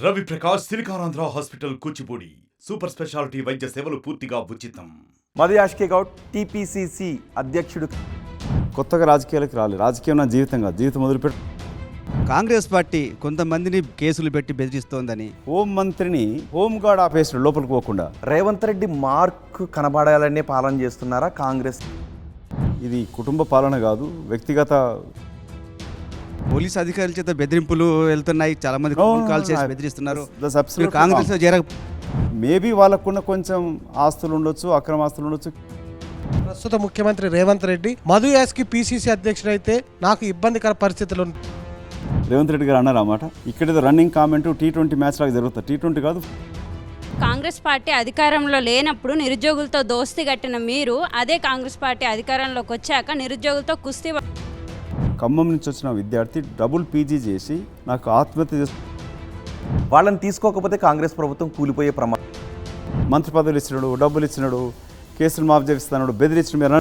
Ravi Prakash Siliconandhra hospital Kuchipudi super speciality వైద్య సేవలు పూర్తిగా ఉచితం. మధు యాష్కే గౌడ్ టీపీసీసీ అధ్యక్షుడు. కొత్తగా రాజకీయాలకు రాలేదు. రాజకీయం నా జీవితం కాదు. జీవితం మొదలుపెట్టి కాంగ్రెస్ పార్టీ కొంతమందిని కేసులు పెట్టి బెదిరిస్తోందని హోం మంత్రిని హోంగార్డ్ ఆపేసాడు లోపలికి పోకుండా. రేవంత్ రెడ్డి మార్క్ కనబడాలనే పాలన చేస్తున్నారా కాంగ్రెస్? ఇది కుటుంబ పాలన కాదు, వ్యక్తిగత. పోలీస్ అధికారుల చేత బెదిరింపులు వెళ్తున్నాయి. చాలా మంది ఫోన్ కాల్ చేసి బెదిరిస్తున్నారు. కాంగ్రెస్ లో మేబీ వాళ్ళకున్న కొంచెం ఆస్తులు ఉండొచ్చు, అక్రమ ఆస్తులు ఉండొచ్చు. ప్రస్తుత ముఖ్యమంత్రి రేవంత్ రెడ్డి మధు యాష్కి పీసీసీ అధ్యక్షుడైతే నాకు ఇబ్బందికర పరిస్థితులు. రేవంత్ రెడ్డి గారు అన్నారు అన్నమాట. ఇక్కడ రన్నింగ్ కామెంట్ T20 మ్యాచ్ లాగా జరుగుతుంది. T20 కాదు. కాంగ్రెస్ పార్టీ అధికారంలో లేనప్పుడు నిరుద్యోగులతో దోస్తీ కట్టిన మీరు అదే కాంగ్రెస్ పార్టీ అధికారంలోకి వచ్చాక నిరుద్యోగులతో కుస్తీ. ఖమ్మం నుంచి వచ్చిన విద్యార్థి డబుల్ పీజీ చేసి నాకు ఆత్మహత్య చేసి వాళ్ళని తీసుకోకపోతే కాంగ్రెస్ ప్రభుత్వం కూలిపోయే ప్రమాదం. మంత్రి పదవులు ఇచ్చినాడు, డబ్బులు ఇచ్చినాడు, కేసులు మాఫ్ చేస్తున్నాడు, బెదిరించిన.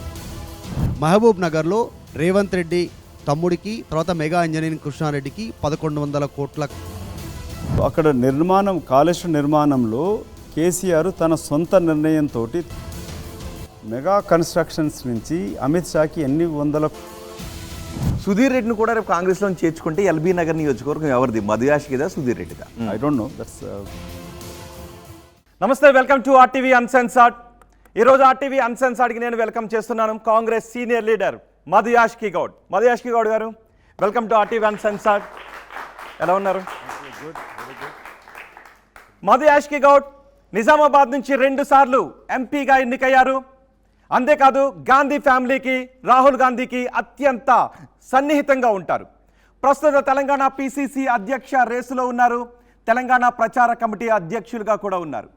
మహబూబ్ నగర్లో రేవంత్ రెడ్డి తమ్ముడికి తర్వాత మెగా ఇంజనీరింగ్ కృష్ణారెడ్డికి 1100 కోట్ల. అక్కడ నిర్మాణం, కాళేశ్వరం నిర్మాణంలో కేసీఆర్ తన సొంత నిర్ణయంతో మెగా కన్స్ట్రక్షన్స్ నుంచి అమిత్ షాకి ఎన్ని వందల. సుధీర్ రెడ్డిని కూడా రేపు కాంగ్రెస్లో చేర్చుకుంటే ఎల్బీ నగర్ నియోజకవర్గం ఎవరిది? మధు యాష్కిదా, సుధీర్ రెడ్డిదా? I don't know. దట్స్. నమస్తే, వెల్కమ్ టు ఆర్టీవీ అన్సెన్సార్డ్. ఈరోజు ఆర్టీవీ అన్సెన్సార్డ్కి నేను వెల్కమ్ చేస్తున్నాను కాంగ్రెస్ సీనియర్ లీడర్ మధు యాష్కి గౌడ్. మధు యాష్కి గౌడ్ గారు, వెల్కమ్ టు ఆర్టీవీ అన్సెన్సార్డ్. ఎలా ఉన్నారు? మధు యాష్కి గౌడ్ నిజామాబాద్ నుంచి 2 సార్లు ఎంపీగా ఎన్నికయ్యారు. అంతేకాదు గాంధీ ఫ్యామిలీకి, రాహుల్ గాంధీకి అత్యంత సన్నిహితంగా ఉంటారు. ప్రస్తుత తెలంగాణ పీసీసీ అధ్యక్ష రేసులో ఉన్నారు. తెలంగాణ ప్రచార కమిటీ అధ్యక్షులుగా కూడా ఉన్నారు.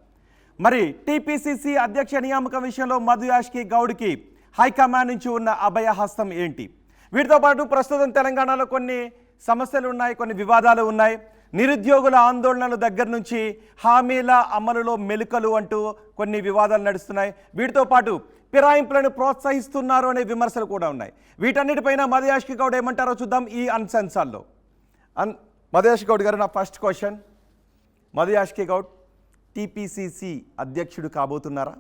మరి టీపీసీసీ అధ్యక్ష నియామకం విషయంలో మధు యాష్కి గౌడ్కి హైకమాండ్ నుంచి ఉన్న అభయహస్తం ఏంటి? వీటితో పాటు ప్రస్తుతం తెలంగాణలో కొన్ని సమస్యలు ఉన్నాయి, కొన్ని వివాదాలు ఉన్నాయి. నిరుద్యోగుల ఆందోళనల దగ్గర నుంచి హామీల అమలులో మెలుకలు అంటూ కొన్ని వివాదాలు నడుస్తున్నాయి. వీటితో పాటు ఫిరాయింపులను ప్రోత్సహిస్తున్నారు అనే విమర్శలు కూడా ఉన్నాయి. వీటన్నిటిపైన మధు యాష్కి గౌడ్ ఏమంటారో చూద్దాం ఈ అన్సెన్సార్లో. మధు యాష్కి గౌడ్ గారు, నా first question, Madhu Yaskhi Goud TPCC అధ్యక్షుడు కాబోతున్నారా?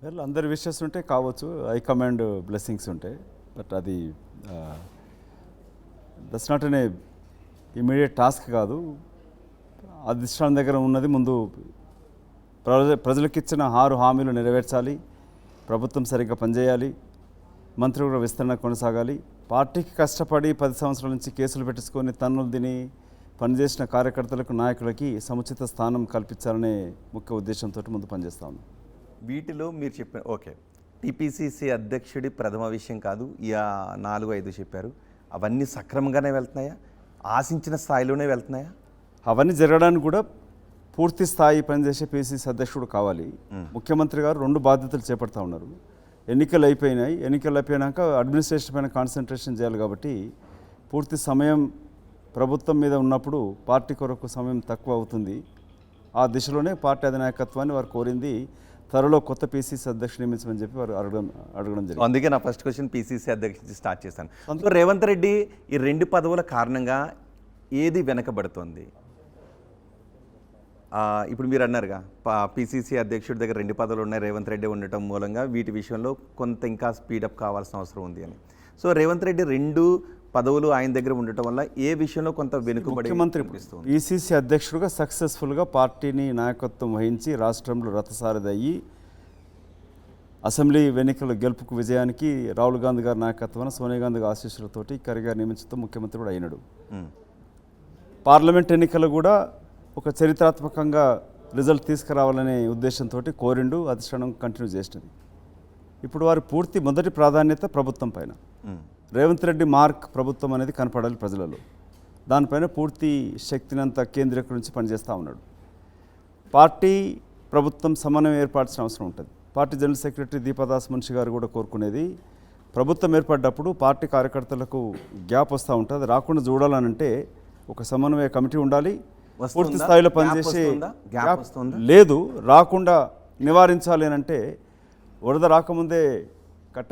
వెల్, అందరి విషయస్ ఉంటే కావచ్చు, హైకమాండ్ బ్లెస్సింగ్స్ ఉంటాయి. బట్ అది దట్స్ నాట్ అనే ఇమీడియట్ టాస్క్ కాదు. అధిష్టానం దగ్గర ఉన్నది ముందు ప్రజలకు ఇచ్చిన 6 హామీలు నెరవేర్చాలి, ప్రభుత్వం సరిగ్గా పనిచేయాలి, మంత్రివర్గ విస్తరణ కొనసాగాలి. పార్టీకి కష్టపడి 10 సంవత్సరాల నుంచి కేసులు పెట్టించుకొని తన్నులు తిని పనిచేసిన కార్యకర్తలకు, నాయకులకి సముచిత స్థానం కల్పించాలనే ముఖ్య ఉద్దేశంతో ముందు పనిచేస్తా ఉన్నాం. వీటిలో మీరు చెప్పిన ఓకే, టీపీసీసీ అధ్యక్షుడి ప్రథమ విషయం కాదు, 4-5 చెప్పారు. అవన్నీ సక్రమంగానే వెళ్తున్నాయా? ఆశించిన స్థాయిలోనే వెళ్తున్నాయా? అవన్నీ జరగడానికి కూడా పూర్తి స్థాయి పనిచేసే పీసీసీ అధ్యక్షుడు కావాలి. ముఖ్యమంత్రి గారు 2 బాధ్యతలు చేపడతా ఉన్నారు. ఎన్నికలు అయిపోయినాయి. ఎన్నికలు అయిపోయాక అడ్మినిస్ట్రేషన్ పైన కాన్సన్ట్రేషన్ చేయాలి. కాబట్టి పూర్తి సమయం ప్రభుత్వం మీద ఉన్నప్పుడు పార్టీ కొరకు సమయం తక్కువ అవుతుంది. ఆ దిశలోనే పార్టీ అధినాయకత్వాన్ని వారు కోరింది. త్వరలో కొత్త పీసీసీ అధ్యక్షుడు నియమించమని చెప్పి వారు అడగడం జరిగింది. అందుకే నా ఫస్ట్ క్వశ్చన్ పీసీసీ అధ్యక్షుడు స్టార్ట్ చేశాను. సో రేవంత్ రెడ్డి ఈ 2 పదవుల కారణంగా ఏది వెనకబడుతోంది? ఇప్పుడు మీరు అన్నారుగా, పీసీసీ అధ్యక్షుడి దగ్గర 2 పదవులు ఉన్నాయి, రేవంత్ రెడ్డి ఉండటం మూలంగా వీటి విషయంలో కొంత ఇంకా స్పీడప్ కావాల్సిన అవసరం ఉంది అని. సో రేవంత్ రెడ్డి 2 పదవులు ఆయన దగ్గర ఉండటం వల్ల ఏ విషయంలో కొంత వెనుకబడి? ముఖ్యమంత్రి పీసీసీ అధ్యక్షుడుగా సక్సెస్ఫుల్గా పార్టీని నాయకత్వం వహించి రాష్ట్రంలో రథసారథి అయ్యి అసెంబ్లీ ఎన్నికల గెలుపుకు విజయానికి రాహుల్ గాంధీ గారి నాయకత్వాన, సోనియా గాంధీ గారి ఆశీస్సులతోటి కరిగారు నియమించడంతో ముఖ్యమంత్రి కూడా అయినాడు. పార్లమెంట్ ఎన్నికలు కూడా ఒక చరిత్రాత్మకంగా రిజల్ట్ తీసుకురావాలనే ఉద్దేశంతో కోరిండు, అధిష్టానం కంటిన్యూ చేసినది. ఇప్పుడు వారి పూర్తి మొదటి ప్రాధాన్యత ప్రభుత్వం పైన. రేవంత్ రెడ్డి మార్క్ ప్రభుత్వం అనేది కనపడాలి ప్రజలలో. దానిపైన పూర్తి శక్తినంతా కేంద్రీకరించి పనిచేస్తూ ఉన్నాడు. పార్టీ ప్రభుత్వం సమన్వయం ఏర్పాల్సిన అవసరం ఉంటుంది. Party general secretary Deepa Das Munshi గారు కూడా కోరుకునేది, ప్రభుత్వం ఏర్పడ్డప్పుడు పార్టీ కార్యకర్తలకు గ్యాప్ వస్తూ ఉంటుంది. అది రాకుండా చూడాలనంటే ఒక సమన్వయ కమిటీ ఉండాలి. పూర్తి స్థాయిలో పనిచేసే లేదు, రాకుండా నివారించాలి అని అంటే వరద రాకముందే కట్ట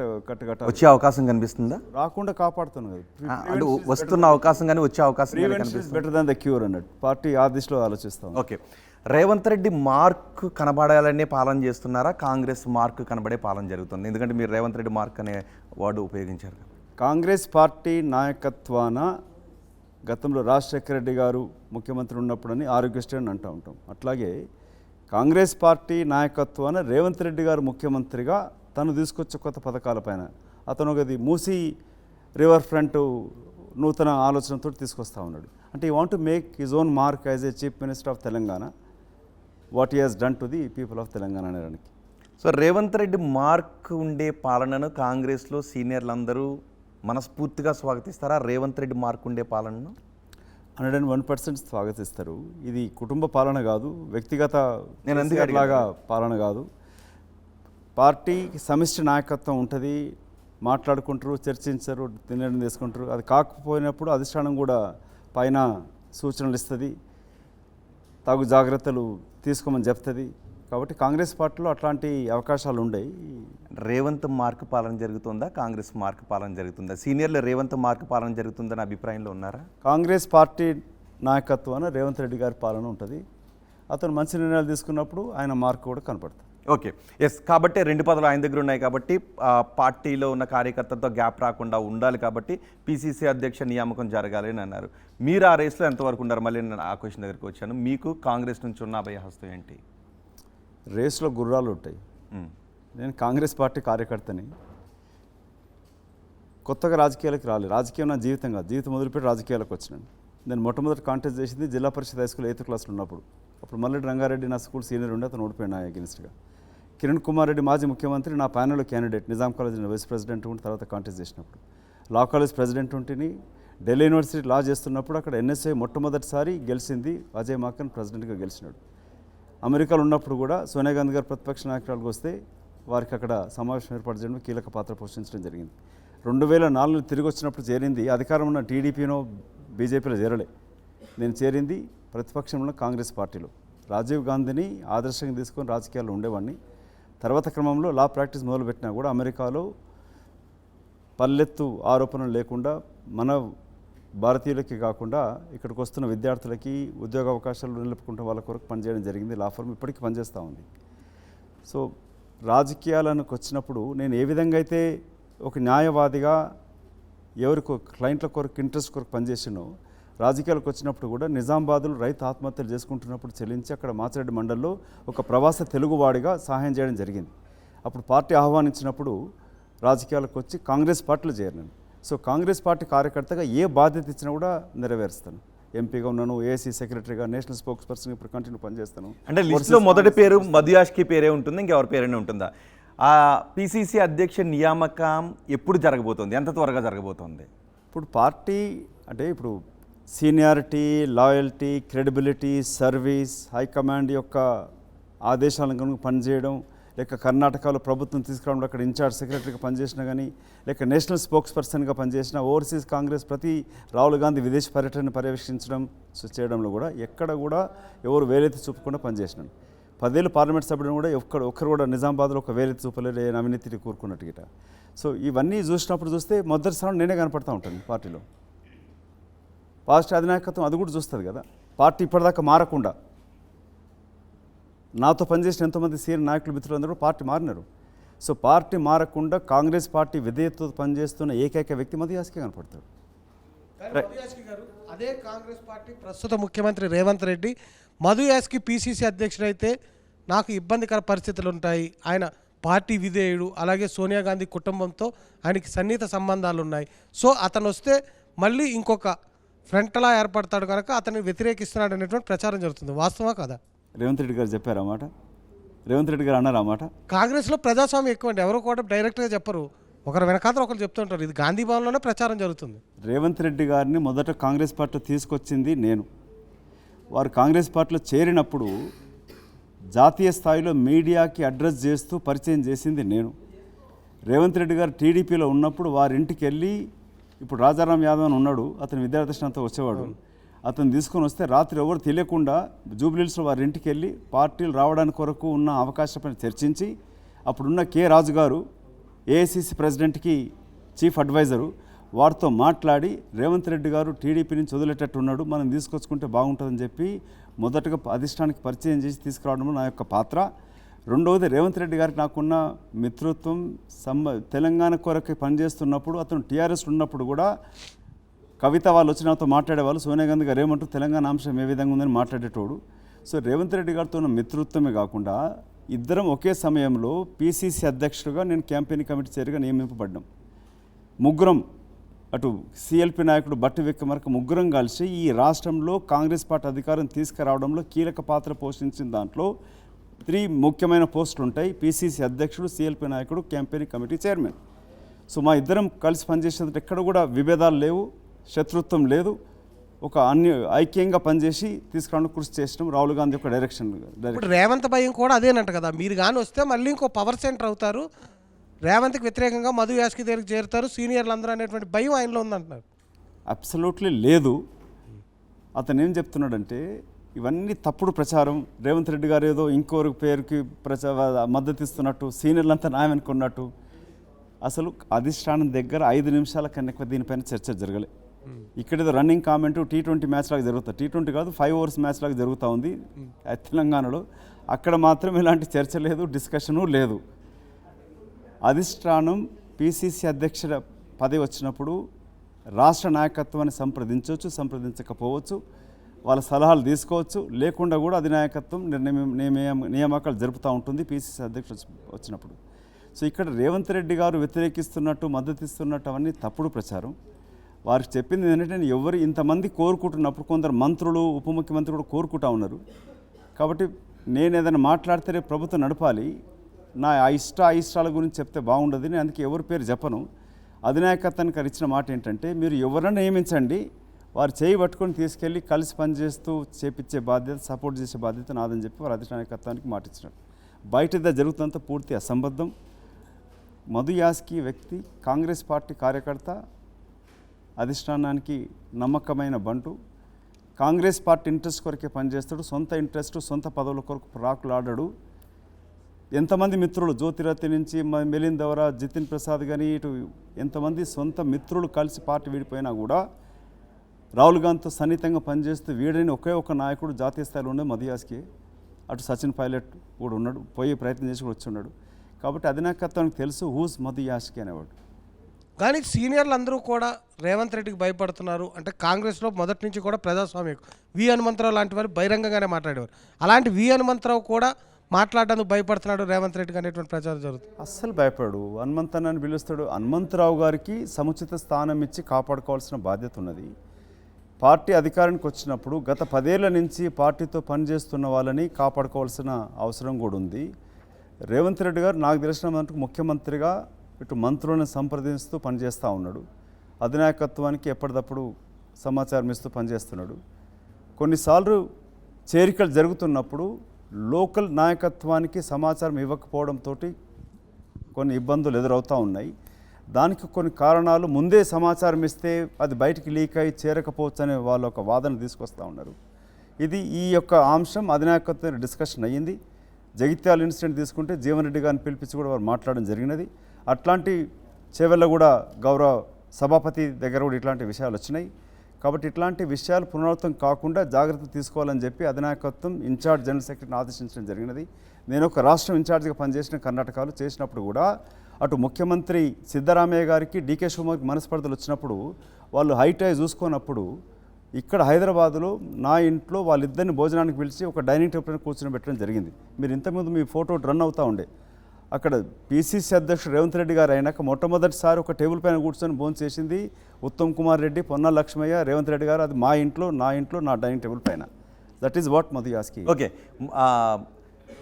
వచ్చే అవకాశం కనిపిస్తుందా? రాకుండా కాపాడుతున్నాం కదా. అంటే వస్తున్న అవకాశం కానీ వచ్చే అవకాశం కానీ కనిపిస్తుంది. బెటర్ దాన్ ద క్యూర్ అన్నట్టు పార్టీ ఆ దిశలో ఆలోచిస్తాం. ఓకే, రేవంత్ రెడ్డి మార్క్ కనబడాలనే పాలన చేస్తున్నారా, కాంగ్రెస్ మార్క్ కనబడే పాలన జరుగుతుంది? ఎందుకంటే మీరు రేవంత్ రెడ్డి మార్క్ అనే వర్డ్ ఉపయోగించారు. కాంగ్రెస్ పార్టీ నాయకత్వాన గతంలో రాజశేఖర రెడ్డి గారు ముఖ్యమంత్రి ఉన్నప్పుడని ఆరోగ్యశ్రీ అని అంటూ ఉంటాం. అట్లాగే కాంగ్రెస్ పార్టీ నాయకత్వాన రేవంత్ రెడ్డి గారు ముఖ్యమంత్రిగా తను తీసుకొచ్చే కొత్త పథకాలపైన అతను ఒకది మూసీ రివర్ ఫ్రంట్ నూతన ఆలోచనతో తీసుకొస్తా ఉన్నాడు. అంటే ఈ want to make his own mark as a chief minister of Telangana, what he has done to the people of Telangana అనడానికి. సో రేవంత్ రెడ్డి మార్క్ ఉండే పాలనను కాంగ్రెస్లో సీనియర్లు అందరూ మనస్ఫూర్తిగా స్వాగతిస్తారా? రేవంత్ రెడ్డి మార్క్ ఉండే పాలనను 101% స్వాగతిస్తారు. ఇది కుటుంబ పాలన కాదు, వ్యక్తిగత నేను అందుకే లాగా పాలన కాదు. పార్టీకి సమిష్టి నాయకత్వం ఉంటుంది, మాట్లాడుకుంటారు, చర్చించరు, నిర్ణయం తీసుకుంటారు. అది కాకపోయినప్పుడు అధిష్టానం కూడా పైన సూచనలు ఇస్తుంది, తగు జాగ్రత్తలు తీసుకోమని చెప్తుంది. కాబట్టి కాంగ్రెస్ పార్టీలో అట్లాంటి అవకాశాలు ఉండేవి. రేవంత్ మార్క్ పాలన జరుగుతుందా, కాంగ్రెస్ మార్క్ పాలన జరుగుతుందా? సీనియర్లు రేవంత్ మార్క్ పాలన జరుగుతుందని అభిప్రాయంలో ఉన్నారా? కాంగ్రెస్ పార్టీ నాయకత్వాన రేవంత్ రెడ్డి గారి పాలన ఉంటుంది. అతను మంచి నిర్ణయాలు తీసుకున్నప్పుడు ఆయన మార్క్ కూడా కనపడుతుంది. Okay, yes. కాబట్టి 2 పదవులు ఆయన దగ్గర ఉన్నాయి కాబట్టి పార్టీలో ఉన్న కార్యకర్తలతో గ్యాప్ రాకుండా ఉండాలి కాబట్టి పిసిసి అధ్యక్ష నియామకం జరగాలి అని అన్నారు. మీరు ఆ రేస్లో ఎంతవరకు ఉన్నారు? మళ్ళీ నేను ఆ క్వశ్చన్ దగ్గరికి వచ్చాను. మీకు కాంగ్రెస్ నుంచి ఉన్న అభయహస్తం ఏంటి? రేస్లో గుర్రాలు ఉంటాయి. నేను కాంగ్రెస్ పార్టీ కార్యకర్తని, కొత్తగా రాజకీయాలకు రాలేదు. రాజకీయం నా జీవితం కాదు, జీవితం మొదలుపెట్టి రాజకీయాలకు వచ్చినాను. నేను మొట్టమొదటి కాంటెస్ట్ చేసింది జిల్లా పరిషత్ హై స్కూల్ 8th క్లాస్లో ఉన్నప్పుడు. అప్పుడు మల్లెడ్డి రంగారెడ్డి నా స్కూల్ సీనియర్ ఉండి అతను ఓడిపోయాడు నా అగెన్స్ట్గా. కిరణ్ కుమార్ రెడ్డి మాజీ ముఖ్యమంత్రి నా ప్యానెల్లో candidate, Nizam college vice president ఉండి తర్వాత కాంటెస్ట్ చేసినప్పుడు. లా కాలేజ్ ప్రెసిడెంట్ ఉంటిని. ఢిల్లీ యూనివర్సిటీ లా చేస్తున్నప్పుడు అక్కడ ఎన్ఎస్ఏ మొట్టమొదటిసారి గెలిచింది, అజయ్ మాకన్ ప్రెసిడెంట్గా గెలిచినాడు. అమెరికాలో ఉన్నప్పుడు కూడా సోనియా గాంధీ గారు ప్రతిపక్ష నాయకురాలకు వస్తే వారికి అక్కడ సమావేశం ఏర్పాటు చేయడం కీలక పాత్ర పోషించడం జరిగింది. 2004 తిరిగి వచ్చినప్పుడు చేరింది అధికారం ఉన్న టీడీపీనో బీజేపీలో చేరలే. నేను చేరింది ప్రతిపక్షంలో కాంగ్రెస్ పార్టీలో. రాజీవ్ గాంధీని ఆదర్శంగా తీసుకొని రాజకీయాల్లో ఉండేవాడిని. తర్వాత క్రమంలో లా ప్రాక్టీస్ మొదలుపెట్టినా కూడా అమెరికాలో పల్లెత్తు ఆరోపణలు లేకుండా మన భారతీయులకి కాకుండా ఇక్కడికి వస్తున్న విద్యార్థులకి ఉద్యోగ అవకాశాలు నిలుపుకుంటే వాళ్ళ కొరకు పనిచేయడం జరిగింది. లా ఫర్మ్ ఇప్పటికీ పనిచేస్తూ ఉంది. సో రాజకీయాలకు వచ్చినప్పుడు నేను ఏ విధంగా అయితే ఒక న్యాయవాదిగా ఎవరికి క్లయింట్ల కొరకు ఇంట్రెస్ట్ కొరకు పనిచేసినో, రాజకీయాలకు వచ్చినప్పుడు కూడా నిజామాబాద్లో రైతు ఆత్మహత్యలు చేసుకుంటున్నప్పుడు చెల్లించి అక్కడ మాచిరెడ్డి మండల్లో ఒక ప్రవాస తెలుగువాడిగా సహాయం చేయడం జరిగింది. అప్పుడు పార్టీ ఆహ్వానించినప్పుడు రాజకీయాలకు వచ్చి కాంగ్రెస్ పార్టీలో చేరినాను. సో కాంగ్రెస్ పార్టీ కార్యకర్తగా ఏ బాధ్యత ఇచ్చినా కూడా నెరవేరుస్తాను. ఎంపీగా ఉన్నాను, ఏఐసీ సెక్రటరీగా, నేషనల్ స్పోక్స్ పర్సన్ ఇప్పుడు కంటిన్యూ పనిచేస్తాను. అంటే లిస్టులో మొదటి పేరు మధుయాష్కి పేరే ఉంటుంది, ఇంకెవరి పేరైనా ఉంటుందా? ఆ పిసిసి అధ్యక్ష నియామకం ఎప్పుడు జరగబోతోంది, ఎంత త్వరగా జరగబోతోంది? ఇప్పుడు పార్టీ అంటే ఇప్పుడు seniority, loyalty, credibility, service, high command యొక్క ఆదేశాలను కనుక పనిచేయడం, లేక కర్ణాటకలో ప్రభుత్వం తీసుకురావడంలో అక్కడ ఇన్ఛార్జ్ సెక్రటరీగా పనిచేసినా కానీ, లేక నేషనల్ స్పోక్స్ పర్సన్గా పనిచేసిన, ఓవర్సీస్ కాంగ్రెస్ ప్రతి రాహుల్ గాంధీ విదేశీ పర్యటనను పర్యవేక్షించడం చేయడంలో కూడా ఎక్కడ కూడా ఎవరు వేలెత్తి చూపకుండా పనిచేసినాను. 10 ఏళ్ళు పార్లమెంట్ సభ్యులను కూడా ఒక్కరు కూడా నిజామాబాద్లో ఒక వేలెత్తి చూపలేరు, అవినీతిని కూరుకున్నట్టు గిట. సో ఇవన్నీ చూసినప్పుడు చూస్తే మొదటి స్థానం నేనే కనపడతా ఉంటాను పార్టీలో. పార్టీ అధినాయకత్వం అది కూడా చూస్తుంది కదా. పార్టీ ఇప్పటిదాకా మారకుండా నాతో పనిచేసిన ఎంతోమంది సీనియర్ నాయకులు మిత్రులందరూ పార్టీ మారినారు. సో పార్టీ మారకుండా కాంగ్రెస్ పార్టీ విధేయతతో పనిచేస్తున్న ఏకైక వ్యక్తి మధుయాష్కి కనపడతాడు. అదే కాంగ్రెస్ పార్టీ ప్రస్తుత ముఖ్యమంత్రి రేవంత్ రెడ్డి మధుయాష్కి పిసిసి అధ్యక్షుడైతే నాకు ఇబ్బందికర పరిస్థితులు ఉంటాయి, ఆయన పార్టీ విధేయుడు, అలాగే సోనియా గాంధీ కుటుంబంతో ఆయనకి సన్నిహిత సంబంధాలు ఉన్నాయి, సో అతను వస్తే మళ్ళీ ఇంకొక ఫ్రంట్లా ఏర్పడతాడు కనుక అతన్ని వ్యతిరేకిస్తున్నాడు అనేటువంటి ప్రచారం జరుగుతుంది. వాస్తవా కదా? రేవంత్ రెడ్డి గారు చెప్పారన్నమాట, రేవంత్ రెడ్డి గారు అన్నారన్నమాట. కాంగ్రెస్లో ప్రజాస్వామ్యం ఎక్కువ అండి, ఎవరు కూడా డైరెక్ట్గా చెప్పరు, ఒకరు వెనకాల ఒకరు చెప్తుంటారు. ఇది గాంధీ భవన్లోనే ప్రచారం జరుగుతుంది. రేవంత్ రెడ్డి గారిని మొదట కాంగ్రెస్ పార్టీలో తీసుకొచ్చింది నేను. వారు కాంగ్రెస్ పార్టీలో చేరినప్పుడు జాతీయ స్థాయిలో మీడియాకి అడ్రస్ చేస్తూ పరిచయం చేసింది నేను. రేవంత్ రెడ్డి గారు టీడీపీలో ఉన్నప్పుడు వారింటికి వెళ్ళి, ఇప్పుడు రాజారాం యాదవ్ అని ఉన్నాడు, అతను విద్యాదర్శనంతో వచ్చేవాడు, అతను తీసుకొని వస్తే రాత్రి ఎవరు తెలియకుండా జూబ్లీహిల్స్లో వారి ఇంటికి వెళ్ళి పార్టీలు రావడానికి కొరకు ఉన్న అవకాశాలపై చర్చించి, అప్పుడున్న కె రాజు గారు ఏఐసిసి ప్రెసిడెంట్కి చీఫ్ అడ్వైజరు, వారితో మాట్లాడి రేవంత్ రెడ్డి గారు టీడీపీ నుంచి వదిలేటట్టు ఉన్నాడు, మనం తీసుకొచ్చుకుంటే బాగుంటుందని చెప్పి మొదటగా అధిష్టానికి పరిచయం చేసి తీసుకురావడంలో నా యొక్క పాత్ర. రెండవది, రేవంత్ రెడ్డి గారికి నాకున్న మిత్రత్వం. తెలంగాణ కొరకు పనిచేస్తున్నప్పుడు అతను టీఆర్ఎస్ ఉన్నప్పుడు కూడా కవిత వాళ్ళు వచ్చి నాతో మాట్లాడేవాళ్ళు, సోనియా గాంధీ గారు ఏమంటారు తెలంగాణ అంశం ఏ విధంగా ఉందని మాట్లాడేటోడు. సో రేవంత్ రెడ్డి గారితో ఉన్న మిత్రత్వమే కాకుండా ఇద్దరం ఒకే సమయంలో పిసిసి అధ్యక్షుడిగా, నేను క్యాంపెయిన్ కమిటీ చైర్గా నియమింపబడ్డాం. ముగ్గురం, అటు సిఎల్పి నాయకుడు బట్టి విక్రమార్క ముగ్గురం కలిసి ఈ రాష్ట్రంలో కాంగ్రెస్ పార్టీ అధికారం తీసుకురావడంలో కీలక పాత్ర పోషించిన దాంట్లో 3 ముఖ్యమైన పోస్టులు ఉంటాయి: పిసిసి అధ్యక్షుడు, సిఎల్పి నాయకుడు, క్యాంపెయిన్ కమిటీ చైర్మన్. సో మా ఇద్దరం కలిసి పనిచేసేది ఎక్కడ కూడా విభేదాలు లేవు, శత్రుత్వం లేదు. ఒక ఐక్యంగా పనిచేసి తీసుకురావడానికి కృషి చేసినాం రాహుల్ గాంధీ యొక్క డైరెక్షన్. ఇప్పుడు రేవంత్ భయం కూడా అదేనంట కదా, మీరు కానీ వస్తే మళ్ళీ ఇంకో పవర్ సెంటర్ అవుతారు, రేవంత్కి వ్యతిరేకంగా మధు యాస్కి దగ్గరికి చేరుతారు సీనియర్లు అందరూ అనేటువంటి భయం ఆయనలో ఉందంటున్నారు. అబ్సల్యూట్లీ లేదు. అతను ఏం చెప్తున్నాడంటే ఇవన్నీ తప్పుడు ప్రచారం. రేవంత్ రెడ్డి గారు ఏదో ఇంకోరి పేరుకి మద్దతు ఇస్తున్నట్టు, సీనియర్లంతా న్యాయం అనుకున్నట్టు. అసలు అధిష్టానం దగ్గర 5 నిమిషాల కన్నా ఎక్కువ దీనిపైన చర్చ జరగలే. ఇక్కడేదో రన్నింగ్ కామెంట్ T20 మ్యాచ్ లాగా జరుగుతుంది. T20 కాదు, 5 ఓవర్స్ మ్యాచ్ లాగా జరుగుతూ ఉంది తెలంగాణలో. అక్కడ మాత్రం ఇలాంటి చర్చ లేదు, డిస్కషను లేదు. అధిష్టానం పిసిసి అధ్యక్షుల పదవి వచ్చినప్పుడు రాష్ట్ర నాయకత్వాన్ని సంప్రదించవచ్చు, సంప్రదించకపోవచ్చు, వాళ్ళ సలహాలు తీసుకోవచ్చు. లేకుండా కూడా అధినాయకత్వం నియామకాలు జరుపుతూ ఉంటుంది పిసిసి అధ్యక్షుడు వచ్చినప్పుడు. సో ఇక్కడ రేవంత్ రెడ్డి గారు వ్యతిరేకిస్తున్నట్టు, మద్దతు ఇస్తున్నట్టు అవన్నీ తప్పుడు ప్రచారం. వారికి చెప్పింది ఏంటంటే, ఎవరు ఇంతమంది కోరుకుంటున్నప్పుడు కొందరు మంత్రులు, ఉప ముఖ్యమంత్రి కూడా కోరుకుంటా ఉన్నారు. కాబట్టి నేను ఏదైనా మాట్లాడితే ప్రభుత్వం నడపాలి, నా ఇష్టాల గురించి చెప్తే బాగుండదు. నేను అందుకే ఎవరి పేరు చెప్పను. అధినాయకత్వానికి ఇచ్చిన మాట ఏంటంటే, మీరు ఎవరైనా నియమించండి, వారు చేయి పట్టుకొని తీసుకెళ్ళి కలిసి పనిచేస్తూ చేపించే బాధ్యత, సపోర్ట్ చేసే బాధ్యత నాదని చెప్పి వారు అధినాయకత్వానికి మాట ఇచ్చినారు. బయట జరుగుతున్నంత పూర్తి అసంబద్ధం. మధు యాస్కి వ్యక్తి కాంగ్రెస్ పార్టీ కార్యకర్త, అధిష్టానానికి నమ్మకమైన బంటు. కాంగ్రెస్ పార్టీ ఇంట్రెస్ట్ కొరకే పనిచేస్తాడు, సొంత ఇంట్రెస్ట్, సొంత పదవుల కొరకు రాకులాడాడు. ఎంతమంది మిత్రులు, జ్యోతిరథి నుంచి మిలింద్ దౌరా, జితిన్ ప్రసాద్ కానీ ఇటు ఎంతమంది సొంత మిత్రులు కలిసి పార్టీ వీడిపోయినా కూడా రాహుల్ గాంధీతో సన్నిహితంగా పనిచేస్తూ వీడని ఒకే ఒక నాయకుడు జాతీయ స్థాయిలో ఉండే మధు యాస్కి. అటు సచిన్ పైలట్ కూడా ఉన్నాడు, పోయే ప్రయత్నం చేసి కూడా వచ్చి ఉన్నాడు. కాబట్టి అధినాయకత్వానికి తెలుసు హూస్ మధు యాస్కి అనేవాడు. కానీ సీనియర్లు అందరూ కూడా రేవంత్ రెడ్డికి భయపడుతున్నారు. అంటే కాంగ్రెస్లో మొదటి నుంచి కూడా ప్రజాస్వామ్యం, వి హనుమంతరావు లాంటి వారు బహిరంగంగానే మాట్లాడేవారు. అలాంటి వి హనుమంతరావు కూడా మాట్లాడడానికి భయపడుతున్నాడు రేవంత్ రెడ్డికి అనేటువంటి ప్రచారం జరుగుతుంది. అస్సలు భయపడు. హనుమంతరావు అని పిలుస్తాడు. హనుమంతరావు గారికి సముచిత స్థానం ఇచ్చి కాపాడుకోవాల్సిన బాధ్యత ఉన్నది. పార్టీ అధికారానికి వచ్చినప్పుడు గత 10 ఏళ్ల నుంచి పార్టీతో పనిచేస్తున్న వాళ్ళని కాపాడుకోవాల్సిన అవసరం కూడా ఉంది. రేవంత్ రెడ్డి గారు నాకు తెలిసినందుకు ముఖ్యమంత్రిగా ఇటు మంత్రులను సంప్రదిస్తూ పనిచేస్తూ ఉన్నాడు. అధినాయకత్వానికి ఎప్పటికప్పుడు సమాచారం ఇస్తూ పనిచేస్తున్నాడు. కొన్నిసార్లు చేరికలు జరుగుతున్నప్పుడు లోకల్ నాయకత్వానికి సమాచారం ఇవ్వకపోవడంతో కొన్ని ఇబ్బందులు ఎదురవుతూ ఉన్నాయి. దానికి కొన్ని కారణాలు, ముందే సమాచారం ఇస్తే అది బయటికి లీక్ అయి చేరకపోవచ్చు అనే వాళ్ళు ఒక వాదన తీసుకొస్తూ ఉన్నారు. ఈ యొక్క అంశం అధినాయకత్వం డిస్కషన్ అయ్యింది. జగిత్యాల ఇన్సిడెంట్ తీసుకుంటే జీవన్ రెడ్డి గారిని పిలిపించి కూడా వారు మాట్లాడడం జరిగినది. అట్లాంటి చేవెళ్ళ కూడా గౌరవ సభాపతి దగ్గర కూడా ఇట్లాంటి విషయాలు వచ్చినాయి. కాబట్టి ఇట్లాంటి విషయాలు పునరావృతం కాకుండా జాగ్రత్త తీసుకోవాలని చెప్పి అధినాయకత్వం ఇన్ఛార్జ్ జనరల్ సెక్రటరీని ఆదేశించడం జరిగినది. నేను ఒక రాష్ట్రం ఇన్ఛార్జిగా పనిచేసిన కర్ణాటకలో చేసినప్పుడు కూడా అటు ముఖ్యమంత్రి సిద్ధరామయ్య గారికి, డీకే శివకుమార్కి మనస్పర్ధలు వచ్చినప్పుడు వాళ్ళు హైట్ అయి చూసుకున్నప్పుడు ఇక్కడ హైదరాబాదులో నా ఇంట్లో వాళ్ళిద్దరిని భోజనానికి పిలిచి ఒక డైనింగ్ టేబుల్ కూర్చొని పెట్టడం జరిగింది. మీరు ఇంతకుముందు మీ ఫోటో రన్ అవుతూ ఉండే. అక్కడ పిసిసి అధ్యక్షుడు రేవంత్ రెడ్డి గారు అయినాక మొట్టమొదటిసారి ఒక టేబుల్ పైన కూర్చొని భోజనం చేసింది ఉత్తమ్ కుమార్ రెడ్డి, పొన్నాల లక్ష్మయ్య, రేవంత్ రెడ్డి గారు. అది మా ఇంట్లో, నా డైనింగ్ టేబుల్ పైన. That is what Madhu Yaskhi. Okay,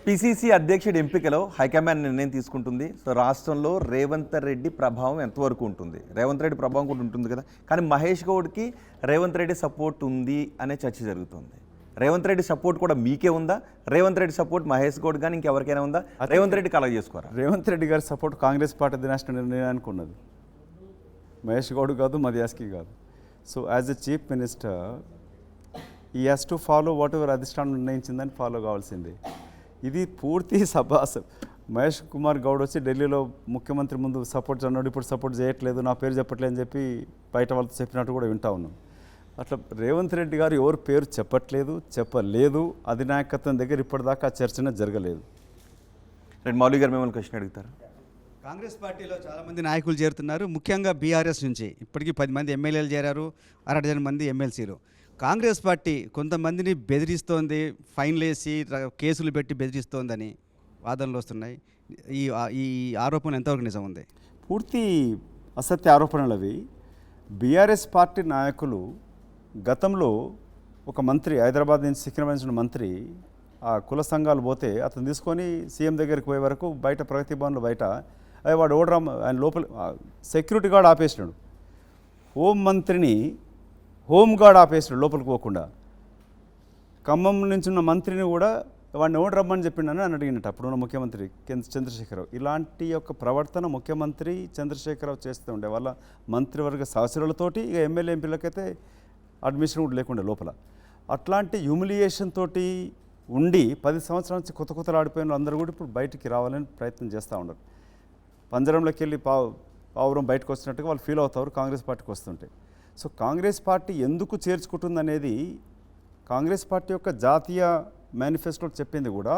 PCC అధ్యక్షుడి ఎంపికలో హైకమాండ్ నిర్ణయం తీసుకుంటుంది. సో రాష్ట్రంలో రేవంత్ రెడ్డి ప్రభావం ఎంతవరకు ఉంటుంది? రేవంత్ రెడ్డి ప్రభావం కూడా ఉంటుంది కదా, కానీ మహేష్ గౌడ్కి రేవంత్ రెడ్డి సపోర్ట్ ఉంది అనే చర్చ జరుగుతుంది. రేవంత్ రెడ్డి సపోర్ట్ కూడా మీకే ఉందా? రేవంత్ రెడ్డి సపోర్ట్ మహేష్ గౌడ్ కానీ ఇంకెవరికైనా ఉందా? రేవంత్ రెడ్డి కలెక్ట్ చేసుకోరా? రేవంత్ రెడ్డి గారి సపోర్ట్ కాంగ్రెస్ పార్టీ దినాశన నిర్ణయానికి ఉన్నది, మహేష్ గౌడ్ కాదు, మధు యాస్కి కాదు. So as a chief minister he has to follow whatever అధిష్టానం నిర్ణయించిందని ఫాలో కావాల్సిందే. ఇది పూర్తి మహేష్ కుమార్ గౌడ్ వచ్చి ఢిల్లీలో ముఖ్యమంత్రి ముందు సపోర్ట్ అన్నాడు, ఇప్పుడు సపోర్ట్ చేయట్లేదు, నా పేరు చెప్పట్లేదు అని చెప్పి బయట వాళ్ళతో చెప్పినట్టు కూడా వింటా ఉన్నాం. అట్లా రేవంత్ రెడ్డి గారు ఎవరు పేరు చెప్పట్లేదు, చెప్పలేదు, అధినాయకత్వం దగ్గర ఇప్పటిదాకా చర్చనే జరగలేదు. మౌలి గారు మిమ్మల్ని క్వశ్చన్ అడుగుతారు. కాంగ్రెస్ పార్టీలో చాలామంది నాయకులు చేరుతున్నారు, ముఖ్యంగా బీఆర్ఎస్ నుంచి ఇప్పటికీ 10 మంది ఎమ్మెల్యేలు చేరారు, 60 మంది ఎమ్మెల్సీలు. కాంగ్రెస్ పార్టీ కొంతమందిని బెదిరిస్తోంది, ఫైన్లు వేసి కేసులు పెట్టి బెదిరిస్తోందని వాదనలు వస్తున్నాయి. ఈ ఆరోపణ ఎంతవరకు నిజం ఉంది? పూర్తి అసత్య ఆరోపణలు అవి. బీఆర్ఎస్ పార్టీ నాయకులు గతంలో ఒక మంత్రి, హైదరాబాద్ నుంచి సికింద్రాబాద్ నుంచి మంత్రి, ఆ కుల సంఘాలు పోతే అతను తీసుకొని సీఎం దగ్గరికి పోయే వరకు బయట ప్రగతి భవన్లో బయట వాడు ఓడరామ్ ఆయన లోపల సెక్యూరిటీ గార్డ్ ఆపేసినాడు, హోం మంత్రిని హోమ్ గార్డ్ ఆపేసినాడు లోపలికి పోకుండా. ఖమ్మం నుంచి ఉన్న మంత్రిని కూడా వాడిని ఎవడు రమ్మని చెప్పిండని అని అడిగినట్టు అప్పుడున్న ముఖ్యమంత్రి చంద్రశేఖరరావు. ఇలాంటి యొక్క ప్రవర్తన ముఖ్యమంత్రి చంద్రశేఖరరావు చేస్తూ ఉండే వాళ్ళ మంత్రివర్గ సహచరులతోటి, ఇక ఎమ్మెల్యే ఎంపీలకైతే అడ్మిషన్ కూడా లేకుండా లోపల. అట్లాంటి హ్యూమిలియేషన్ తోటి ఉండి 10 సంవత్సరాల నుంచి కొత్త ఆడిపోయిన అందరూ కూడా ఇప్పుడు బయటికి రావాలని ప్రయత్నం చేస్తూ ఉన్నారు. పంజరంలోకి వెళ్ళి పావురం బయటకు వచ్చినట్టుగా వాళ్ళు ఫీల్ అవుతారు కాంగ్రెస్ పార్టీకి వస్తుంటే. సో కాంగ్రెస్ పార్టీ ఎందుకు చేర్చుకుంటుందనేది కాంగ్రెస్ పార్టీ యొక్క జాతీయ మేనిఫెస్టోలో చెప్పింది కూడా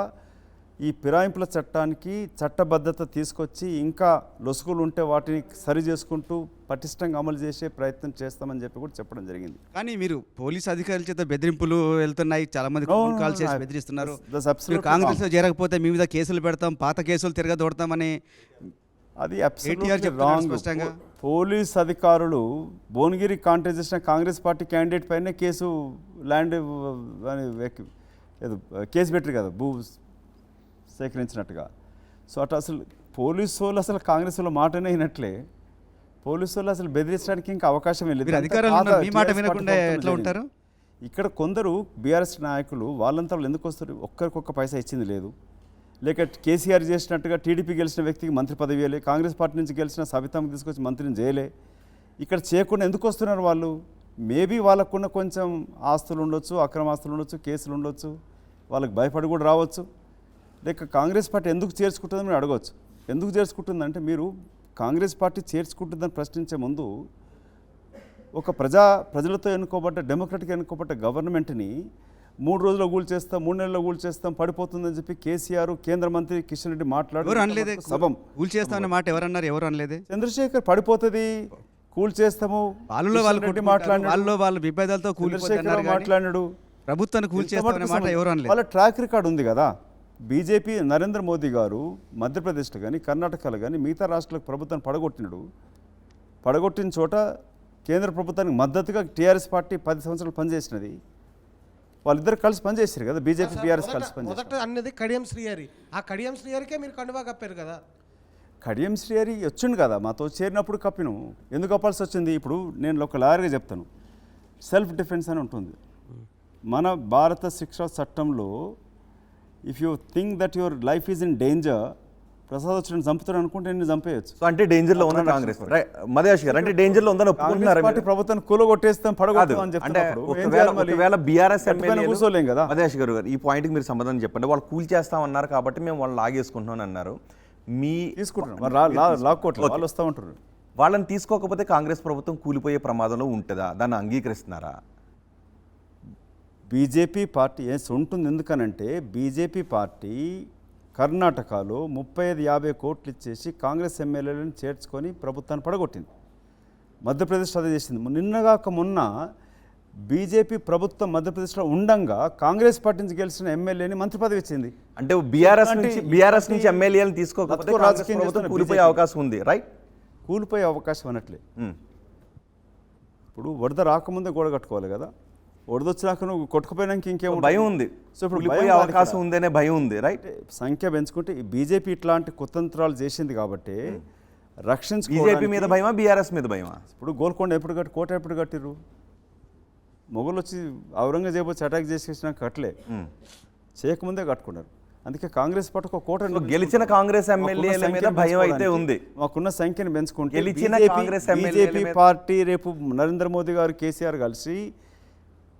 ఈ ఫిరాయింపుల చట్టానికి చట్టబద్ధత తీసుకొచ్చి ఇంకా లొసుగులు ఉంటే వాటిని సరి చేసుకుంటూ పటిష్టంగా అమలు చేసే ప్రయత్నం చేస్తామని చెప్పి కూడా చెప్పడం జరిగింది. కానీ మీరు పోలీస్ అధికారుల చేత బెదిరింపులు వెళ్తున్నాయి, చాలా మంది ఫోన్ కాల్ చేసి బెదిరిస్తున్నారు. That's absolutely కాంగ్రెస్లో చేరకపోతే మీ మీద కేసులు పెడతాం, పాత కేసులు తిరగదోడతామని అది అబ్సల్యూట్లీ రాంగ్. పోలీస్ అధికారులు భువనగిరి కాంటెస్ట్ చేసిన కాంగ్రెస్ పార్టీ క్యాండిడేట్ పైనే కేసు ల్యాండ్ కేసు పెట్టరు కదా, భూ సేకరించినట్టుగా. సో అట్లా అసలు పోలీసు వాళ్ళు అసలు కాంగ్రెస్ వాళ్ళ మాటనే అయినట్లే. పోలీసు వాళ్ళు అసలు బెదిరించడానికి ఇంకా అవకాశం లేదు. ఇక్కడ కొందరు బీఆర్ఎస్ నాయకులు వాళ్ళంతా వాళ్ళు ఎందుకు వస్తారు, ఒక్కరికొక్క పైసా ఇచ్చింది లేదు, లేక కేసీఆర్ చేసినట్టుగా టీడీపీ గెలిచిన వ్యక్తికి మంత్రి పదవి ఇవ్వలే, కాంగ్రెస్ పార్టీ నుంచి గెలిచిన సబితమ్మకి తీసుకొచ్చి మంత్రిని చేయలే. ఇక్కడ చేయకుండా ఎందుకు వస్తున్నారు వాళ్ళు? మేబీ వాళ్ళకున్న కొంచెం ఆస్తులు ఉండొచ్చు, అక్రమ ఆస్తులు ఉండొచ్చు, కేసులు ఉండొచ్చు, వాళ్ళకి భయపడి కూడా రావచ్చు. లేక కాంగ్రెస్ పార్టీ ఎందుకు చేర్చుకుంటుందని మీరు అడగవచ్చు. ఎందుకు చేర్చుకుంటుందంటే, మీరు కాంగ్రెస్ పార్టీ చేర్చుకుంటుందని ప్రశ్నించే ముందు ఒక ప్రజలతో ఎన్నుకోబడ్డ డెమోక్రటిక్గా ఎన్నుకోబడ్డ గవర్నమెంట్ని 3 రోజుల్లో కూల్ చేస్తాం, 3 నెలల్లో కూల్ చేస్తాం, పడిపోతుందని చెప్పి కేసీఆర్ కేంద్ర మంత్రి కిషన్ రెడ్డి మాట్లాడారు. సభం కూల్ చేస్తామన్న మాట ఎవరన్నారు? ఎవరు అనలేదే. చంద్రశేఖర్ పడిపోతుంది, కూల్ చేస్తాము, వాళ్ళు విభేదాలతో మాట్లాడాడు, ప్రభుత్వాన్ని కూల్ చేస్తామన్న మాట ఎవరు అనలేదు. వాళ్ళ ట్రాక్ రికార్డ్ ఉంది కదా. బీజేపీ నరేంద్ర మోదీ గారు మధ్యప్రదేశ్లో కానీ కర్ణాటకలో కానీ మిగతా రాష్ట్రాలకు ప్రభుత్వాన్ని పడగొట్టిన చోట కేంద్ర ప్రభుత్వానికి మద్దతుగా టీఆర్ఎస్ పార్టీ 10 సంవత్సరాలు పనిచేసినది. వాళ్ళిద్దరు కలిసి పనిచేసారు కదా, బీజేపీ బీఆర్ఎస్ కలిసి పనిచేస్తారు. అన్నది కడియం శ్రీహరి, ఆ కడియం శ్రీహరికే మీరు కండువా కప్పారు కదా. కడియం శ్రీహరి వచ్చిండు కదా, మాతో చేరినప్పుడు కప్పిను. ఎందుకు కప్పాల్సి వచ్చింది? ఇప్పుడు నేను ఒక లాయర్గా చెప్తాను, సెల్ఫ్ డిఫెన్స్ అని ఉంటుంది మన భారత శిక్షా చట్టంలో. If you think that your life is in danger, Prasad వచ్చిన చంపుతాడు అనుకుంటే నేను చంపేయచ్చు. సో అంటే డేంజర్లో ఉన్న కాంగ్రెస్ మధేష్ గారు అంటే డేంజర్లో ఉందని ఒప్పుకుంటున్నారు. ప్రభుత్వాన్ని కూలగొట్టేస్తాం, పడగొడతాం అని చెప్తారు. ఒకవేళ బీఆర్ఎస్ కూర్చోలేం కదా. మధేష్ గారు ఈ పాయింట్కి మీరు సమాధానం చెప్పండి. వాళ్ళు కూల్ చేస్తామన్నారు కాబట్టి మేము వాళ్ళు లాగేసుకుంటున్నాం అన్నారు. మీ వాళ్ళు వస్తూ ఉంటారు. వాళ్ళని తీసుకోకపోతే కాంగ్రెస్ ప్రభుత్వం కూలిపోయే ప్రమాదంలో ఉంటుందా? దాన్ని అంగీకరిస్తున్నారా? బీజేపీ పార్టీ ఉంటుంది. ఎందుకనంటే బీజేపీ పార్టీ కర్ణాటకలో 35-50 కోట్లు ఇచ్చేసి కాంగ్రెస్ ఎమ్మెల్యేలను చేర్చుకొని ప్రభుత్వాన్ని పడగొట్టింది. మధ్యప్రదేశ్ అదే చేసింది. నిన్నగాక మొన్న బీజేపీ ప్రభుత్వం మధ్యప్రదేశ్లో ఉండంగా కాంగ్రెస్ పార్టీ నుంచి గెలిచిన ఎమ్మెల్యేని మంత్రి పదవి ఇచ్చింది. అంటే బీఆర్ఎస్ నుంచి ఎమ్మెల్యేలను తీసుకోకపోతే రాజకీయ కూలిపోయే అవకాశం ఉంది. రైట్, కూలిపోయే అవకాశం అనట్లే. ఇప్పుడు వరద రాకముందే గోడ కట్టుకోవాలి కదా, వరదొచ్చినాక నువ్వు కొట్టుకుపోయినాక ఇంకేమో భయం ఉంది. సో ఇప్పుడు అవకాశం ఉందనే భయం ఉంది. రైట్, సంఖ్య పెంచుకుంటే బీజేపీ ఇట్లాంటి కుతంత్రాలు చేసింది కాబట్టి బీజేపీ మీద భయమా, బీఆర్ఎస్ మీద భయమా? ఇప్పుడు గోల్కొండ కోట ఎప్పుడు కట్టిర్రు? మొగలు వచ్చి ఔరంగజేబు వచ్చి అటాక్ చేసేసినాక కట్టలే, చేయకముందే కట్టుకున్నారు. అందుకే కాంగ్రెస్ పార్టీ ఒక కోట గెలిచిన కాంగ్రెస్ ఎమ్మెల్యేల మీద భయం అయితే ఉంది. మాకున్న సంఖ్యను పెంచుకుంటే గెలిచిన కాంగ్రెస్ బీజేపీ పార్టీ రేపు నరేంద్ర మోదీ గారు కేసీఆర్ కలిసి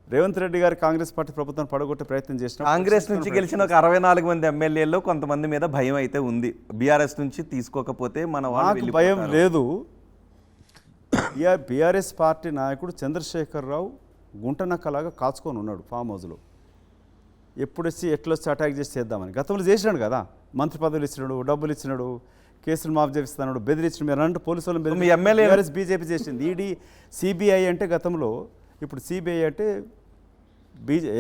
రేవంత్ రెడ్డి గారు కాంగ్రెస్ పార్టీ ప్రభుత్వం పడగొట్టే ప్రయత్నం చేసిన కాంగ్రెస్ నుంచి గెలిచిన ఒక 64 మంది ఎమ్మెల్యేల్లో కొంతమంది మీద భయం అయితే ఉంది. బీఆర్ఎస్ నుంచి తీసుకోకపోతే మన వాళ్ళు నాకు భయం లేదు. బీఆర్ఎస్ పార్టీ నాయకుడు చంద్రశేఖరరావు గుంటనక్కలాగా కాచుకొని ఉన్నాడు ఫామ్ హౌస్లో. ఎప్పుడొచ్చి ఎట్లొచ్చి అటాక్ చేసి చేద్దామని గతంలో చేసినాడు కదా. మంత్రి పదవులు ఇచ్చినాడు, డబ్బులు ఇచ్చినాడు, కేసులు మాఫ్ చేపిస్తున్నాడు, బెదిరించిన మీరు అంటే పోలీసు వాళ్ళని మీ ఎమ్మెల్యే బీఆర్ఎస్ బీజేపీ చేసింది. ఈడీ సిబిఐ అంటే గతంలో, ఇప్పుడు సిబిఐ అంటే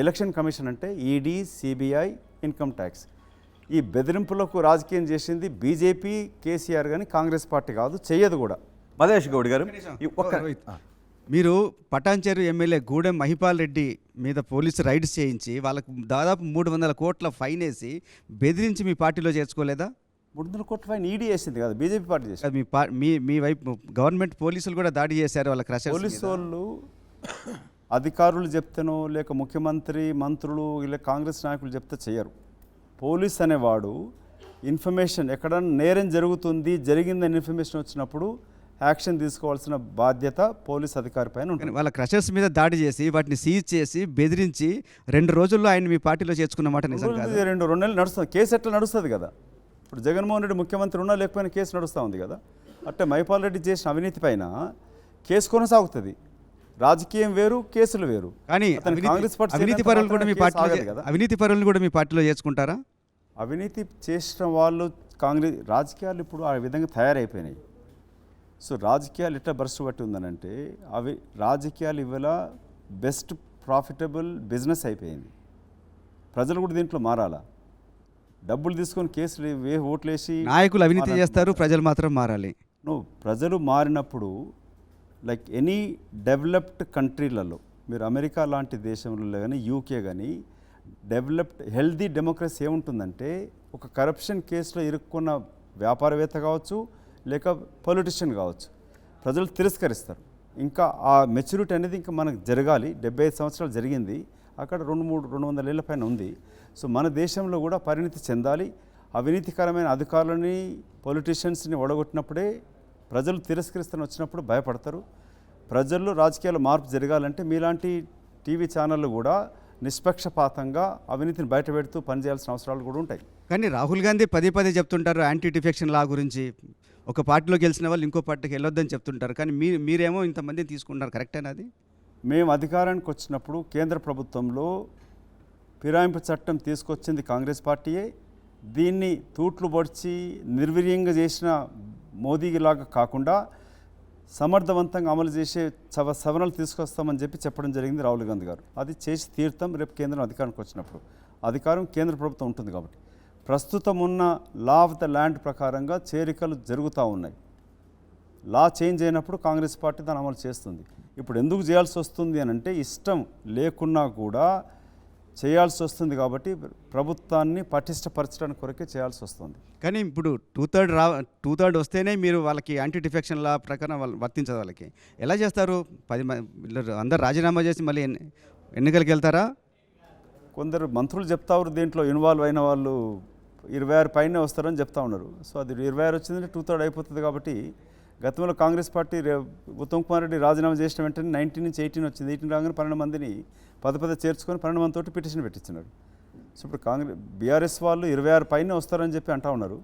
ఎలక్షన్ కమిషన్ అంటే ఈడీ, సిబిఐ, ఇన్కమ్ ట్యాక్స్. ఈ బెదిరింపులకు రాజకీయం చేసింది బీజేపీ, కేసీఆర్ కానీ కాంగ్రెస్ పార్టీ కాదు, చెయ్యదు కూడా. మధేష్ గౌడ్ గారు మీరు పటాన్చేరు ఎమ్మెల్యే గూడెం మహిపాల్ రెడ్డి మీద పోలీసు రైడ్స్ చేయించి వాళ్ళకు దాదాపు 300 కోట్ల ఫైన్ వేసి బెదిరించి మీ పార్టీలో చేర్చుకోలేదా? 300 కోట్ల ఫైన్ ఈడీ చేసింది కదా, బీజేపీ పార్టీ చేసింది. అది మీ వైపు గవర్నమెంట్ పోలీసులు కూడా దాడి చేశారు వాళ్ళ క్రషర్స్ మీద. పోలీసు వాళ్ళు అధికారులు చెప్తేనో లేక ముఖ్యమంత్రి, మంత్రులు ఇలా కాంగ్రెస్ నాయకులు చెప్తే చేయరు. పోలీస్ అనేవాడు ఇన్ఫర్మేషన్ ఎక్కడన్నా నేరం జరుగుతుంది, జరిగిందని ఇన్ఫర్మేషన్ వచ్చినప్పుడు యాక్షన్ తీసుకోవాల్సిన బాధ్యత పోలీస్ అధికారి పైన ఉంటుంది. వాళ్ళ క్రషర్స్ మీద దాడి చేసి వాటిని సీజ్ చేసి బెదిరించి 2 రోజుల్లో ఆయన మీ పార్టీలో చేర్చుకున్నమాట నిజం కాదు. 2 నెలలు నడుస్తుంది కేసు, ఎట్లా నడుస్తుంది కదా. ఇప్పుడు జగన్మోహన్ రెడ్డి ముఖ్యమంత్రి ఉన్నా లేకపోయినా కేసు నడుస్తూ ఉంది కదా. అంటే మహిపాల్ రెడ్డి చేసిన అవినీతి పైన కేసు కొనసాగుతుంది. రాజకీయం వేరు, కేసులు వేరు. కానీ అవినీతి పరులు కూడా మీ పార్టీలో అవినీతి పరులను కూడా మీ పార్టీలో చేర్చుకుంటారా? అవినీతి చేసిన వాళ్ళు కాంగ్రెస్ రాజకీయాలు ఇప్పుడు ఆ విధంగా తయారైపోయినాయి. సో రాజకీయాలు ఎట్లా బరస్టు పట్టి ఉందనంటే అవి రాజకీయాలు ఇవాళ బెస్ట్ ప్రాఫిటబుల్ బిజినెస్ అయిపోయింది. ప్రజలు కూడా దీంట్లో మారాలా. డబ్బులు తీసుకొని కేసులు ఓట్లేసి నాయకులు అవినీతి చేస్తారు, ప్రజలు మాత్రం మారాలి. ప్రజలు మారినప్పుడు లైక్ ఎనీ డెవలప్డ్ కంట్రీలలో, మీరు అమెరికా లాంటి దేశంలో కానీ యూకే కానీ డెవలప్డ్ హెల్దీ డెమోక్రసీ ఏముంటుందంటే ఒక కరప్షన్ కేసులో ఇరుక్కున్న వ్యాపారవేత్త కావచ్చు లేక పొలిటీషియన్ కావచ్చు, ప్రజలు తిరస్కరిస్తారు. ఇంకా ఆ మెచ్యూరిటీ అనేది ఇంకా మనకు జరగాలి. 75 సంవత్సరాలు జరిగింది, అక్కడ 200 ఏళ్ళ పైన ఉంది. సో మన దేశంలో కూడా పరిణితి చెందాలి. అవినీతికరమైన అధికారులని, పొలిటీషియన్స్ని ఒడగొట్టినప్పుడే ప్రజలు తిరస్కరిస్తున్న వచ్చినప్పుడు భయపడతారు. ప్రజల్లో రాజకీయాల మార్పు జరగాలంటే మీలాంటి టీవీ ఛానళ్ళు కూడా నిష్పక్షపాతంగా అవినీతిని బయటపెడుతూ పనిచేయాల్సిన అవసరాలు కూడా ఉంటాయి. కానీ రాహుల్ గాంధీ పదే చెప్తుంటారు యాంటీ డిఫెక్షన్ లా గురించి. ఒక పార్టీలో గెలిచిన వాళ్ళు ఇంకో పార్టీకి వెళ్ళొద్దని చెప్తుంటారు. కానీ మీరేమో ఇంతమందిని తీసుకుంటారు. కరెక్టేనా అది? మేము అధికారానికి వచ్చినప్పుడు కేంద్ర ప్రభుత్వంలో ఫిరాయింపు చట్టం తీసుకొచ్చింది కాంగ్రెస్ పార్టీయే. దీన్ని తూట్లు పొడిచి నిర్వీర్యంగా చేసిన మోదీలాగా కాకుండా సమర్థవంతంగా అమలు చేసే సవరణలు తీసుకొస్తామని చెప్పడం జరిగింది రాహుల్ గాంధీ గారు. అది చేసి తీర్థం రేపు కేంద్రం అధికారానికి వచ్చినప్పుడు. అధికారం కేంద్ర ప్రభుత్వం ఉంటుంది కాబట్టి ప్రస్తుతం ఉన్న లా ఆఫ్ ద ల్యాండ్ ప్రకారంగా చేరికలు జరుగుతూ ఉన్నాయి. లా చేంజ్ అయినప్పుడు కాంగ్రెస్ పార్టీ దాన్ని అమలు చేస్తుంది. ఇప్పుడు ఎందుకు చేయాల్సి వస్తుంది అని అంటే ఇష్టం లేకున్నా కూడా చేయాల్సి వస్తుంది కాబట్టి ప్రభుత్వాన్ని పటిష్టపరచడానికి కొరకే చేయాల్సి వస్తుంది. కానీ ఇప్పుడు 2/3 వస్తేనే మీరు వాళ్ళకి యాంటీ డిఫెక్షన్ లా ప్రకారం వాళ్ళు వర్తించదు. వాళ్ళకి ఎలా చేస్తారు? 10 మంది అందరు రాజీనామా చేసి మళ్ళీ ఎన్నికలకు వెళ్తారా? కొందరు మంత్రులు చెప్తారు దీంట్లో ఇన్వాల్వ్ అయిన వాళ్ళు 26 పైనే వస్తారని చెప్తా ఉన్నారు. సో అది 26 వచ్చిందంటే 2/3 అయిపోతుంది. కాబట్టి గతంలో కాంగ్రెస్ పార్టీ ఉత్తమ్ కుమార్ రెడ్డి రాజీనామా చేసిన వెంటనే 19 నుంచి 18 వచ్చింది. 18 రాగానే 12 మందిని పద చేర్చుకొని 12 మందితోటి పిటిషన్ పెట్టించినారు. సో ఇప్పుడు బీఆర్ఎస్ వాళ్ళు 26 పైనే వస్తారని చెప్పి అంటా ఉన్నారు.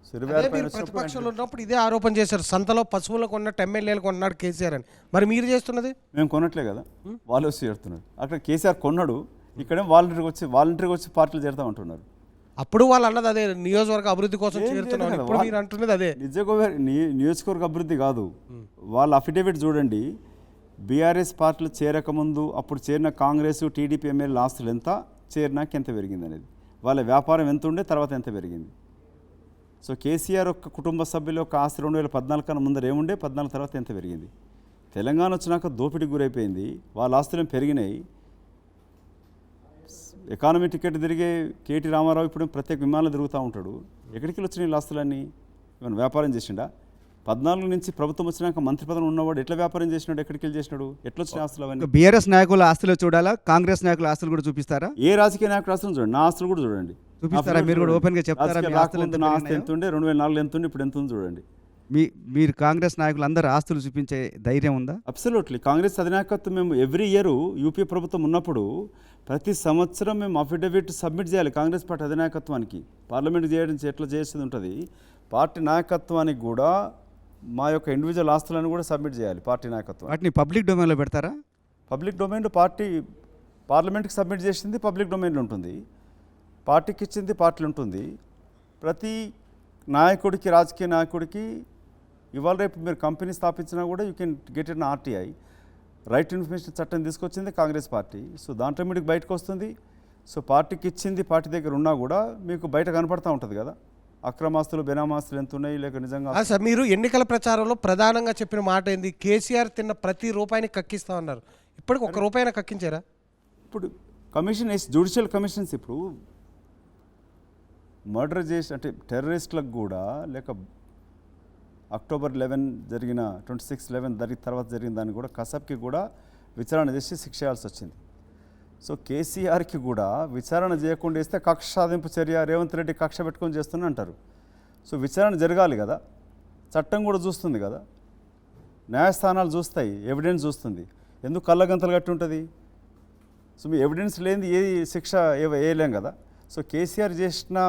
సో 26 పైన ప్రతిపక్షంలో ఉన్నప్పుడు ఇదే ఆరోపణ చేశారు, సంతలో పశువులు కొన్నట్టు ఎమ్మెల్యేలు కొన్నాడు కేసీఆర్ అని. మరి మీరు చేస్తున్నది? మేము కొనట్లే కదా, వాళ్ళు వచ్చి చేరుతున్నారు. అక్కడ కేసీఆర్ కొన్నాడు, ఇక్కడే వాలంటరీగా వచ్చి పార్టీలు చేరుతామంటున్నారు. అప్పుడు వాళ్ళు అన్నది అదే, నియోజకవర్గ అభివృద్ధి కోసం చేరుతున్నాం. ఇప్పుడు మీరు అంటున్నది అదే. నియోజకవర్గ అభివృద్ధి కాదు. వాళ్ళ అఫిడేవిట్ చూడండి. బీఆర్ఎస్ పార్టీలు చేరకముందు అప్పుడు చేరిన కాంగ్రెస్, టీడీపీ ఎమ్మెల్యేల ఆస్తులు ఎంత, చేరినాక ఎంత పెరిగింది అనేది, వాళ్ళ వ్యాపారం ఎంత ఉండే, తర్వాత ఎంత పెరిగింది. సో కేసీఆర్ ఒక కుటుంబ సభ్యుల యొక్క ఆస్తి 2014 కన్నా ముందర ఏముండే, 14 తర్వాత ఎంత పెరిగింది. తెలంగాణ వచ్చినాక దోపిడీకి గురైపోయింది, వాళ్ళ ఆస్తులు పెరిగినాయి. ఎకానమీ టికెట్ తిరిగే కేటీ రామారావు ఇప్పుడు ప్రత్యేక విమానాలు తిరుగుతూ ఉంటాడు. ఎక్కడికి వచ్చినాయి ఆస్తులన్నీ? ఏమైనా వ్యాపారం చేసిండా? 14 నుంచి ప్రభుత్వం వచ్చినాక మంత్రి పదవి ఉన్నవాడు ఎట్లా వ్యాపారం చేసినాడు, ఎక్కడికి వెళ్ళి చేసినాడు, ఎట్లా వచ్చిన ఆస్తులు అవన్నీ? బీఆర్ఎస్ నాయకుల ఆస్తులు చూడాలా, కాంగ్రెస్ నాయకుల ఆస్తులు కూడా చూపిస్తారా? ఏ రాజకీయ నాయకుల ఆస్తులు చూడండి, నా ఆస్తులు కూడా చూడండి. చూపిస్తారా? మీరు కూడా ఓపెన్ గా చెప్తారా? నా ఆస్తి ఎంత ఉండే, 2004 ఎంత ఉండే, ఇప్పుడు ఎంత ఉంది చూడండి. మీరు కాంగ్రెస్ నాయకులు అందరు ఆస్తులు చూపించే ధైర్యం ఉందా? అబ్సల్యూట్లీ. కాంగ్రెస్ అధినాయకత్వం మేము ఎవ్రీ ఇయర్ యూపీ ప్రభుత్వం ఉన్నప్పుడు ప్రతి సంవత్సరం మేము అఫిడవిట్ సబ్మిట్ చేయాలి కాంగ్రెస్ పార్టీ అధినాయకత్వానికి. పార్లమెంట్ చేయడం ఎట్లా చేసేది ఉంటుంది, పార్టీ నాయకత్వానికి కూడా మా యొక్క ఇండివిజువల్ ఆస్తులను కూడా సబ్మిట్ చేయాలి పార్టీ నాయకత్వం. వాటిని పబ్లిక్ డొమైన్లో పెడతారా? పబ్లిక్ డొమైన్లో పార్లమెంట్కి సబ్మిట్ చేసింది పబ్లిక్ డొమైన్లో ఉంటుంది, పార్టీకి ఇచ్చింది పార్టీలు ఉంటుంది. ప్రతి నాయకుడికి, రాజకీయ నాయకుడికి ఇవాళ రేపు మీరు కంపెనీ స్థాపించినా కూడా you can get in RTI, right information చట్టం తీసుకొచ్చింది కాంగ్రెస్ పార్టీ. సో దాంట్లో మీకు బయటకు వస్తుంది. సో పార్టీకి ఇచ్చింది పార్టీ దగ్గర ఉన్నా కూడా మీకు బయట కనపడతా ఉంటుంది కదా, అక్రమాస్తులు బెనామాస్తులు ఎంత ఉన్నాయి, లేక నిజంగా. సార్, మీరు ఎన్నికల ప్రచారంలో ప్రధానంగా చెప్పిన మాట ఏంది? కేసీఆర్ తిన్న ప్రతి రూపాయిని కక్కిస్తా ఉన్నారు. ఇప్పటికి ఒక్క రూపాయినా కక్కించారా? ఇప్పుడు కమిషన్ జ్యుడిషియల్ కమిషన్స్ ఇప్పుడు మర్డర్ చేసి అంటే టెర్రరిస్టులకు కూడా, లేక అక్టోబర్ 11 జరిగిన 26/11 తర్వాత జరిగిన దాన్ని కూడా కసబ్కి కూడా విచారణ చేసి శిక్ష చేయాల్సి వచ్చింది. సో కేసీఆర్కి కూడా విచారణ చేయకుండా ఇస్తే కక్ష సాధింపు చర్య, రేవంత్ రెడ్డి కక్ష పెట్టుకొని చేస్తున్నా అంటారు. సో విచారణ జరగాలి కదా, చట్టం కూడా చూస్తుంది కదా, న్యాయస్థానాలు చూస్తాయి, ఎవిడెన్స్ చూస్తుంది. ఎందుకు కళ్ళగంతలు కట్టి ఉంటుంది? సో మీ ఎవిడెన్స్ లేనిది ఏ శిక్ష వేయలేం కదా. సో కేసీఆర్ చేసిన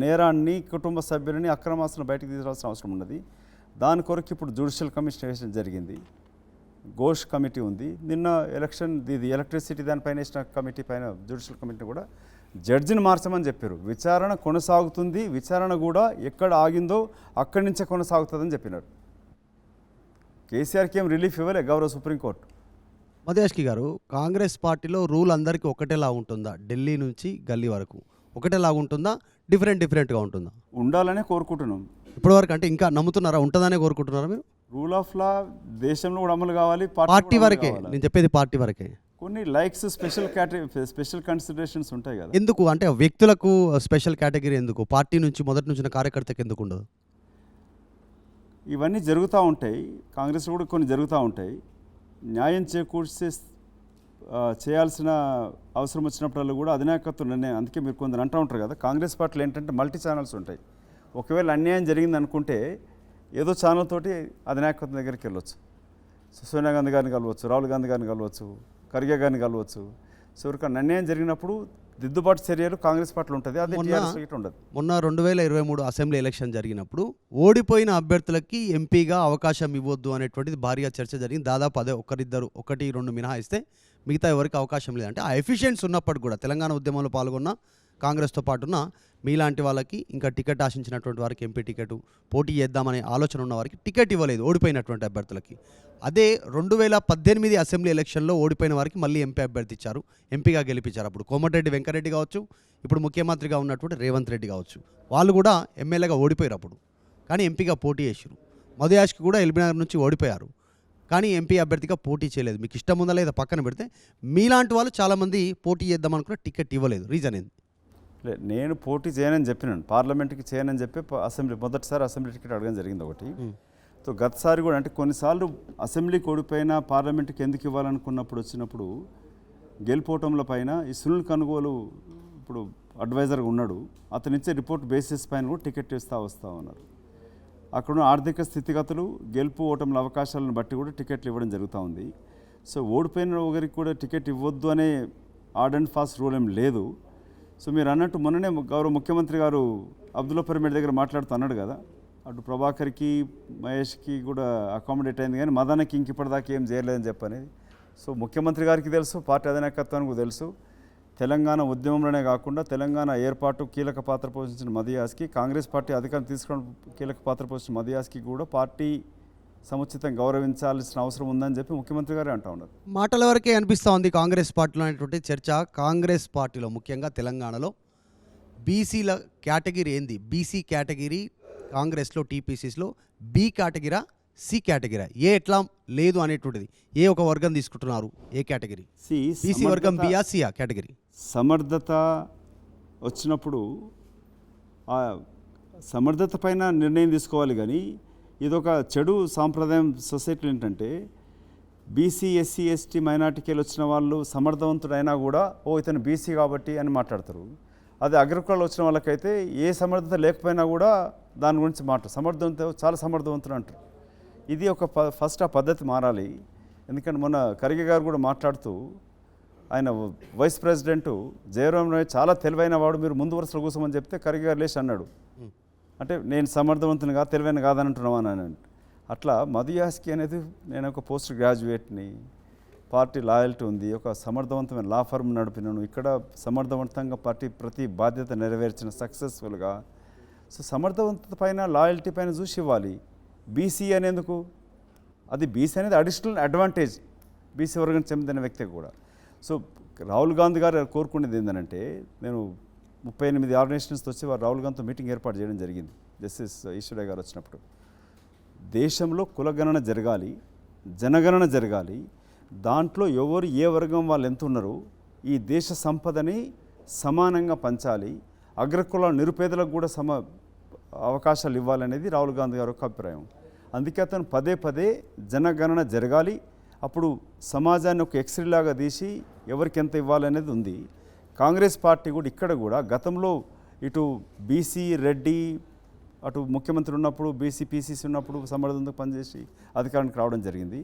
నేరాన్ని, కుటుంబ సభ్యులని, అక్రమాస్తులను బయటకు తీసుకురావాల్సిన అవసరం ఉన్నది. దాని కొరకు ఇప్పుడు జ్యుడిషియల్ కమిషన్ వేసిన జరిగింది, ఘోష్ కమిటీ ఉంది. నిన్న ఇది ఎలక్ట్రిసిటీ దానిపైన వేసిన కమిటీ పైన జ్యుడిషియల్ కమిటీ కూడా జడ్జిని మార్చమని చెప్పారు. విచారణ కొనసాగుతుంది, విచారణ కూడా ఎక్కడ ఆగిందో అక్కడి నుంచే కొనసాగుతుందని చెప్పినారు. కేసీఆర్కి ఏం రిలీఫ్ ఇవ్వలే గౌరవ సుప్రీంకోర్టు. మధుయాష్కి గారు, కాంగ్రెస్ పార్టీలో రూల్ అందరికీ ఒకటేలా ఉంటుందా? ఢిల్లీ నుంచి గల్లీ వరకు ఒకటేలా ఉంటుందా? డిఫరెంట్గా ఉంటుందా? ఉండాలనే కోరుకుంటున్నాం. ఇప్పటివరకు అంటే ఇంకా నమ్ముతున్నారా? ఉంటుందనే కోరుకుంటున్నారా మీరు? రూల్ ఆఫ్ లా దేశంలో కూడా అమలు కావాలి, పార్టీ వరకే. నేను చెప్పేది పార్టీ వరకే. కొన్ని లైక్స్ స్పెషల్ కన్సిడరేషన్స్ ఉంటాయి కదా. ఎందుకు అంటే వ్యక్తులకు స్పెషల్ కేటగిరీ ఎందుకు? పార్టీ నుంచి మొదటి నుంచి కార్యకర్తకి ఎందుకు ఉండదు? ఇవన్నీ జరుగుతూ ఉంటాయి, కాంగ్రెస్ కూడా కొన్ని జరుగుతూ ఉంటాయి. న్యాయం చేకూర్చే చేయాల్సిన అవసరం వచ్చినప్పుడల్లా కూడా అధినాయకత్వం నిర్ణయం. అందుకే మీరు కొందరు అంటూ ఉంటారు కదా, కాంగ్రెస్ పార్టీలో ఏంటంటే మల్టీ ఛానల్స్ ఉంటాయి. ఒకవేళ అన్యాయం జరిగింది అనుకుంటే ఏదో ఛానల్ తోటి అధినాయకత్వం దగ్గరికి వెళ్ళొచ్చు. సోనియా గాంధీ గారిని కలవచ్చు, రాహుల్ గాంధీ గారిని కలవచ్చు, ఖర్గే గారిని కలవచ్చు. సో ఎవరికైనా అన్యాయం జరిగినప్పుడు దిద్దుబాటు చర్యలు కాంగ్రెస్ పార్టీలో ఉంటుంది, అది టీఆర్ఎస్ ఉండదు. మొన్న 2023 అసెంబ్లీ ఎలక్షన్ జరిగినప్పుడు ఓడిపోయిన అభ్యర్థులకి ఎంపీగా అవకాశం ఇవ్వద్దు అనేటువంటిది భారీగా చర్చ జరిగింది. దాదాపు అదే 1-2 మినహాయిస్తే మిగతా ఎవరికి అవకాశం లేదంటే ఆ ఎఫిషియన్స్ ఉన్నప్పటికి కూడా తెలంగాణ ఉద్యమంలో పాల్గొన్న కాంగ్రెస్తో పాటున్న మీలాంటి వాళ్ళకి, ఇంకా టికెట్ ఆశించినటువంటి వారికి, ఎంపీ టికెట్ పోటీ చేద్దామనే ఆలోచన ఉన్న వారికి టికెట్ ఇవ్వలేదు ఓడిపోయినటువంటి అభ్యర్థులకి. అదే 2018 అసెంబ్లీ ఎలక్షన్లో ఓడిపోయిన వారికి మళ్ళీ ఎంపీ అభ్యర్థి ఇచ్చారు, ఎంపీగా గెలిపించారు. అప్పుడు కోమటిరెడ్డి వెంకరెడ్డి కావచ్చు, ఇప్పుడు ముఖ్యమంత్రిగా ఉన్నటువంటి రేవంత్ రెడ్డి కావచ్చు, వాళ్ళు కూడా ఎమ్మెల్యేగా ఓడిపోయారు అప్పుడు, కానీ ఎంపీగా పోటీ చేశారు. మధుయాష్కి కూడా ఎల్బీనగర్ నుంచి ఓడిపోయారు, కానీ ఎంపీ అభ్యర్థిగా పోటీ చేయలేదు. మీకు ఇష్టం ఉందా లేదా పక్కన పెడితే, మీలాంటి వాళ్ళు చాలామంది పోటీ చేద్దాం అనుకున్న టికెట్ ఇవ్వలేదు. రీజన్ ఏంది? నేను పోటీ చేయనని చెప్పినాను, పార్లమెంట్కి చేయనని చెప్పి మొదటిసారి అసెంబ్లీ టికెట్ అడగడం జరిగింది ఒకటి. సో గతసారి కూడా అంటే కొన్నిసార్లు అసెంబ్లీకి ఓడిపోయినా పార్లమెంట్కి ఎందుకు ఇవ్వాలనుకున్నప్పుడు వచ్చినప్పుడు గెలిపోవటంల పైన ఈ సునీల్ కనుగోలు ఇప్పుడు అడ్వైజర్గా ఉన్నాడు, అతని ఇచ్చే రిపోర్ట్ బేసిస్ పైన కూడా టికెట్ వస్తూ ఉన్నారు. అక్కడున్న ఆర్థిక స్థితిగతులు, గెలుపు ఓటముల అవకాశాలను బట్టి కూడా టికెట్లు ఇవ్వడం జరుగుతూ ఉంది. సో ఓడిపోయిన ఒకరికి కూడా టికెట్ ఇవ్వద్దు అనే హార్డ్ అండ్ ఫాస్ట్ రూల్ ఏం లేదు. సో మీరు అన్నట్టు మొన్ననే గౌరవ ముఖ్యమంత్రి గారు అబ్దుల్లా పిరమిడ్ దగ్గర మాట్లాడుతూ అన్నాడు కదా, అటు ప్రభాకర్కి, మహేష్కి కూడా అకామిడేట్ అయింది, కానీ మదనకి ఇంక ఇప్పటిదాకా ఏం చేయలేదని చెప్పనేది. సో ముఖ్యమంత్రి గారికి తెలుసు, పార్టీ అధినాయకత్వానికి తెలుసు. తెలంగాణ ఉద్యమంలోనే కాకుండా తెలంగాణ ఏర్పాటు కీలక పాత్ర పోషించిన మధుయాస్కి, కాంగ్రెస్ పార్టీ అధికారం తీసుకోవడం కీలక పాత్ర పోషించిన మధుయాస్కి కూడా పార్టీ సముచితం గౌరవించాల్సిన అవసరం ఉందని చెప్పి ముఖ్యమంత్రి గారే అంటూ ఉన్నారు. మాటల వరకే అనిపిస్తూ ఉంది కాంగ్రెస్ పార్టీలో అనేటువంటి చర్చ. కాంగ్రెస్ పార్టీలో ముఖ్యంగా తెలంగాణలో బీసీల కేటగిరీ ఏంది? బీసీ కేటగిరీ కాంగ్రెస్లో, టీపీసీస్లో బి కేటగిరా, సి కేటగిరా, ఏ ఎట్లా లేదు అనేటువంటిది ఏ ఒక వర్గం తీసుకుంటున్నారు? ఏ కేటగిరీ? బీసీ వర్గం బియా, సియా కేటగిరీ? సమర్థత వచ్చినప్పుడు ఆ సమర్థత పైన నిర్ణయం తీసుకోవాలి, కానీ ఇదొక చెడు సాంప్రదాయం సొసైటీలో. ఏంటంటే బీసీ, ఎస్సీ, ఎస్టీ, మైనార్టీకి వచ్చిన వాళ్ళు సమర్థవంతుడైనా కూడా ఇతను బీసీ కాబట్టి అని మాట్లాడతారు. అది అగ్రకులాలు వచ్చిన వాళ్ళకైతే ఏ సమర్థత లేకపోయినా కూడా దాని గురించి సమర్థవంతం చాలా సమర్థవంతులు అంటారు. ఇది ఒక ఫస్ట్ ఆ పద్ధతి మారాలి. ఎందుకంటే మొన్న ఖర్గే గారు కూడా మాట్లాడుతూ ఆయన వైస్ ప్రెసిడెంట్ జయరాం రాయ్ చాలా తెలివైన వాడు, మీరు ముందు వరుసలో కూర్చోమని చెప్తే ఖర్గే గారు లేచి అన్నాడు, అంటే నేను సమర్థవంతుని కాదు తెలివైన కాదని అంటున్నావా అని. అట్లా మధు యాస్కి అనేది నేను ఒక పోస్ట్ గ్రాడ్యుయేట్ని, పార్టీ లాయల్టీ ఉంది, ఒక సమర్థవంతమైన లా ఫర్మ్ నడిపినాను, ఇక్కడ సమర్థవంతంగా ప్రతి బాధ్యత నెరవేర్చిన సక్సెస్ఫుల్గా. సో సమర్థవంతత పైన లాయల్టీ పైన చూసి ఇవ్వాలి. బీసీ అనేందుకు, అది బీసీ అనేది అడిషనల్ అడ్వాంటేజ్ బీసీ వర్గం చెందిన వ్యక్తికి కూడా. సో రాహుల్ గాంధీ గారు కోరుకునేది ఏంటంటే, నేను 38 ఆర్గనైజేషన్స్తో వచ్చి వారు రాహుల్ గాంధీతో మీటింగ్ ఏర్పాటు చేయడం జరిగింది. జస్టిస్ ఈశ్వరయ్య గారు వచ్చినప్పుడు దేశంలో కులగణన జరగాలి, జనగణన జరగాలి, దాంట్లో ఎవరు ఏ వర్గం వాళ్ళు ఎంత ఉన్నారో ఈ దేశ సంపదని సమానంగా పంచాలి, అగ్రకుల నిరుపేదలకు కూడా అవకాశాలు ఇవ్వాలనేది రాహుల్ గాంధీ గారి యొక్క అభిప్రాయం. అందుకే అతను పదే పదే జనగణన జరగాలి, అప్పుడు సమాజాన్ని ఒక ఎక్స్రేలాగా తీసి ఎవరికి ఎంత ఇవ్వాలనేది ఉంది. కాంగ్రెస్ పార్టీ కూడా ఇక్కడ కూడా గతంలో ఇటు బీసీ రెడ్డి, అటు ముఖ్యమంత్రి ఉన్నప్పుడు బీసీ పీసీసీ ఉన్నప్పుడు సమర్థంతో పనిచేసి అధికారానికి రావడం జరిగింది.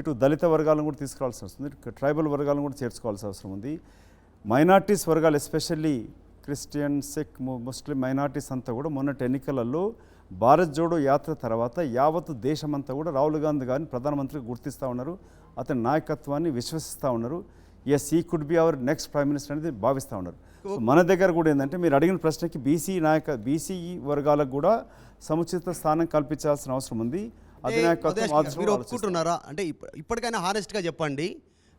ఇటు దళిత వర్గాలను కూడా తీసుకురావాల్సి వస్తుంది, ట్రైబల్ వర్గాలను కూడా చేర్చుకోవాల్సిన అవసరం ఉంది. మైనార్టీస్ వర్గాలు especially Christian, Sikh, Muslim minorities అంతా కూడా మొన్నటి ఎన్నికలలో భారత్ జోడో యాత్ర తర్వాత యావత్తు దేశమంతా కూడా రాహుల్ గాంధీ గారిని ప్రధానమంత్రిగా గుర్తిస్తూ ఉన్నారు, అతని నాయకత్వాన్ని విశ్వసిస్తూ ఉన్నారు. ఎస్, ఈ could be our next prime minister అనేది భావిస్తూ ఉన్నారు. సో మన దగ్గర కూడా ఏంటంటే మీరు అడిగిన ప్రశ్నకి బీసీ వర్గాలకు కూడా సముచిత స్థానం కల్పించాల్సిన అవసరం ఉంది. మీరు ఒప్పుకుంటున్నారా? అంటే ఇప్పటికైనా హానెస్ట్గా చెప్పండి,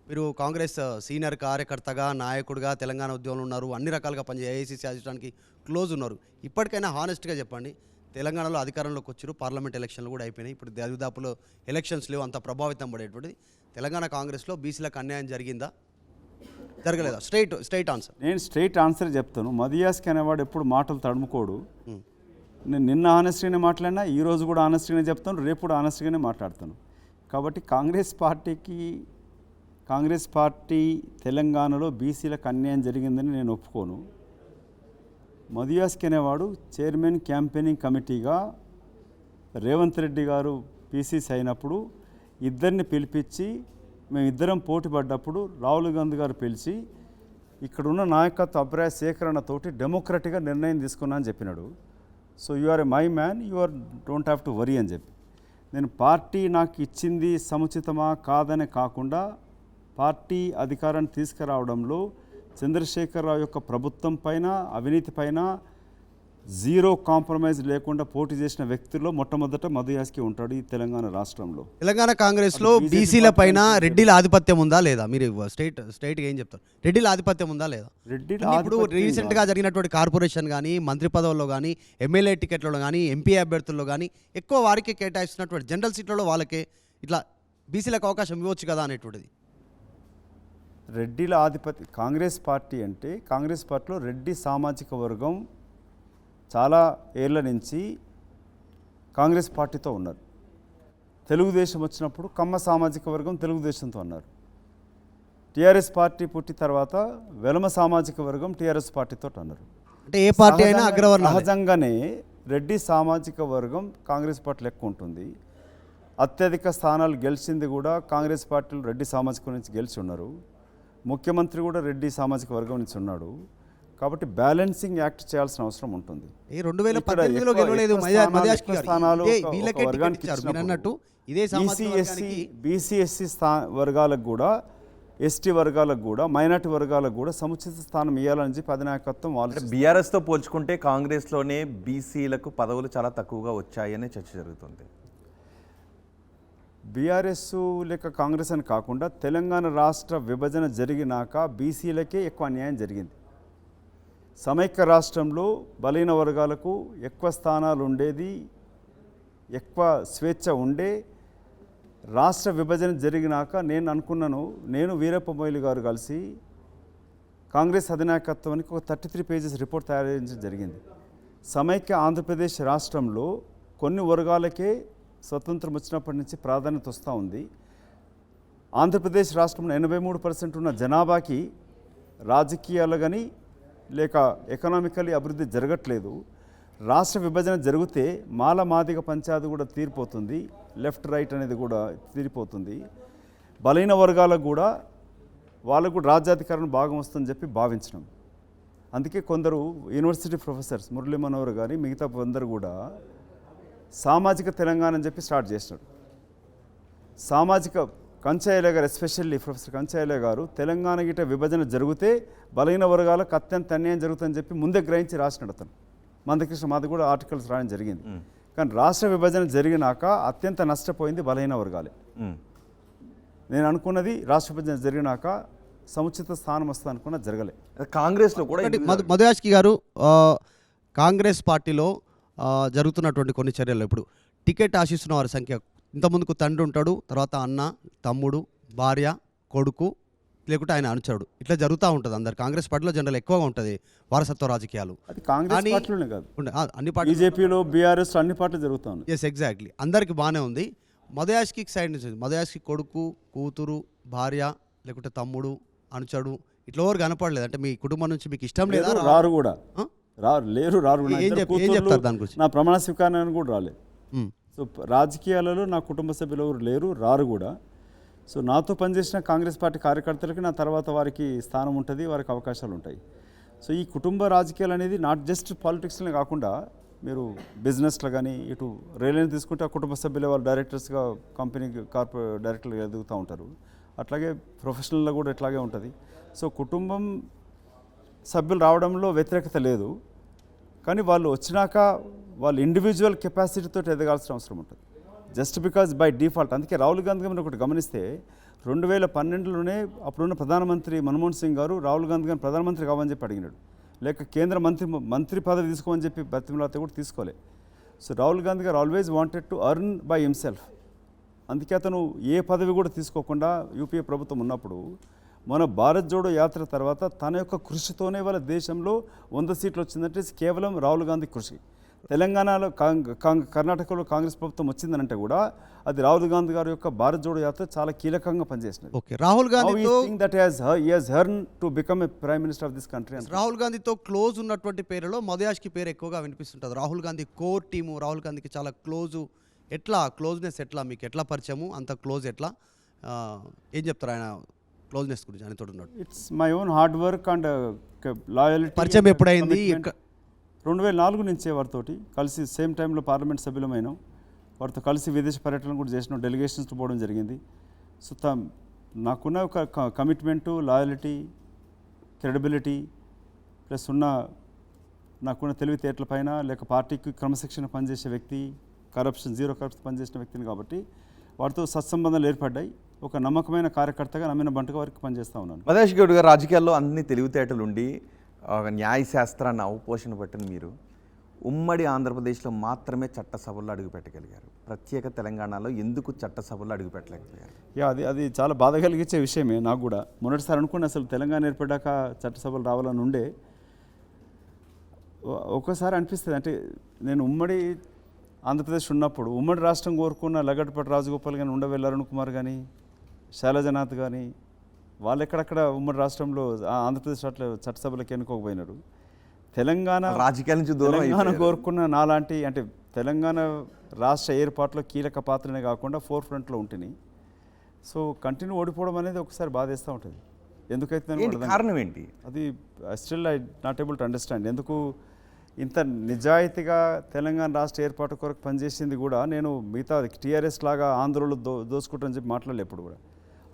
మీరు కాంగ్రెస్ సీనియర్ కార్యకర్తగా, నాయకుడిగా తెలంగాణ ఉద్యమంలో ఉన్నారు, అన్ని రకాలుగా ఏఐసీసీ అధిష్టానానికి క్లోజ్ ఉన్నారు. ఇప్పటికైనా హానెస్ట్గా చెప్పండి, తెలంగాణలో అధికారంలోకి వచ్చారు, పార్లమెంట్ ఎలక్షన్లు కూడా అయిపోయినాయి, ఇప్పుడు దరిదాపులో ఎలక్షన్స్ లేవు, అంత ప్రభావితం పడేటువంటిది. తెలంగాణ కాంగ్రెస్లో బీసీలకు అన్యాయం జరిగిందా, జరగలేదా? Straight answer. నేను స్ట్రైట్ ఆన్సర్ చెప్తాను. మధు యాస్కి అనేవాడు ఎప్పుడు మాటలు తడుముకోడు. నేను నిన్న ఆనెస్ట్గానే మాట్లాడినా, ఈరోజు కూడా ఆనెస్ట్గానే చెప్తాను, రేపు కూడా ఆనెస్ట్గానే మాట్లాడతాను. కాబట్టి కాంగ్రెస్ పార్టీ తెలంగాణలో బీసీలకు అన్యాయం జరిగిందని నేను ఒప్పుకోను. మధు యాస్కి అనేవాడు చైర్మన్ క్యాంపెయినింగ్ కమిటీగా రేవంత్ రెడ్డి గారు పీసీసీ అయినప్పుడు ఇద్దరిని పిలిపించి మేమిద్దరం పోటీ పడ్డప్పుడు రాహుల్ గాంధీ గారు పిలిచి ఇక్కడున్న నాయకత్వ అభిప్రాయ సేకరణతోటి డెమోక్రటిక్గా నిర్ణయం తీసుకున్నా అని చెప్పినాడు. So you are a my man, you are don't have to worry అని చెప్పి, నేను పార్టీ నాకు ఇచ్చింది సముచితమా కాదని కాకుండా పార్టీ అధికారాన్ని తీసుకురావడంలో చంద్రశేఖరరావు యొక్క ప్రభుత్వం పైన, అవినీతి పైన జీరో కాంప్రమైజ్ లేకుండా పోటీ చేసిన వ్యక్తుల్లో మొట్టమొదట మధు యాస్కి ఉంటాడు ఈ తెలంగాణ రాష్ట్రంలో. తెలంగాణ కాంగ్రెస్లో బీసీల పైన రెడ్డిల ఆధిపత్యం ఉందా లేదా? మీరు స్ట్రైట్గా ఏం చెప్తారు? రెడ్డిల ఆధిపత్యం ఉందా లేదా? ఇప్పుడు రీసెంట్గా జరిగినటువంటి కార్పొరేషన్ కానీ, మంత్రి పదవుల్లో కానీ, ఎమ్మెల్యే టికెట్లలో కానీ, ఎంపీ అభ్యర్థుల్లో కానీ ఎక్కువ వారికి కేటాయిస్తున్నటువంటి జనరల్ సీట్లలో వాళ్ళకే ఇట్లా బీసీలకు అవకాశం ఇవ్వచ్చు కదా అనేటువంటిది. రెడ్డిల ఆధిపత్యం కాంగ్రెస్ పార్టీ అంటే, కాంగ్రెస్ పార్టీలో రెడ్డి సామాజిక వర్గం చాలా ఏళ్ల నుంచి కాంగ్రెస్ పార్టీతో ఉన్నారు. తెలుగుదేశం వచ్చినప్పుడు కమ్మ సామాజిక వర్గం తెలుగుదేశంతో ఉన్నారు. టీఆర్ఎస్ పార్టీ పుట్టిన తర్వాత వెలమ సామాజిక వర్గం టీఆర్ఎస్ పార్టీతో అన్నారు. అంటే ఏ పార్టీ అయినా అగ్రవర్ణ. సహజంగానే రెడ్డి సామాజిక వర్గం కాంగ్రెస్ పార్టీలో ఎక్కువ ఉంటుంది. అత్యధిక స్థానాలు గెలిచింది కూడా కాంగ్రెస్ పార్టీలో రెడ్డి సామాజిక నుంచి గెలిచి ఉన్నారు. ముఖ్యమంత్రి కూడా రెడ్డి సామాజిక వర్గం నుంచి ఉన్నాడు. కాబట్టి బ్యాలెన్సింగ్ యాక్ట్ చేయాల్సిన అవసరం ఉంటుంది. 2018లో గెలవలేదు బీసీ ఎస్సీ వర్గాలకు కూడా, ఎస్టీ వర్గాలకు కూడా, మైనార్టీ వర్గాలకు కూడా సముచిత స్థానం ఇవ్వాలని చెప్పి అధినాయకత్వం వాళ్ళు. బీఆర్ఎస్తో పోల్చుకుంటే కాంగ్రెస్లోనే బీసీలకు పదవులు చాలా తక్కువగా వచ్చాయనే చర్చ జరుగుతుంది. బీఆర్ఎస్ లేక కాంగ్రెస్ అని కాకుండా తెలంగాణ రాష్ట్ర విభజన జరిగినాక బీసీలకే ఎక్కువ అన్యాయం జరిగింది. సమైక్య రాష్ట్రంలో బలహీన వర్గాలకు ఎక్కువ స్థానాలు ఉండేది, ఎక్కువ స్వేచ్ఛ ఉండే. రాష్ట్ర విభజన జరిగినాక నేను అనుకున్నాను, నేను వీరప్ప మొయిలి గారు కలిసి కాంగ్రెస్ అధినాయకత్వానికి ఒక 33 పేజెస్ రిపోర్ట్ తయారు చేయడం జరిగింది. సమైక్య ఆంధ్రప్రదేశ్ రాష్ట్రంలో కొన్ని వర్గాలకే స్వతంత్రం వచ్చినప్పటి నుంచి ప్రాధాన్యత వస్తూ ఉంది. ఆంధ్రప్రదేశ్ రాష్ట్రంలో 83% ఉన్న జనాభాకి రాజకీయాలు కానీ లేక ఎకనామికలీ అభివృద్ధి జరగట్లేదు. రాష్ట్ర విభజన జరిగితే మాల మాదిగ పంచాయతీ కూడా తీరిపోతుంది, లెఫ్ట్ రైట్ అనేది కూడా తీరిపోతుంది. బలైన వర్గాలకు కూడా వాళ్ళకు కూడా రాజ్యాధికారం భాగం వస్తుందని చెప్పి భావించడం. అందుకే కొందరు యూనివర్సిటీ ప్రొఫెసర్స్ మురళీ మనోహర్ కానీ మిగతా అందరూ కూడా సామాజిక తెలంగాణ అని చెప్పి స్టార్ట్ చేసినారు. సామాజిక కంచాయలే గారు, ఎస్పెషల్లీ ప్రొఫెసర్ కంచాయలే గారు, తెలంగాణ గిట విభజన జరిగితే బలైన వర్గాలకు అత్యంత అన్యాయం జరుగుతుందని చెప్పి ముందే గ్రహించి రాసినాడు అతను. మందకృష్ణ మాది కూడా ఆర్టికల్స్ రాయడం జరిగింది. కానీ రాష్ట్ర విభజన జరిగినాక అత్యంత నష్టపోయింది బలహీన వర్గాలే. నేను అనుకున్నది రాష్ట్ర విభజన జరిగినాక సముచిత స్థానం వస్తుంది అనుకున్నా, జరగలే. కాంగ్రెస్లో కూడా మధుయాష్కి గారు, కాంగ్రెస్ పార్టీలో జరుగుతున్నటువంటి కొన్ని చర్యలు, ఇప్పుడు టికెట్ ఆశిస్తున్న వారి సంఖ్య, ఇంతకుముందుకు తండ్రి ఉంటాడు, తర్వాత అన్న, తమ్ముడు, భార్య, కొడుకు, లేకుంటే ఆయన అనుచరుడు, ఇట్లా జరుగుతూ ఉంటుంది. అందరు కాంగ్రెస్ పార్టీలో జనరల్ ఎక్కువగా ఉంటుంది వారసత్వ రాజకీయాలు. అది కాంగ్రెస్ పార్టీలోనే కాదు, అన్ని పార్టీ, బీజేపీలో, బీఆర్ఎస్ అన్ని పార్టీలు జరుగుతూ ఉన్నాయి. ఎస్, ఎగ్జాక్ట్లీ, అందరికి బాగానే ఉంది. మధుయాష్కి సైడ్ నుంచి, మధుయాష్కి కొడుకు, కూతురు, భార్య, లేకుంటే తమ్ముడు, అనుచరుడు, ఇట్లా ఎవరు కనపడలేదు. అంటే మీ కుటుంబం నుంచి మీకు ఇష్టం లేదా? రారు కూడా, రారు కూడా. ఏం చెప్తారు దాని గురించి? నా ప్రమాణ స్వీకారాన్ని కూడా రాలేదు. సో రాజకీయాలలో నా కుటుంబ సభ్యులు ఎవరు లేరు, రారు కూడా. సో నాతో పనిచేసిన కాంగ్రెస్ పార్టీ కార్యకర్తలకి నా తర్వాత వారికి స్థానం ఉంటుంది, వారికి అవకాశాలు ఉంటాయి. సో ఈ కుటుంబ రాజకీయాలు అనేది నాట్ జస్ట్ పాలిటిక్స్లోనే కాకుండా మీరు బిజినెస్లో కానీ, ఇటు రైల్వేని తీసుకుంటే ఆ కుటుంబ సభ్యులు వాళ్ళు డైరెక్టర్స్గా కంపెనీ కార్పొరేట్ డైరెక్టర్గా ఎదుగుతూ ఉంటారు. అట్లాగే ప్రొఫెషనల్లో కూడా ఇట్లాగే ఉంటుంది. సో కుటుంబం సభ్యులు రావడంలో వ్యతిరేకత లేదు, కానీ వాళ్ళు వచ్చినాక వాళ్ళు ఇండివిజువల్ కెపాసిటీతో ఎదగాల్సిన అవసరం ఉంటుంది. Just because by default. అందుకే రాహుల్ గాంధీ గారిని ఒకటి గమనిస్తే 2012లోనే అప్పుడున్న ప్రధానమంత్రి మన్మోహన్ సింగ్ గారు రాహుల్ గాంధీ గారిని ప్రధానమంత్రి కావని చెప్పి అడిగినాడు, లేక కేంద్ర మంత్రి పదవి తీసుకోమని చెప్పి బతిమలాతే కూడా తీసుకోలే. సో రాహుల్ గాంధీ గారు always wanted to earn by himself. అందుకే అతను ఏ పదవి కూడా తీసుకోకుండా యూపీఏ ప్రభుత్వం ఉన్నప్పుడు మన భారత్ జోడో యాత్ర తర్వాత తన యొక్క కృషితోనే వాళ్ళ దేశంలో 100 సీట్లు వచ్చిందంటే కేవలం రాహుల్ గాంధీ కృషి. తెలంగాణలో కర్ణాటకలో కాంగ్రెస్ ప్రభుత్వం వచ్చిందనంటే కూడా అది రాహుల్ గాంధీ గారి యొక్క భారత్ జోడో యాత్ర చాలా కీలకంగా పనిచేసినది. ఓకే, రాహుల్ గాంధీతో రాహుల్ గాంధీతో క్లోజ్ ఉన్నటువంటి పేరులో మధుయాష్కి పేరు ఎక్కువగా వినిపిస్తుంటుంది. రాహుల్ గాంధీ కోర్ టీము రాహుల్ గాంధీకి చాలా క్లోజు. ఎట్లా క్లోజ్నెస్, ఎట్లా మీకు ఎట్లా పరిచయము, అంత క్లోజ్ ఎట్లా, ఏం చెప్తారు ఆయన క్లోజ్నెస్ గురించి? ఆయనతో ఉన్నాడు. It's my own hard work and loyalty. పరిచయం ఎప్పుడైంది? 2004 నుంచే వారితోటి కలిసి సేమ్ టైంలో పార్లమెంట్ సభ్యులమైనాం. వారితో కలిసి విదేశీ పర్యటన కూడా చేసినాం, డెలిగేషన్స్తో పోవడం జరిగింది. సో నాకున్న ఒక కమిట్మెంటు, లాయల్టీ, క్రెడిబిలిటీ ప్లస్ నాకున్న తెలివితేటల పైన, లేక పార్టీకి క్రమశిక్షణ పనిచేసే వ్యక్తి, జీరో కరప్షన్ పనిచేసిన వ్యక్తిని కాబట్టి వారితో సత్సంబంధాలు ఏర్పడ్డాయి. ఒక నమ్మకమైన కార్యకర్తగా నమ్మిన బంటుగా వారికి పనిచేస్తూ ఉన్నాను. మధుయాష్ గౌడ్ గారు, రాజకీయాల్లో అన్ని తెలివితేటలు ఉండి న్యాయశాస్త్రాన్ని అవపోషణ పట్టిన మీరు ఉమ్మడి ఆంధ్రప్రదేశ్లో మాత్రమే చట్టసభల్లో అడుగుపెట్టగలిగారు. ప్రత్యేక తెలంగాణలో ఎందుకు చట్టసభల్లో అడుగుపెట్టలేకపోయారు? అది చాలా బాధ కలిగించే విషయమే నాకు కూడా. మొదటిసారి అనుకున్న అసలు తెలంగాణ ఏర్పడ్డాక చట్టసభలు రావాలని ఉండే. ఒక్కోసారి అనిపిస్తుంది, అంటే నేను ఉమ్మడి ఆంధ్రప్రదేశ్ ఉన్నప్పుడు ఉమ్మడి రాష్ట్రం కోరుకున్న లగడపాటి రాజగోపాల్ కానీ, ఉండవెల్లి అరుణ్ కుమార్ కానీ, శైలజనాథ్ కానీ, వాళ్ళు ఎక్కడక్కడ ఉమ్మడి రాష్ట్రంలో ఆంధ్రప్రదేశ్ చట్టసభలకు ఎన్నుకోకపోయినారు. తెలంగాణ రాజకీయాల నుంచి తెలంగాణ కోరుకున్న నాలాంటి, అంటే తెలంగాణ రాష్ట్ర ఏర్పాటులో కీలక పాత్రనే కాకుండా ఫోర్ ఫ్రంట్లో ఉంటుంది. సో కంటిన్యూ ఓడిపోవడం అనేది ఒకసారి బాధేస్తూ ఉంటుంది. ఎందుకైతే కారణం ఏంటి? అది still I not able to understand. ఎందుకు ఇంత నిజాయితీగా తెలంగాణ రాష్ట్ర ఏర్పాటు కొరకు పనిచేసింది కూడా నేను మిగతా టీఆర్ఎస్ లాగా ఆంధ్రలో దోసుకుంటారని చెప్పి మాట్లాడలే ఎప్పుడు కూడా.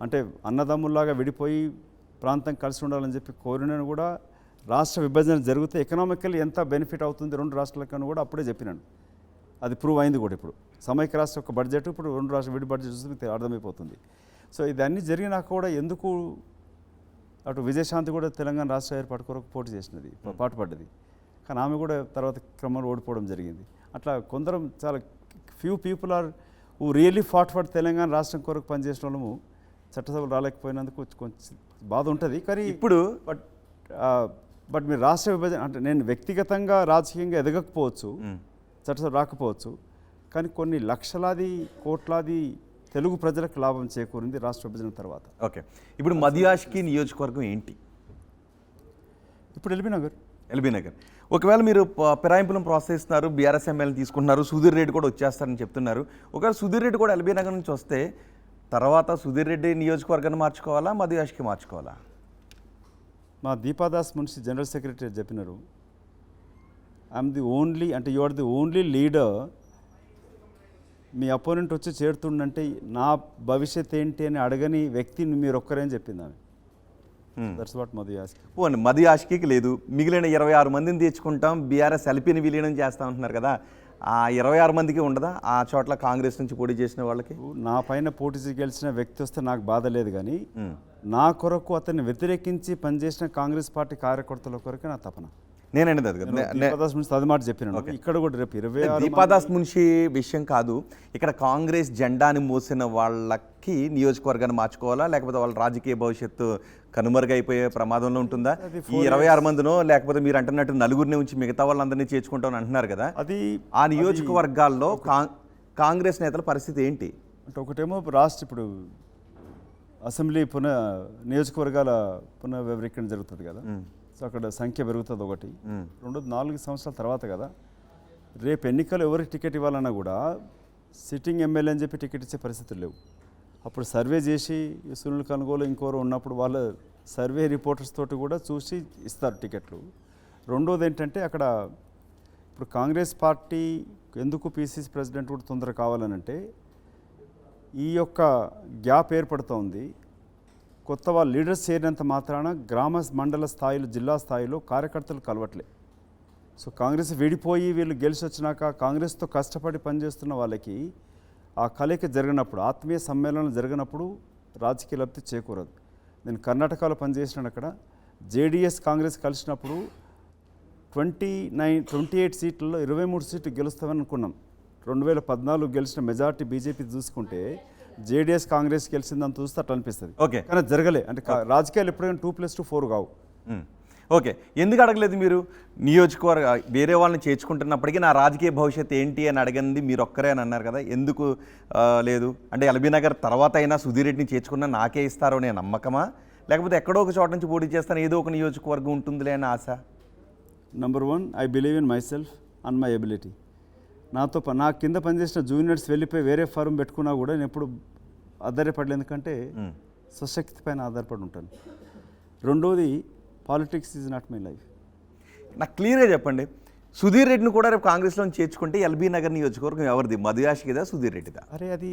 అంటే అన్నదమ్ముల్లాగా విడిపోయి ప్రాంతం కలిసి ఉండాలని చెప్పి కోరినను కూడా, రాష్ట్ర విభజన జరిగితే ఎకనామికల్లీ ఎంత బెనిఫిట్ అవుతుంది 2 రాష్ట్రాలకన్నా కూడా అప్పుడే చెప్పినాను. అది ప్రూవ్ అయింది కూడా. ఇప్పుడు సమైక్య రాష్ట్ర యొక్క బడ్జెట్, ఇప్పుడు 2 రాష్ట్ర విడి బడ్జెట్ చూస్తే మీకు అర్థమైపోతుంది. సో ఇదన్నీ జరిగినాక కూడా ఎందుకు అటు విజయశాంతి కూడా తెలంగాణ రాష్ట్ర ఏర్పాటు కొరకు పోటీ చేసినది, పాటుపడ్డది. కానీ ఆమె కూడా తర్వాత క్రమంలో ఓడిపోవడం జరిగింది. అట్లా కొందరం చాలా few people are who really fought for Telangana రాష్ట్రం కొరకు పనిచేసిన వాళ్ళము చట్టసభలు రాలేకపోయినందుకు కొంచెం బాధ ఉంటుంది. కానీ ఇప్పుడు బట్ మీరు రాష్ట్ర విభజన, అంటే నేను వ్యక్తిగతంగా రాజకీయంగా ఎదగకపోవచ్చు, చట్టసభ రాకపోవచ్చు, కానీ కొన్ని లక్షలాది కోట్లాది తెలుగు ప్రజలకు లాభం చేకూరింది రాష్ట్ర విభజన తర్వాత. ఓకే, ఇప్పుడు మధుయాష్కి నియోజకవర్గం ఏంటి? ఇప్పుడు ఎల్బీ నగర్. ఎల్బీ నగర్. ఒకవేళ మీరు ఫిరాయింపులను ప్రోత్సహిస్తున్నారు, బీఆర్ఎస్ ఎమ్మెల్యేని తీసుకుంటున్నారు, సుధీర్ రెడ్డి కూడా వచ్చేస్తారని చెప్తున్నారు. ఒకవేళ సుధీర్ రెడ్డి కూడా ఎల్బీ నగర్ నుంచి వస్తే తర్వాత సుధీర్ రెడ్డి నియోజకవర్గాన్ని మార్చుకోవాలా, మధు యాష్కి మార్చుకోవాలా? మా దీపాదాస్ మున్షి జనరల్ సెక్రటరీ చెప్పినారు, ఐఎమ్ ది ఓన్లీ, అంటే you are the only leader, మీ అపోనెంట్ వచ్చి చేరుతుండంటే నా భవిష్యత్ ఏంటి అని అడగని వ్యక్తిని మీరు ఒక్కరే అని చెప్పింది ఆమె. That's what Madhu Yaskhi. పోనీ మధు యాష్కి లేదు, మిగిలిన 26 మందిని తెచ్చుకుంటాం, బీఆర్ఎస్ ఎల్పీని విలీనం చేస్తా ఉంటున్నారు కదా, ఆ 26 మందికి ఉండదా ఆ చోట్ల కాంగ్రెస్ నుంచి పోటీ చేసిన వాళ్ళకి? నా పైన పోటీ గెలిచిన వ్యక్తి వస్తే నాకు బాధ లేదు, కానీ నా కొరకు అతన్ని వ్యతిరేకించి పనిచేసిన కాంగ్రెస్ పార్టీ కార్యకర్తల కొరకే నా తపన. నేననేది అది కదా, దీపాదాస్ మున్షి అది మాట చెప్పినాను. ఇక్కడ కూడా రేపు 26 దీపాదాస్ మున్షి విషయం కాదు, ఇక్కడ కాంగ్రెస్ జెండాని మోసిన వాళ్ళకి నియోజకవర్గాన్ని మార్చుకోవాలా, లేకపోతే వాళ్ళ రాజకీయ భవిష్యత్తు కనుమరుగైపోయే ప్రమాదంలో ఉంటుందా? ఈ 26 మందినో లేకపోతే మీరు అంటున్నట్టు నలుగురిని ఉంచి మిగతా వాళ్ళందరినీ చేర్చుకుంటామని అంటున్నారు కదా, అది ఆ నియోజకవర్గాల్లో కాంగ్రెస్ నేతల పరిస్థితి ఏంటి? అంటే ఒకటేమో రాష్ట్ర ఇప్పుడు అసెంబ్లీ నియోజకవర్గాల పునర్వివరీకరణ జరుగుతుంది కదా, సో అక్కడ సంఖ్య పెరుగుతుంది ఒకటి. రెండోది 4 సంవత్సరాల తర్వాత కదా, రేపు ఎన్నికలు ఎవరికి టికెట్ ఇవ్వాలన్నా కూడా సిట్టింగ్ ఎమ్మెల్యే అని చెప్పి టికెట్ ఇచ్చే పరిస్థితులు లేవు. అప్పుడు సర్వే చేసి సునీల్ కనుగోలు ఇంకోరు ఉన్నప్పుడు వాళ్ళ సర్వే రిపోర్టర్స్ తోటి కూడా చూసి ఇస్తారు టికెట్లు. రెండోది ఏంటంటే అక్కడ ఇప్పుడు కాంగ్రెస్ పార్టీ ఎందుకు పీసీసీ ప్రెసిడెంట్ కూడా తొందర కావాలనంటే ఈ యొక్క గ్యాప్ ఏర్పడుతోంది. కొత్త వాళ్ళు లీడర్స్ చేరినంత మాత్రాన గ్రామ మండల స్థాయిలో జిల్లా స్థాయిలో కార్యకర్తలు కలవట్లే. సో కాంగ్రెస్ విడిపోయి వీళ్ళు గెలిచి వచ్చినాక కాంగ్రెస్తో కష్టపడి పనిచేస్తున్న వాళ్ళకి ఆ కలయిక జరిగినప్పుడు, ఆత్మీయ సమ్మేళనం జరిగినప్పుడు రాజకీయ లబ్ధి చేకూరదు. నేను కర్ణాటకలో పనిచేసినాను. అక్కడ జేడీఎస్ కాంగ్రెస్ కలిసినప్పుడు 28 సీట్లలో 23 సీట్లు గెలుస్తామని అనుకున్నాం. 2014 గెలిచిన మెజార్టీ బీజేపీ చూసుకుంటే జేడీఎస్ కాంగ్రెస్ గెలిచిందని చూస్తే అట్లా అనిపిస్తుంది. ఓకే, కానీ జరగలే. అంటే రాజకీయాలు ఎప్పుడైనా 2+2=4 కావు. ఓకే, ఎందుకు అడగలేదు మీరు? నియోజకవర్గ వేరే వాళ్ళని చేర్చుకుంటున్నప్పటికీ నా రాజకీయ భవిష్యత్తు ఏంటి అని అడగంది మీరు ఒక్కరే అని అన్నారు కదా, ఎందుకు లేదు? అంటే ఎల్బీ నగర్ తర్వాత అయినా సుధీర్ రెడ్డిని చేర్చుకున్నా నాకే ఇస్తారో అనే నమ్మకమా, లేకపోతే ఎక్కడో ఒక చోట నుంచి పోటీ చేస్తాను ఏదో ఒక నియోజకవర్గం ఉంటుందిలే అని ఆశ? Number 1, I believe in my self and my ability. నా కింద పనిచేసిన జూనియర్స్ వెళ్ళిపోయి వేరే ఫారం పెట్టుకున్నా కూడా నేను ఎప్పుడు ఆధారపడలేదు, ఎందుకంటే స్వశక్తి పైన ఆధారపడి ఉంటాను. రెండోది, politics is not my life. నాకు క్లియర్గా చెప్పండి, సుధీర్ రెడ్డిని కూడా రేపు కాంగ్రెస్లో చేర్చుకుంటే ఎల్బీ నగర్ నియోజకవర్గం ఎవరిది? మధు యాష్కిదా, సుధీర్ రెడ్డిదా? అరే అది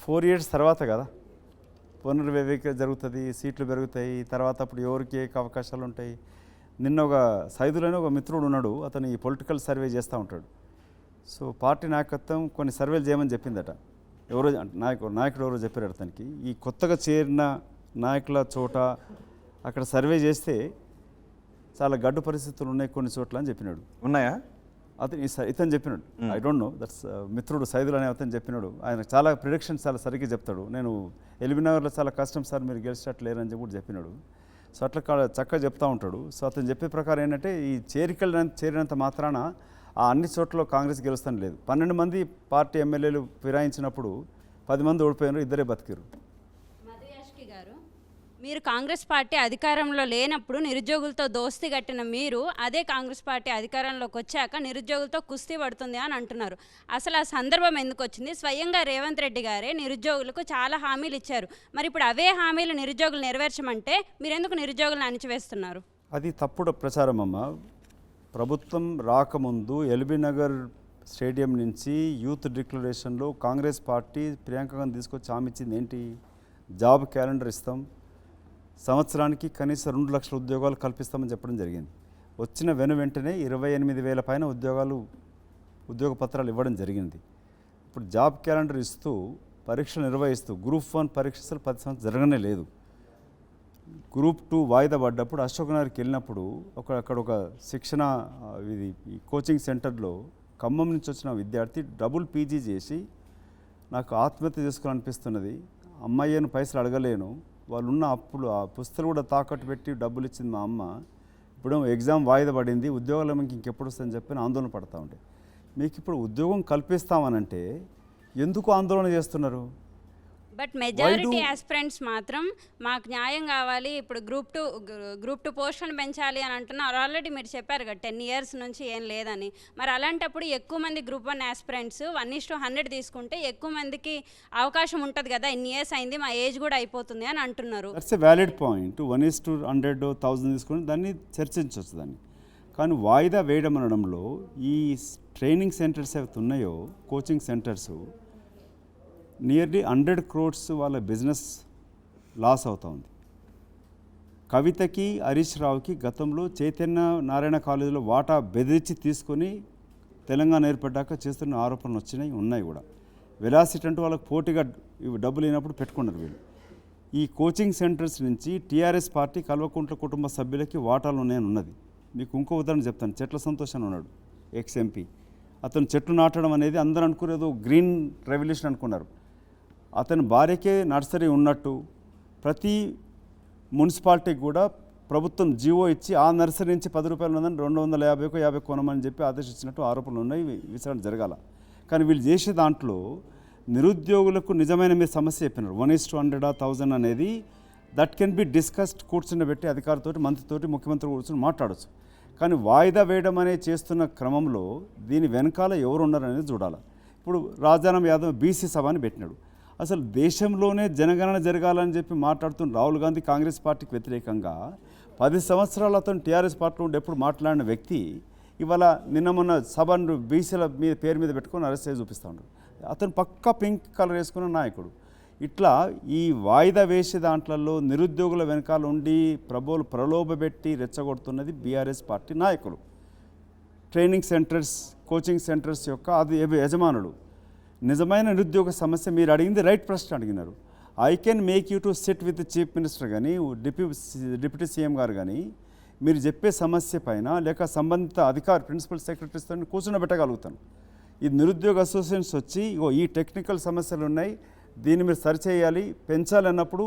4 years తర్వాత కదా పునర్వివేక జరుగుతుంది, సీట్లు పెరుగుతాయి, తర్వాత అప్పుడు ఎవరికి ఏ అవకాశాలు ఉంటాయి. నిన్న ఒక సైదులని ఒక మిత్రుడు ఉన్నాడు, అతను ఈ పొలిటికల్ సర్వే చేస్తూ ఉంటాడు. సో పార్టీ నాయకత్వం కొన్ని సర్వేలు చేయమని చెప్పిందట. ఎవరో నాయకుడు ఎవరో చెప్పారు అతనికి, ఈ కొత్తగా చేరిన నాయకుల చోట అక్కడ సర్వే చేస్తే చాలా గడ్డు పరిస్థితులు ఉన్నాయి కొన్ని చోట్ల అని చెప్పినాడు. ఉన్నాయా? ఇతను చెప్పినాడు, ఐ డోంట్ నో, దట్స్ మిత్రుడు సైదులు అనే అతను చెప్పినాడు. ఆయన చాలా ప్రిడిక్షన్స్ చాలా సరిగ్గా చెప్తాడు. నేను ఎల్బీ నగర్లో చాలా కష్టం సార్ మీరు గెలిచేటట్లేరని చెప్పి కూడా చెప్పినాడు. సో అట్లా చక్కగా చెప్తూ ఉంటాడు. సో అతను చెప్పే ప్రకారం ఏంటంటే ఈ చేరినంత మాత్రాన ఆ అన్ని చోట్ల కాంగ్రెస్ గెలుస్తాను లేదు. 12 మంది పార్టీ ఎమ్మెల్యేలు ఫిరాయించినప్పుడు 10 మంది ఓడిపోయినారు, 2 బతికారు. మధు యాష్కి గారు, మీరు కాంగ్రెస్ పార్టీ అధికారంలో లేనప్పుడు నిరుద్యోగులతో దోస్తీ కట్టిన మీరు అదే కాంగ్రెస్ పార్టీ అధికారంలోకి వచ్చాక నిరుద్యోగులతో కుస్తీ పడుతుంది అని అంటున్నారు. అసలు ఆ సందర్భం ఎందుకు వచ్చింది? స్వయంగా రేవంత్ రెడ్డి గారే నిరుద్యోగులకు చాలా హామీలు ఇచ్చారు. మరి ఇప్పుడు అవే హామీలు నిరుద్యోగులు నెరవేర్చమంటే మీరు ఎందుకు నిరుద్యోగులను అణిచివేస్తున్నారు? అది తప్పుడు ప్రచారం అమ్మ. ప్రభుత్వం రాకముందు ఎల్బీ నగర్ స్టేడియం నుంచి యూత్ డిక్లరేషన్లో కాంగ్రెస్ పార్టీ ప్రియాంక గాంధీ తీసుకొచ్చి హామీ ఇచ్చింది ఏంటి? జాబ్ క్యాలెండర్ ఇస్తాం, సంవత్సరానికి కనీసం 2 లక్షల ఉద్యోగాలు కల్పిస్తామని చెప్పడం జరిగింది. వచ్చిన వెంటనే 28,000 పైన ఉద్యోగ పత్రాలు ఇవ్వడం జరిగింది. ఇప్పుడు జాబ్ క్యాలెండర్ ఇస్తూ పరీక్షలు నిర్వహిస్తూ గ్రూప్ 1 పరీక్షలు 10 సంవత్సరాలు జరగనే లేదు. గ్రూప్ 2 వాయిదా పడ్డప్పుడు అశోక్ నగర్కి వెళ్ళినప్పుడు అక్కడ ఒక శిక్షణ ఈ కోచింగ్ సెంటర్లో ఖమ్మం నుంచి వచ్చిన విద్యార్థి డబుల్ పీజీ చేసి నాకు ఆత్మహత్య చేసుకోవాలనిపిస్తున్నది, అమ్మాయిని పైసలు అడగలేను, వాళ్ళు ఉన్న అప్పులు ఆ పుస్తకాలు కూడా తాకట్టు పెట్టి డబ్బులు ఇచ్చింది మా అమ్మ, ఇప్పుడు ఎగ్జామ్ వాయిదా పడింది, ఉద్యోగాలు మీకు ఇంకెప్పుడు వస్తుందని చెప్పి ఆందోళన పడతా ఉండే. మీకు ఇప్పుడు ఉద్యోగం కల్పిస్తామనంటే ఎందుకు ఆందోళన చేస్తున్నారు? బట్ మెజారిటీ ఆస్పిరెంట్స్ మాత్రం మాకు న్యాయం కావాలి, ఇప్పుడు గ్రూప్ టూ పోస్టులను పెంచాలి అని అంటున్నారు. ఆల్రెడీ మీరు చెప్పారు కదా 10 years నుంచి ఏం లేదని. మరి అలాంటప్పుడు ఎక్కువ మంది గ్రూప్ 1 ఆస్పిరెంట్స్ 1:100 తీసుకుంటే ఎక్కువ మందికి అవకాశం ఉంటుంది కదా, ఇన్ని ఇయర్స్ అయింది, మా ఏజ్ కూడా అయిపోతుంది అని అంటున్నారు. That's a valid point. 1:100 1000 తీసుకొని దాన్ని చర్చించవచ్చు దాన్ని. కానీ వాయిదా వేయడం అనడంలో ఈ ట్రైనింగ్ సెంటర్స్ ఏవైతే ఉన్నాయో, కోచింగ్ సెంటర్స్, నియర్లీ 100 crores వాళ్ళ బిజినెస్ లాస్ అవుతూ ఉంది. కవితకి, హరీష్ రావుకి గతంలో చైతన్య నారాయణ కాలేజీలో వాటా బెదిరించి తీసుకొని తెలంగాణ ఏర్పడ్డాక చేస్తున్న ఆరోపణలు ఉన్నాయి కూడా. వెలాసిటీ అంటూ వాళ్ళకి పోటీగా డబ్బులు లేనప్పుడు పెట్టుకున్నారు వీళ్ళు. ఈ కోచింగ్ సెంటర్స్ నుంచి టీఆర్ఎస్ పార్టీ కల్వకుంట్ల కుటుంబ సభ్యులకి వాటాలు ఉన్నాయని ఉన్నది. మీకు ఇంకో ఉదాహరణ చెప్తాను. చెట్ల సంతోష్ ఉన్నాడు, ఎక్స్-MP. అతను చెట్లు నాటడం అనేది అందరూ అనుకునేదో గ్రీన్ రెవల్యూషన్ అనుకున్నారు. అతని భార్యకే నర్సరీ ఉన్నట్టు ప్రతి మున్సిపాలిటీకి కూడా ప్రభుత్వం జీవో ఇచ్చి ఆ నర్సరీ నుంచి 10 రూపాయలు ఉన్నదని 250 కొనమని చెప్పి ఆదేశించినట్టు ఆరోపణలు ఉన్నాయి. విచారణ జరగాల. కానీ వీళ్ళు చేసే దాంట్లో నిరుద్యోగులకు నిజమైన మీరు సమస్య చెప్పినారు. 1:100 1000 అనేది దట్ కెన్ బి డిస్కస్డ్. కూర్చుండబెట్టి అధికారులతోటి, మంత్రితోటి, ముఖ్యమంత్రి కూర్చొని మాట్లాడచ్చు. కానీ వాయిదా వేయడం అనేది చేస్తున్న క్రమంలో దీని వెనకాల ఎవరు ఉన్నారనేది చూడాలి. ఇప్పుడు రాజారాం యాదవ్ బీసీ సభ అని పెట్టినాడు. అసలు దేశంలోనే జనగణన జరగాలని చెప్పి మాట్లాడుతున్న రాహుల్ గాంధీ కాంగ్రెస్ పార్టీకి వ్యతిరేకంగా 10 సంవత్సరాలు అతను టీఆర్ఎస్ పార్టీలో ఉండి ఎప్పుడు మాట్లాడిన వ్యక్తి ఇవాళ నిన్న మొన్న సభను బీసీల మీద పేరు మీద పెట్టుకొని అరెస్ట్ చేసి చూపిస్తూ ఉన్నాడు. అతను పక్కా పింక్ కలర్ వేసుకున్న నాయకుడు. ఇట్లా ఈ వాయిదా వేసే దాంట్లలో నిరుద్యోగుల వెనకాల ఉండి ప్రలోభపెట్టి రెచ్చగొడుతున్నది బీఆర్ఎస్ పార్టీ నాయకులు. ట్రైనింగ్ సెంటర్స్, కోచింగ్ సెంటర్స్ యొక్క అది యజమానులు. నిజమైన నిరుద్యోగ సమస్య మీరు అడిగింది రైట్ ప్రశ్న అడిగినారు. I can make you to SIT with chief minister కానీ, డిప్యూటీ సీఎం గారు కానీ మీరు చెప్పే సమస్య పైన లేక సంబంధిత అధికారి ప్రిన్సిపల్ సెక్రటరీస్తో కూర్చుండబెట్టగలుగుతాను. ఈ నిరుద్యోగ అసోసియేషన్స్ వచ్చి ఈ టెక్నికల్ సమస్యలు ఉన్నాయి, దీన్ని మీరు సరిచేయాలి, పెంచాలన్నప్పుడు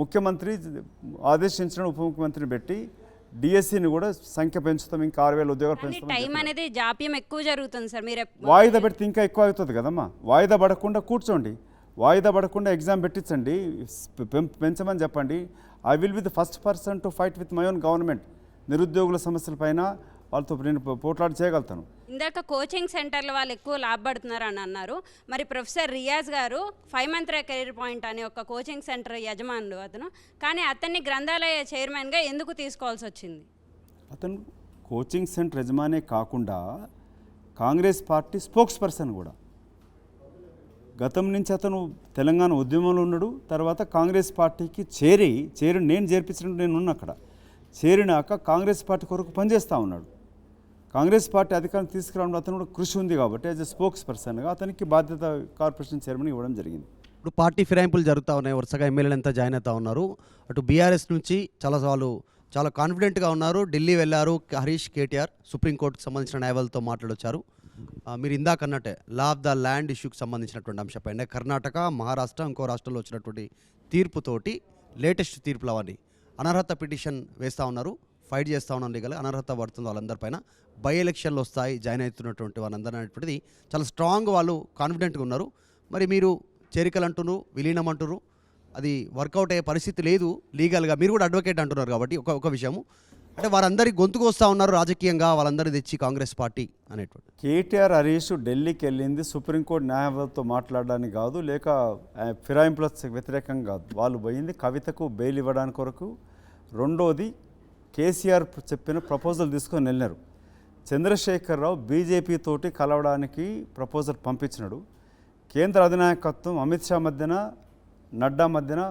ముఖ్యమంత్రి ఆదేశించిన ఉప ముఖ్యమంత్రిని పెట్టి డిఎస్సిని కూడా సంఖ్య పెంచుతాం, ఇంకా 6000 ఉద్యోగాలు పెంచుతాం. టైం అనేది జాప్యం ఎక్కువ జరుగుతుంది సార్. మీరు వాయిదా పెడితే ఇంకా ఎక్కువ అవుతుంది కదమ్మా. వాయిదా పడకుండా కూర్చోండి, వాయిదా పడకుండా ఎగ్జామ్ పెట్టించండి, పెంచమని చెప్పండి. I will be the first person to fight with my own government. నిరుద్యోగుల సమస్యల పైన వాళ్ళతో నేను పోట్లాడి చేయగలుగుతాను. ఇందాక కోచింగ్ సెంటర్ల వాళ్ళు ఎక్కువ లాభపడుతున్నారు అని అన్నారు. మరి ప్రొఫెసర్ రియాజ్ గారు 5 మంత్ర కెరీర్ పాయింట్ అనే ఒక కోచింగ్ సెంటర్ యజమానులు అతను, కానీ అతన్ని గ్రంథాలయ చైర్మన్గా ఎందుకు తీసుకోవాల్సి వచ్చింది? అతను కోచింగ్ సెంటర్ యజమానే కాకుండా కాంగ్రెస్ పార్టీ స్పోక్స్ పర్సన్ కూడా. గతం నుంచి అతను తెలంగాణ ఉద్యమంలో ఉన్నాడు. తర్వాత కాంగ్రెస్ పార్టీకి చేరి నేను చేర్పించినట్టు నేను ఉన్నా అక్కడ. చేరినాక కాంగ్రెస్ పార్టీ కొరకు పనిచేస్తూ ఉన్నాడు. కాంగ్రెస్ పార్టీ అధికారం తీసుకురావడంలో అతను కూడా కృషి ఉంది కాబట్టి యాజ్ ఎ స్పోక్స్ పర్సన్గా అతనికి బాధ్యత కార్పొరేషన్ చైర్మన్ ఇవ్వడం జరిగింది. ఇప్పుడు పార్టీ ఫిరాయింపులు జరుగుతూ ఉన్నాయి, వరుసగా ఎమ్మెల్యేలు అంతా జాయిన్ అవుతూ ఉన్నారు. అటు బీఆర్ఎస్ నుంచి చాలా కాన్ఫిడెంట్గా ఉన్నారు. ఢిల్లీ వెళ్ళారు హరీష్, కేటీఆర్ సుప్రీంకోర్టుకు సంబంధించిన న్యాయవాదులతో మాట్లాడొచ్చారు. మీరు ఇందాక అన్నట్టే లా ఆఫ్ ద ల్యాండ్ ఇష్యూకి సంబంధించినటువంటి అంశంపైన కర్ణాటక, మహారాష్ట్ర, ఇంకో రాష్ట్రంలో వచ్చినటువంటి తీర్పుతోటి లేటెస్ట్ తీర్పులు అవన్నీ అనర్హత పిటిషన్ వేస్తూ ఉన్నారు, ఫైట్ చేస్తూ ఉన్నారు లీగల్గా. అనర్హత పడుతుంది వాళ్ళందరిపైన. బై ఎలక్షన్లు వస్తాయి, జాయిన్ అవుతున్నటువంటి వాళ్ళందరూ అనేటువంటిది చాలా స్ట్రాంగ్, వాళ్ళు కాన్ఫిడెంట్గా ఉన్నారు. మరి మీరు చేరికలు అంటున్నారు, విలీనం అంటున్నారు, అది వర్కౌట్ అయ్యే పరిస్థితి లేదు లీగల్గా. మీరు కూడా అడ్వకేట్ అంటున్నారు కాబట్టి ఒక విషయము అంటే వారందరి గొంతుకు వస్తూ ఉన్నారు రాజకీయంగా, వాళ్ళందరూ తెచ్చి కాంగ్రెస్ పార్టీ అనేటువంటి. కేటీఆర్, హరీష్ ఢిల్లీకి వెళ్ళింది సుప్రీంకోర్టు న్యాయవాదితో మాట్లాడడానికి కాదు, లేక ఫిరాయింపులకు వ్యతిరేకంగా కాదు. వాళ్ళు పోయింది కవితకు బెయిల్ ఇవ్వడానికి కొరకు. రెండోది కేసీఆర్ చెప్పిన ప్రపోజల్ తీసుకొని వెళ్ళినారు. చంద్రశేఖరరావు బీజేపీ తోటి కలవడానికి ప్రపోజల్ పంపించినాడు. కేంద్ర అధినాయకత్వం అమిత్ షా మధ్యన, నడ్డా మధ్యన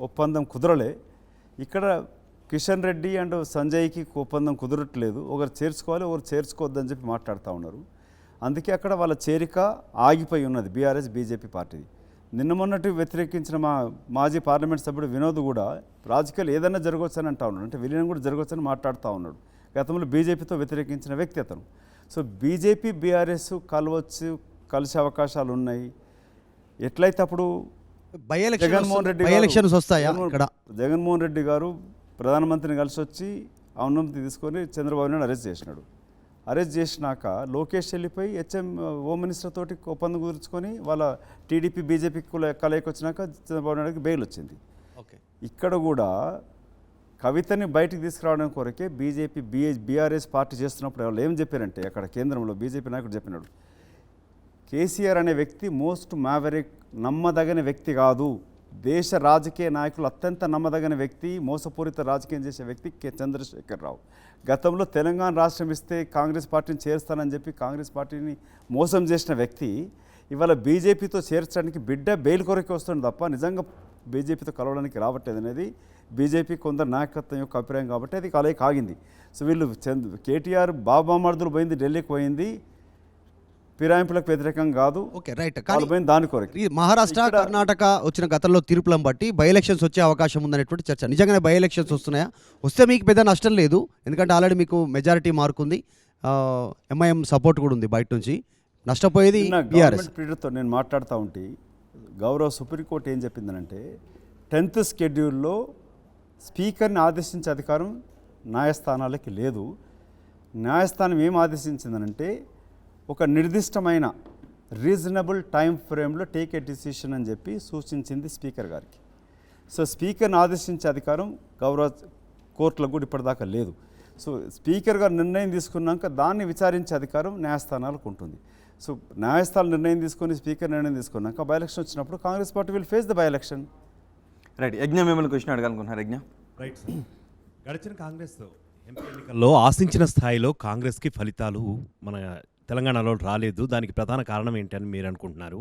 ఒప్పందం కుదరలే. ఇక్కడ కిషన్ రెడ్డి అండ్ సంజయ్కి ఒప్పందం కుదరట్లేదు. ఒకరు చేర్చుకోవాలి, ఒకరు చేర్చుకోవద్దని చెప్పి మాట్లాడుతూ ఉన్నారు. అందుకే అక్కడ వాళ్ళ చేరిక ఆగిపోయి ఉన్నది బీఆర్ఎస్ బీజేపీ పార్టీది. నిన్న మొన్నటి వ్యతిరేకించిన మాజీ పార్లమెంట్ సభ్యుడు వినోద్ కూడా రాజకీయాలు ఏదైనా జరగవచ్చని అంటా ఉన్నాడు, అంటే విలీనం కూడా జరగవచ్చని మాట్లాడుతూ ఉన్నాడు. గతంలో బీజేపీతో వ్యతిరేకించిన వ్యక్తి అతను. సో బీజేపీ బీఆర్ఎస్ కలిసే అవకాశాలు ఉన్నాయి. ఎట్లయితే అప్పుడు జగన్మోహన్ రెడ్డి గారు ప్రధానమంత్రిని కలిసి వచ్చి అనుమతి తీసుకొని చంద్రబాబు నాయుడు అరెస్ట్ చేసినాడు. అరెస్ట్ చేసినాక లోకేష్ వెళ్ళిపోయి హోమ్ మినిస్టర్ తోటి ఒప్పందం కుదుర్చుకొని వాళ్ళ టీడీపీ బీజేపీ కలయికి వచ్చినాక చంద్రబాబు నాయుడుకి బెయిల్ వచ్చింది. ఓకే, ఇక్కడ కూడా కవితని బయటికి తీసుకురావడం కొరకే బీజేపీ బీఆర్ఎస్ పార్టీ చేస్తున్నప్పుడు వాళ్ళు ఏం చెప్పారంటే, అక్కడ కేంద్రంలో బీజేపీ నాయకుడు చెప్పినాడు, కేసీఆర్ అనే వ్యక్తి మోస్ట్ మ్యావరిక్, నమ్మదగిన వ్యక్తి కాదు, దేశ రాజకీయ నాయకులు అత్యంత నమ్మదగిన వ్యక్తి, మోసపూరిత రాజకీయం చేసే వ్యక్తి చంద్రశేఖరరావు. గతంలో తెలంగాణ రాష్ట్రం ఇస్తే కాంగ్రెస్ పార్టీని చేరుస్తానని చెప్పి కాంగ్రెస్ పార్టీని మోసం చేసిన వ్యక్తి ఇవాళ బీజేపీతో చేర్చడానికి బిడ్డ బెయిల్ కొరకే వస్తుంది తప్ప నిజంగా బీజేపీతో కలవడానికి రావట్లేదు అనేది బీజేపీ కొందరు నాయకత్వం యొక్క అభిప్రాయం కాబట్టి అది కలయిక ఆగింది. సో వీళ్ళు కేటీఆర్ బాబామర్దులు పోయింది, ఢిల్లీకి పోయింది ఫిరాయింపులకు వ్యతిరేకంగా కాదు. Okay, right. వాళ్ళు పోయింది దాని కొరకు. ఈ మహారాష్ట్ర కర్ణాటక వచ్చిన గతంలో తీర్పులను బట్టి బై ఎలక్షన్స్ వచ్చే అవకాశం ఉందనేటువంటి చర్చ. నిజంగానే బై ఎలక్షన్స్ వస్తున్నాయా? వస్తే మీకు పెద్ద నష్టం లేదు, ఎందుకంటే ఆల్రెడీ మీకు మెజారిటీ మార్క్ ఉంది, ఎంఐఎం సపోర్ట్ కూడా ఉంది బయట నుంచి. నష్టపోయేది బీఆర్ఎస్. పీరియడ్తో నేను మాట్లాడుతూ ఉంటే గౌరవ సుప్రీంకోర్టు ఏం చెప్పిందనంటే 10th షెడ్యూల్లో స్పీకర్ని ఆదేశించే అధికారం న్యాయస్థానాలకి లేదు. న్యాయస్థానం ఏం ఆదేశించిందనంటే ఒక నిర్దిష్టమైన రీజనబుల్ టైం ఫ్రేమ్లో టేక్ ఏ డిసిషన్ అని చెప్పి సూచించింది స్పీకర్ గారికి. సో స్పీకర్ని ఆదేశించే అధికారం గౌరవ కోర్టులకు కూడా ఇప్పటిదాకా లేదు. సో స్పీకర్ గారు నిర్ణయం తీసుకున్నాక దాన్ని విచారించే అధికారం న్యాయస్థానాలకు ఉంటుంది. సో న్యాయస్థానం నిర్ణయం తీసుకొని స్పీకర్ నిర్ణయం తీసుకున్నాక బై ఎలక్షన్ వచ్చినప్పుడు Congress party will face the by election. Right. యజ్ఞ మిమ్మల్ని క్వశ్చన్ అడగాలనుకుంటున్నారు. యజ్ఞ, రైట్ సార్. గడిచిన కాంగ్రెస్ ఎంపీ ఎన్నికల్లో ఆశించిన స్థాయిలో కాంగ్రెస్కి ఫలితాలు మన తెలంగాణలో రాలేదు. దానికి ప్రధాన కారణం ఏంటని మీరు అనుకుంటున్నారు?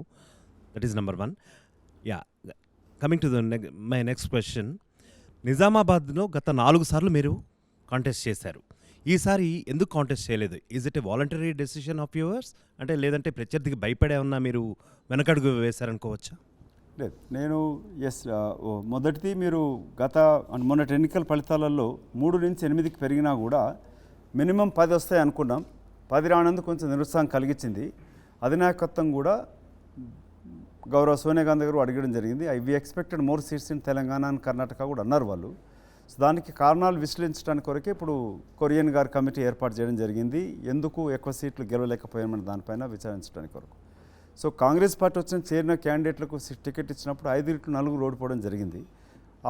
That is number 1. Yeah, coming to the my next question. నిజామాబాద్లో గత 4 సార్లు మీరు కాంటెస్ట్ చేశారు. ఈసారి ఎందుకు కాంటెస్ట్ చేయలేదు? Is it A voluntary decision of yours, అంటే లేదంటే ప్రత్యర్థికి భయపడే ఉన్నా మీరు వెనకడుగు వేశారనుకోవచ్చా? లేదు, నేను మొదటిది మీరు మొన్నటి ఎన్నికల ఫలితాలలో 3 నుంచి 8కి పెరిగినా కూడా మినిమం 10 వస్తాయి అనుకున్నాం. 10 రానందుకు కొంచెం నిరుత్సాహం కలిగించింది. అధినాయకత్వం కూడా గౌరవ సోనియా గాంధీ గారు అడగడం జరిగింది. We expected more seats in Telangana and Karnataka కూడా అన్నారు వాళ్ళు. సో దానికి కారణాలు విశ్లేషించడానికి కొరకే ఇప్పుడు కొరియన్ గారి కమిటీ ఏర్పాటు చేయడం జరిగింది. ఎందుకు ఎక్కువ సీట్లు గెలవలేకపోయామని దానిపైన విచారించడానికి కొరకు. సో కాంగ్రెస్ పార్టీ వచ్చిన చేరిన క్యాండిడేట్లకు టికెట్ ఇచ్చినప్పుడు 5 4 ఓడిపోవడం జరిగింది.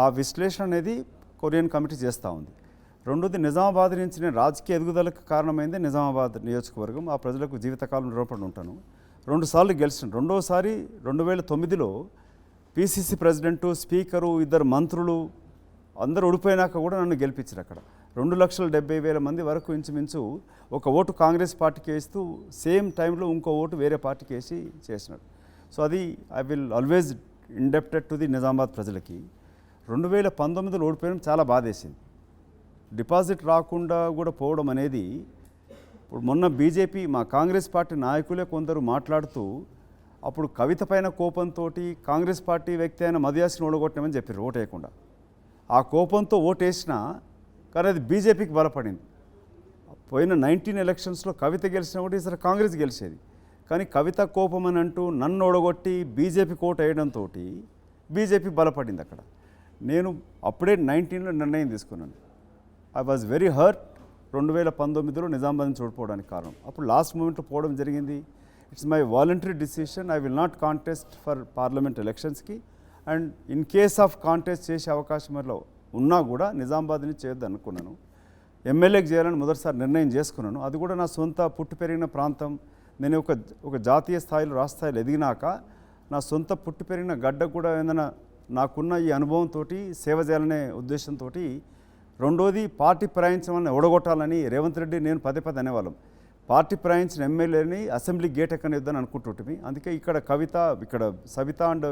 ఆ విశ్లేషణ అనేది కొరియన్ కమిటీ చేస్తూ ఉంది. రెండోది, నిజామాబాద్ నుంచి నేను రాజకీయ ఎదుగుదలకు కారణమైంది నిజామాబాద్ నియోజకవర్గం. ఆ ప్రజలకు జీవితకాలం రుణపడి ఉంటాను. 2 సార్లు గెలిచిన. రెండోసారి 2009లో పిసిసి ప్రెసిడెంటు, స్పీకరు, 2 మంత్రులు అందరూ ఓడిపోయినాక కూడా నన్ను గెలిపించారు. అక్కడ 2,70,000 మంది వరకు ఇంచుమించు ఒక ఓటు కాంగ్రెస్ పార్టీకి వేస్తూ సేమ్ టైంలో ఇంకో ఓటు వేరే పార్టీకి వేసి చేసినారు. సో అది I will always indebted to the Nizamabad ప్రజలకి. 2019లో ఓడిపోవడం చాలా బాధేసింది. డిపాజిట్ రాకుండా కూడా పోవడం అనేది, ఇప్పుడు మొన్న బీజేపీ మా కాంగ్రెస్ పార్టీ నాయకులే కొందరు మాట్లాడుతూ అప్పుడు కవిత పైన కోపంతో కాంగ్రెస్ పార్టీ వ్యక్తి అయిన మధుయాస్ని ఓడగొట్టమని చెప్పారు ఓటు వేయకుండా. ఆ కోపంతో ఓటు వేసినా కానీ అది బీజేపీకి బలపడింది. పోయిన 19 ఎలక్షన్స్లో కవిత గెలిచిన కూడా ఈసారి కాంగ్రెస్ గెలిచేది. కానీ కవిత కోపం అని అంటూ నన్ను ఓడగొట్టి బీజేపీకి ఓటు వేయడంతో బీజేపీ బలపడింది అక్కడ. నేను అప్పుడే 19లో నిర్ణయం తీసుకున్నాను. ఐ వాజ్ వెరీ హర్ట్ 2019లో నిజామాబాద్ నుంచి ఓడిపోవడానికి కారణం. అప్పుడు లాస్ట్ మూమెంట్లో పోవడం జరిగింది. It's my voluntary decision. I will not contest for parliament ఎలక్షన్స్కి. And in case of contest చేసే అవకాశంలో ఉన్నా కూడా నిజామాబాద్ నుంచి చేయొద్దు అనుకున్నాను. ఎమ్మెల్యేకి చేయాలని మొదటిసారి నిర్ణయం చేసుకున్నాను. అది కూడా నా సొంత పుట్టి పెరిగిన ప్రాంతం. నేను ఒక జాతీయ స్థాయిలో రాష్ట్ర స్థాయిలో ఎదిగినాక నా సొంత పుట్టి పెరిగిన గడ్డ కూడా ఏదైనా నాకున్న ఈ అనుభవంతో సేవ చేయాలనే ఉద్దేశంతో. రెండోది, పార్టీ ప్రయాణించమని ఓడగొట్టాలని రేవంత్ రెడ్డి నేను పదే అనేవాళ్ళం. పార్టీ ప్రయాణించిన ఎమ్మెల్యేని అసెంబ్లీ గేట్ ఎక్కనిద్దని అనుకుంటుంటే, అందుకే ఇక్కడ కవిత, ఇక్కడ సవిత అండ్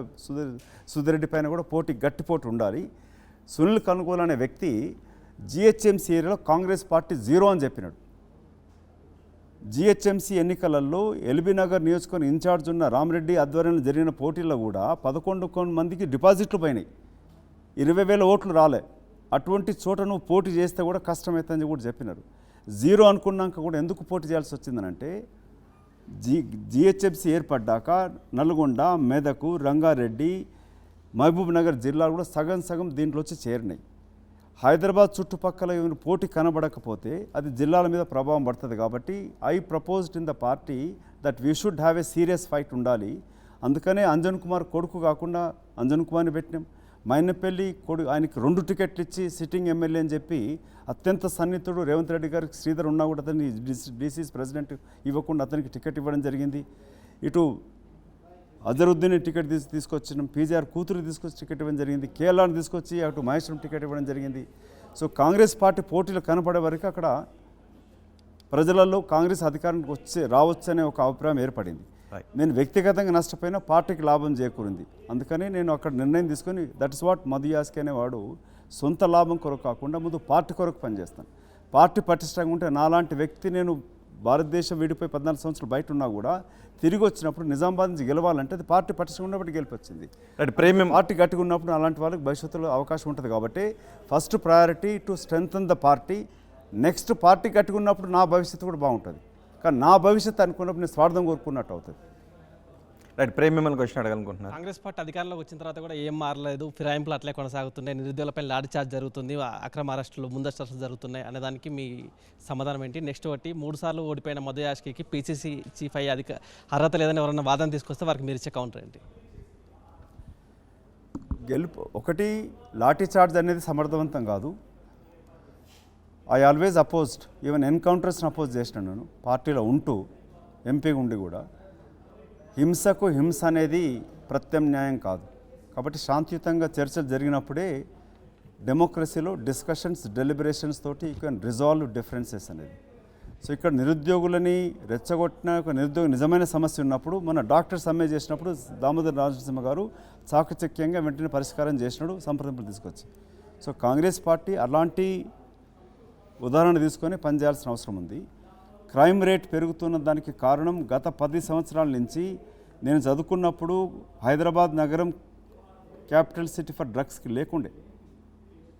సుధిరెడ్డి పైన కూడా గట్టి పోటీ ఉండాలి. సునీల్ కనుగోలు అనే వ్యక్తి జిహెచ్ఎంసీ ఏరియాలో కాంగ్రెస్ పార్టీ 0 అని చెప్పినాడు. జిహెచ్ఎంసీ ఎన్నికలలో ఎల్బీ నగర్ నియోజకవర్గం ఇన్ఛార్జ్ ఉన్న రామరెడ్డి ఆధ్వర్యంలో జరిగిన పోటీల్లో కూడా 11 మందికి డిపాజిట్లు పోయినాయి, 20,000 ఓట్లు రాలే. అటువంటి చోట నువ్వు పోటీ చేస్తే కూడా కష్టమవుతుందని కూడా చెప్పినారు. 0 అనుకున్నాక కూడా ఎందుకు పోటీ చేయాల్సి వచ్చిందనంటే, జిహెచ్ఎంసీ ఏర్పడ్డాక నల్గొండ, మెదక్, రంగారెడ్డి, మహబూబ్ నగర్ జిల్లాలు కూడా సగం దీంట్లో వచ్చి చేరినాయి. హైదరాబాద్ చుట్టుపక్కల ఏమైనా పోటీ కనబడకపోతే అది జిల్లాల మీద ప్రభావం పడుతుంది. కాబట్టి I proposed in the party that we should have a serious fight ఉండాలి. అందుకనే అంజన్ కుమార్ కొడుకు కాకుండా అంజన్ కుమార్ని పెట్టినాం. మైనపల్లి ఆయనకి 2 టికెట్లు ఇచ్చి సిట్టింగ్ ఎమ్మెల్యే అని చెప్పి అత్యంత సన్నిహితుడు రేవంత్ రెడ్డి గారికి శ్రీధర్ ఉన్నా కూడా అతన్ని డీసీసీ ప్రెసిడెంట్ ఇవ్వకుండా అతనికి టికెట్ ఇవ్వడం జరిగింది. ఇటు అజరుద్దీన్ టికెట్ తీసుకొచ్చినాం. పీజీఆర్ కూతురు తీసుకొచ్చి టికెట్ ఇవ్వడం జరిగింది. కేఎల్ఆర్ని తీసుకొచ్చి అటు మహేశ్వరం టికెట్ ఇవ్వడం జరిగింది. సో కాంగ్రెస్ పార్టీ పోటీలు కనపడే వరకు అక్కడ ప్రజలలో కాంగ్రెస్ అధికారానికి రావచ్చు అనే ఒక అభిప్రాయం ఏర్పడింది. నేను వ్యక్తిగతంగా నష్టపోయినా పార్టీకి లాభం చేకూరింది. అందుకని నేను అక్కడ నిర్ణయం తీసుకొని దట్ ఇస్ వాట్ మధు యాస్కి అనేవాడు సొంత లాభం కొరకు కాకుండా ముందు పార్టీ కొరకు పనిచేస్తాను. పార్టీ పటిష్టంగా ఉంటే నాలాంటి వ్యక్తి నేను భారతదేశం విడిపోయి 14 సంవత్సరాలు బయట ఉన్నా కూడా తిరిగి వచ్చినప్పుడు నిజామాబాద్ నుంచి గెలవాలంటే అది పార్టీ పటిష్టంగా ఉన్నప్పుడు గెలిపొచ్చింది. పార్టీ గట్టిగా ఉన్నప్పుడు అలాంటి వాళ్ళకి భవిష్యత్తులో అవకాశం ఉంటుంది. కాబట్టి first priority to strengthen the party. Next party గట్టిగా ఉన్నప్పుడు నా భవిష్యత్తు కూడా బాగుంటుంది. కానీ నా భవిష్యత్తు అనుకున్నప్పుడు నేను స్వార్థం కోరుకున్నట్టు అవుతుంది. రైట్, ప్రేమ్ మిమ్మల్ని క్వశ్చన్ అడగాలనుకుంటున్నారు. కాంగ్రెస్ పార్టీ అధికారంలోకి వచ్చిన తర్వాత కూడా ఏం మారలేదు, ఫిరాయింపులు అట్లే కొనసాగుతున్నాయి, నిరుద్యోగులపై లాఠీ చార్జ్ జరుగుతుంది, అక్రమ అరెస్టులు ముందస్తు అరెస్టులు జరుగుతున్నాయి అనే దానికి మీ సమాధానం ఏంటి? నెక్స్ట్ ఒకటి 3 సార్లు ఓడిపోయిన మధు యాష్కి పీసీసీ చీఫ్ అయ్యే అర్హత లేదని ఎవరైనా వాదన తీసుకొస్తే వారికి మీరు ఇచ్చే కౌంటర్ ఏంటి? ఒకటి లాఠీ చార్జ్ అనేది సమర్థవంతం కాదు. ఐ ఆల్వేస్ అపోజ్డ్, ఈవెన్ ఎన్కౌంటర్స్ని అపోజ్ చేసినాను నేను పార్టీలో ఉంటూ, ఎంపీగా ఉండి కూడా. హింసకు హింస అనేది ప్రత్యామ్నాయం కాదు. కాబట్టి శాంతియుతంగా చర్చలు జరిగినప్పుడే డెమోక్రసీలో డిస్కషన్స్, డెలిబరేషన్స్ తోటి యూ కెన్ రిజాల్వ్ డిఫరెన్సెస్ అనేది. సో ఇక్కడ నిరుద్యోగులని రెచ్చగొట్టిన ఒక నిజమైన సమస్య ఉన్నప్పుడు మన డాక్టర్ సమ్మె చేసినప్పుడు దామోదర్ రాజసింహ గారు చాకచక్యంగా వెంటనే పరిష్కారం చేసినాడు, సంప్రదింపులు తీసుకొచ్చి. సో కాంగ్రెస్ పార్టీ అలాంటి ఉదాహరణ తీసుకొని పనిచేయాల్సిన అవసరం ఉంది. క్రైమ్ రేట్ పెరుగుతున్న దానికి కారణం గత 10 సంవత్సరాల నుంచి నేను చదువుకున్నప్పుడు హైదరాబాద్ నగరం క్యాపిటల్ సిటీ ఫర్ డ్రగ్స్కి లేకుండే.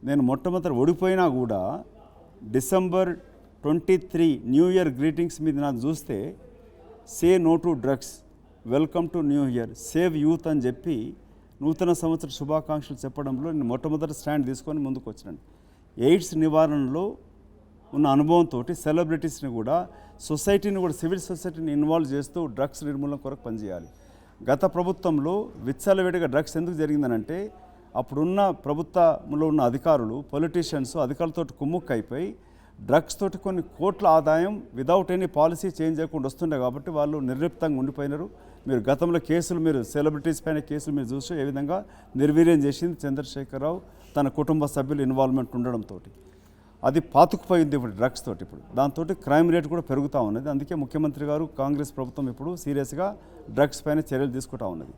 నేను మొట్టమొదటి ఓడిపోయినా కూడా December 23 న్యూ ఇయర్ గ్రీటింగ్స్ మీద నాకు చూస్తే say no to drugs, welcome to new year, save youth అని చెప్పి నూతన సంవత్సర శుభాకాంక్షలు చెప్పడంలో నేను మొట్టమొదటి స్టాండ్ తీసుకొని ముందుకు వచ్చినాను. ఎయిడ్స్ నివారణలో ఉన్న అనుభవంతో సెలబ్రిటీస్ని కూడా సొసైటీని కూడా సివిల్ సొసైటీని ఇన్వాల్వ్ చేస్తూ డ్రగ్స్ నిర్మూలన కొరకు పనిచేయాలి. గత ప్రభుత్వంలో విచ్చలవిడిగా డ్రగ్స్ ఎందుకు జరిగిందనంటే అప్పుడున్న ప్రభుత్వంలో ఉన్న అధికారులు, పొలిటీషియన్స్ అధికారులతో కుమ్ముక్కు అయిపోయి డ్రగ్స్ తోటి కొన్ని కోట్ల ఆదాయం విదౌట్ ఎనీ పాలసీ చేంజ్ చేయకుండా వస్తుండే. కాబట్టి వాళ్ళు నిర్లిప్తంగా ఉండిపోయినారు. మీరు గతంలో కేసులు, మీరు సెలబ్రిటీస్ పైన కేసులు మీరు చూసి ఏ విధంగా నిర్వీర్యం చేసింది చంద్రశేఖరరావు తన కుటుంబ సభ్యులు ఇన్వాల్వ్మెంట్ ఉండడంతో. అది పాతుకుపోయింది ఇప్పుడు డ్రగ్స్ తోటి. ఇప్పుడు దాంతో క్రైమ్ రేట్ కూడా పెరుగుతూ ఉన్నది. అందుకే ముఖ్యమంత్రి గారు, కాంగ్రెస్ ప్రభుత్వం ఇప్పుడు సీరియస్గా డ్రగ్స్ పైన చర్యలు తీసుకుంటూ ఉన్నది.